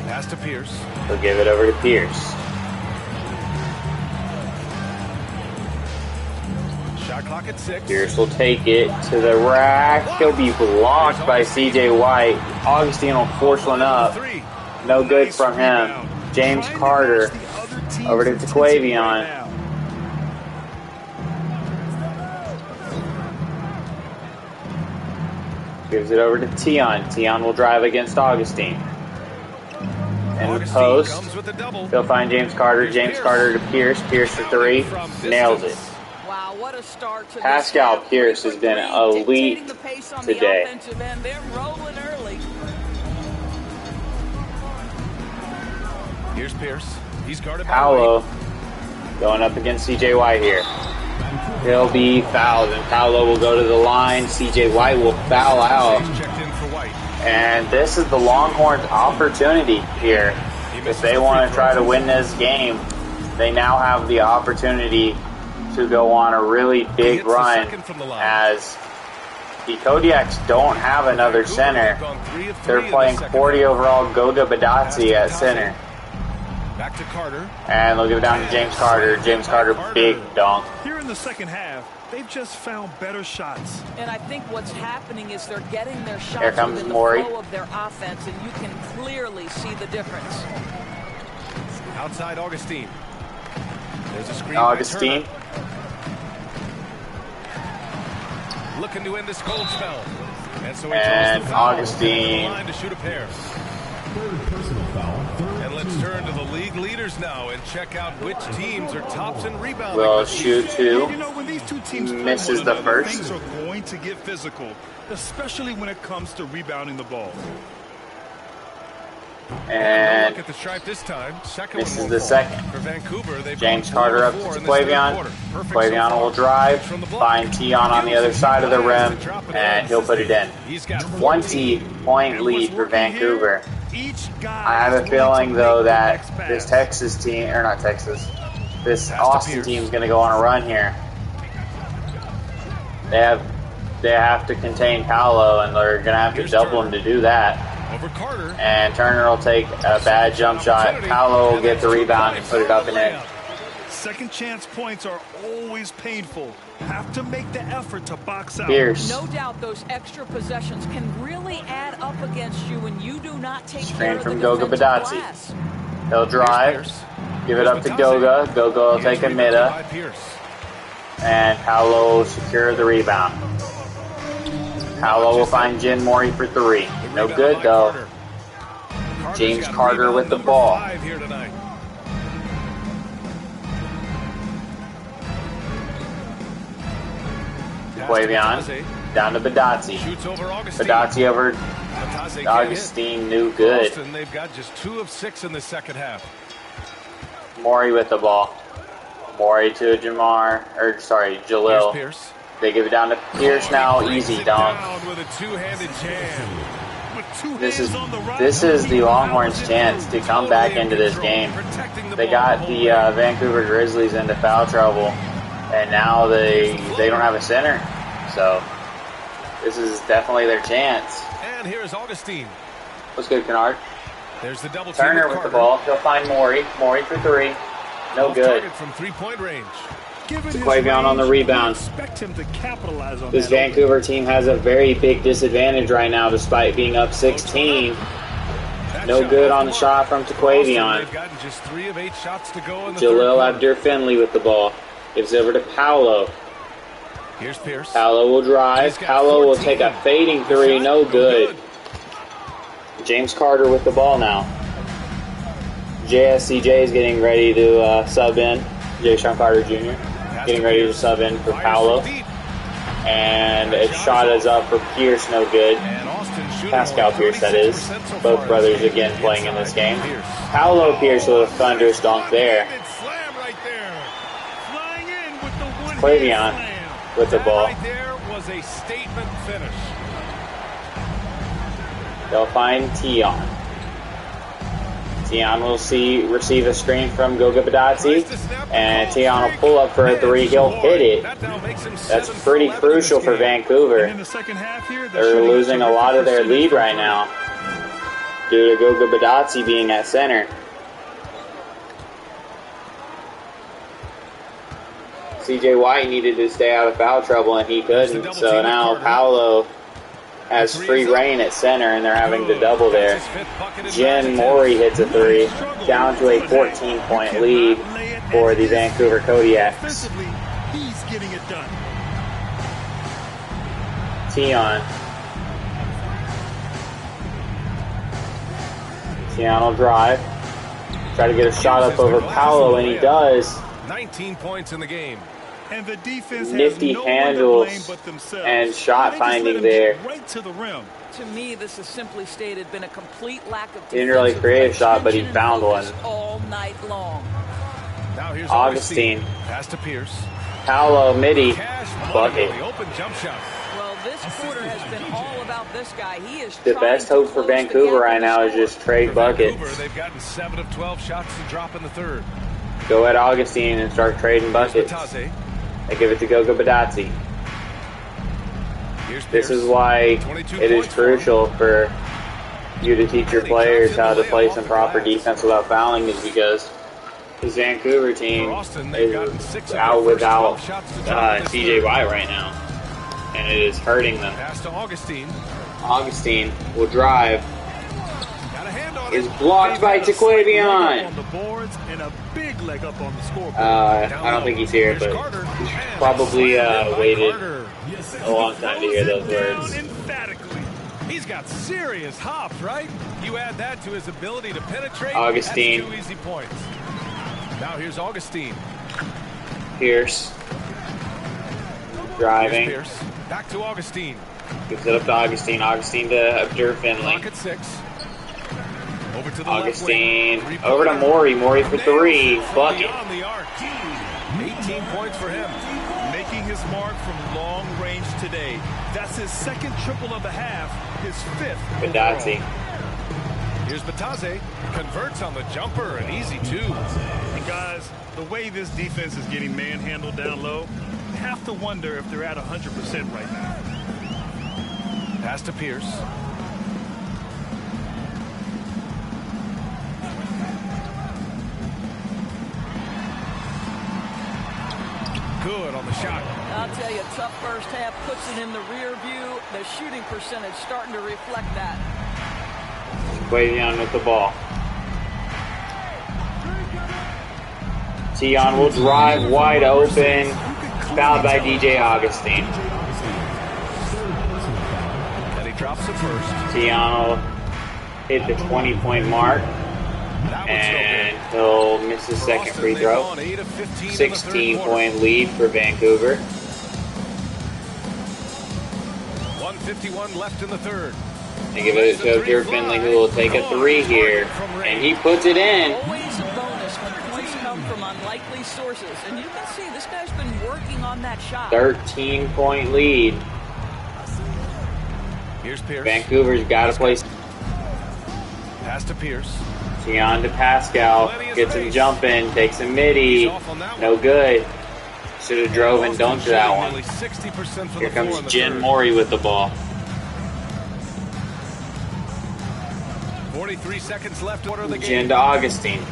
Speaker 11: Pass to Pierce.
Speaker 1: They'll give it over to Pierce.
Speaker 11: Shot clock at 6.
Speaker 1: Pierce will take it to the rack. He'll be blocked by CJ White. Augustine will force one up. No good from him. James Carter over to Quavion. Gives it over to Tion. Tion will drive against Augustine. In the post, he'll find James Carter. James Carter to Pierce. Pierce for 3. Nails it.
Speaker 12: Wow, what a start to
Speaker 1: Pascal Pierce has been elite today.
Speaker 12: They're rolling early.
Speaker 11: Here's Pierce. He's guarded by
Speaker 1: Paolo going up against CJ White here. He'll be fouled, and Paolo will go to the line. CJ White will foul out. And this is the Longhorns' opportunity here. If they want to try to win this game, they now have the opportunity to go on a really big run, as the Kodiaks don't have another center. They're playing 40 overall Goga Badazzi at center.
Speaker 11: Back to Carter.
Speaker 1: And they'll give it down to James Carter. James Carter, big dunk.
Speaker 14: Here in the second half, they've just found better shots.
Speaker 12: And I think what's happening is they're getting their shots
Speaker 1: Here comes
Speaker 12: within the
Speaker 1: Morey.
Speaker 12: flow of their offense, and you can clearly see the difference.
Speaker 11: Outside Augustine. There's a screen.
Speaker 1: Augustine.
Speaker 11: Looking to end this cold spell. And so he
Speaker 1: And
Speaker 11: draws the foul.
Speaker 1: Augustine
Speaker 11: Line to shoot a pair.
Speaker 10: third personal foul.
Speaker 11: And let's turn to the league leaders now and check out which teams are tops in rebounding.
Speaker 1: Will shoot two.
Speaker 13: You know, when these two teams play
Speaker 1: Misses
Speaker 13: one
Speaker 1: the
Speaker 13: another,
Speaker 1: first.
Speaker 13: things are going to get physical, especially when it comes to rebounding the ball.
Speaker 1: And
Speaker 11: look at the stripe this time. Second
Speaker 1: misses
Speaker 11: one
Speaker 1: the second.
Speaker 11: For Vancouver, they've
Speaker 1: James
Speaker 11: gone
Speaker 1: Carter up to
Speaker 11: 4 in this third
Speaker 1: Quavion.
Speaker 11: quarter. Perfect
Speaker 1: Quavion
Speaker 11: so
Speaker 1: will
Speaker 11: far.
Speaker 1: drive,
Speaker 11: From the block.
Speaker 1: find Tion on the other side of the rim, and he'll put it in.
Speaker 11: He's got
Speaker 1: 20-point lead for Vancouver. I have a feeling, though, that this Texas team, or not Texas, this Austin team is going to go on a run here. They have to contain Paolo, and they're going to have to double him to do that.
Speaker 11: Over Carter.
Speaker 1: And Turner will take a bad jump shot. Paolo will get the rebound and put it up and in.
Speaker 13: Second chance points are always painful. Have to make the effort to box out.
Speaker 1: Pierce.
Speaker 12: No doubt those extra possessions can really add up against you when you do not take care
Speaker 1: Screen
Speaker 12: of
Speaker 1: from
Speaker 12: the
Speaker 1: Goga
Speaker 12: defensive
Speaker 1: Badazzi.
Speaker 12: glass.
Speaker 1: He'll drive. Give it up to Goga. Goga will take a midda. And Paolo will secure the rebound. Paolo will find Jen Morey for three. No good, though. James Carter with the ball. Quavion down to Badazzi. Badazzi over Augustine, no good.
Speaker 11: They've got just 2 of 6 in the second half.
Speaker 1: Morey with the ball. Morey to Jalil.
Speaker 11: Pierce.
Speaker 1: They give it down to Pierce now. Easy dunk.
Speaker 11: With a two-handed jam.
Speaker 1: This is the Longhorns' chance to come back into this game. They got the Vancouver Grizzlies into foul trouble, and now they don't have a center. So this is definitely their chance.
Speaker 11: And here's Augustine.
Speaker 1: What's good, Kennard?
Speaker 11: There's the double
Speaker 1: Turner with the ball. He'll find Morey. Morey for three. No good.
Speaker 11: From 3-point range.
Speaker 1: Quavion on the rebound. This Vancouver team has a very big disadvantage right now, despite being up 16. No good on the shot from Quavion.
Speaker 11: Just 3 of 8 shots to go in the
Speaker 1: Jalil Abdur-Finley with the ball. Gives it over to Paolo.
Speaker 11: Here's Pierce.
Speaker 1: Paolo will drive. Paolo will take a fading three. No good. James Carter with the ball now. JSCJ is getting ready to sub in. J. Sean Carter Jr. getting ready to sub in for Paolo. And a shot is up for Pierce. No good. Pascal Pierce, that is. Both brothers again playing in this game. Paolo Pierce with a thunderous dunk there. Quavion with the ball.
Speaker 11: There was a statement finish.
Speaker 1: They'll find Tion. Tion will receive a screen from Goga Badazzi, and Tion will pull up for a three. He'll hit it. That's pretty crucial for Vancouver. They're losing a lot of their lead right now due to Goga Badazzi being at center. CJ White needed to stay out of foul trouble, and he couldn't. So now Paolo has free reign at center, and they're having to double there. Jen Morey hits a three, down to a 14-point lead for the Vancouver Kodiaks.
Speaker 13: He's getting it done.
Speaker 1: Tion will drive. Try to get a shot up over Paolo, and he does.
Speaker 11: 19 points in the game.
Speaker 13: And the defense
Speaker 1: Nifty
Speaker 13: has
Speaker 1: handles and shot finding there.
Speaker 13: Right to the rim.
Speaker 12: To me, this has simply stated been a complete lack of.
Speaker 1: Didn't really create a shot, but he found one.
Speaker 12: All night long.
Speaker 11: Now here's
Speaker 1: Augustine.
Speaker 11: Pass to Pierce.
Speaker 1: Paolo midi bucket.
Speaker 11: Open jump shot.
Speaker 12: Well, this quarter has been all about this guy. He is
Speaker 1: the best hope for Vancouver right now is just trade buckets.
Speaker 11: They've gotten 7 of 12 shots to drop in the third.
Speaker 1: Go at Augustine and start trading buckets. I give it to Goga Badazzi. This is why it is crucial for you to teach your players how to play some proper defense without fouling, is because this Vancouver team is out without CJ White right now, and it is hurting them.
Speaker 11: Pass to Augustine.
Speaker 1: Augustine will drive. Is blocked by Quavion. I don't think he's here, but he's probably waited a long time to hear those words.
Speaker 11: He's got serious hops, right? You add that to his ability to penetrate.
Speaker 1: Augustine.
Speaker 11: That's 2 easy points. Now here's Augustine.
Speaker 1: Pierce. Driving.
Speaker 11: Here's Pierce. Back to Augustine.
Speaker 1: Gives it up to Augustine. Augustine to Abdur Finley.
Speaker 11: Clock at 6. Over to the
Speaker 1: Augustine.
Speaker 11: left wing.
Speaker 1: Over to Morey. Morey for 3. Bucket.
Speaker 11: Beyond the arc. 18 points for him.
Speaker 13: Making his mark from long range today. That's his second triple of the half, his 5th.
Speaker 1: Badazzi.
Speaker 11: Here's Bataze. Converts on the jumper, an easy 2.
Speaker 13: And guys, the way this defense is getting manhandled down low, you have to wonder if they're at 100% right now.
Speaker 11: Pass to Pierce. Good on the shot.
Speaker 12: I'll tell you, tough first half, puts it in the rear view. The shooting percentage starting to reflect that.
Speaker 1: Quavion with the ball. Tion will drive wide open. Fouled by DJ Augustine.
Speaker 11: And he drops it first.
Speaker 1: Tion will hit the 20-point mark. And he'll miss his second free throw. 16-point lead for Vancouver.
Speaker 11: 1:51 left in the third.
Speaker 1: They give it to Abdur Finley, who will take a 3 here. And he puts it in.
Speaker 12: Always a bonus when points come from unlikely sources. And you can see this guy's been working on that shot.
Speaker 1: 13-point lead.
Speaker 11: Here's Pierce.
Speaker 1: Vancouver's got to play.
Speaker 11: Pass to Pierce.
Speaker 1: Tion to Pascal. Gets him jumping. Takes a midi. No good. Should have drove and dunked that one. Here comes Jen Morey with the ball.
Speaker 11: 43 seconds left. Order the game.
Speaker 1: Jen to Augustine.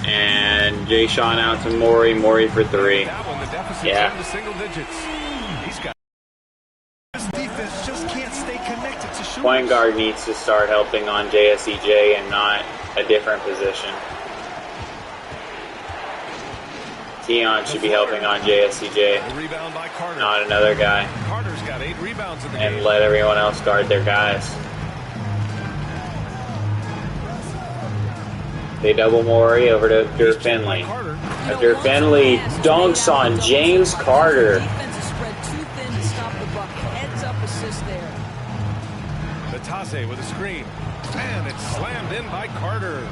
Speaker 1: And Jay Sean out to Morey. Morey for 3. Yeah.
Speaker 11: Single digits. He's got.
Speaker 13: This defense just can't stay connected to shooters.
Speaker 1: Point guard needs to start helping on JSEJ and not a different position. Tion should be helping on JSCJ,
Speaker 11: Rebound by Carter.
Speaker 1: not another guy.
Speaker 11: Carter's got 8 rebounds in the game.
Speaker 1: And let everyone else guard their guys. They double Morey over to Abdur Finley. Abdur Finley dunks on James Carter.
Speaker 12: Defense is spread too thin to stop the buck. Heads up assist there.
Speaker 11: Bataze with a screen. And it's slammed in by Carter.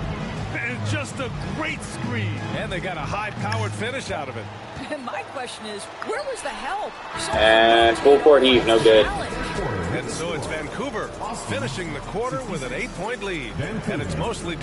Speaker 14: And just a great screen.
Speaker 11: And they got a high-powered finish out of it.
Speaker 12: My question is, where was the help?
Speaker 1: And full court heave, no good.
Speaker 11: And so it's Vancouver finishing the quarter with an 8-point lead. And it's mostly due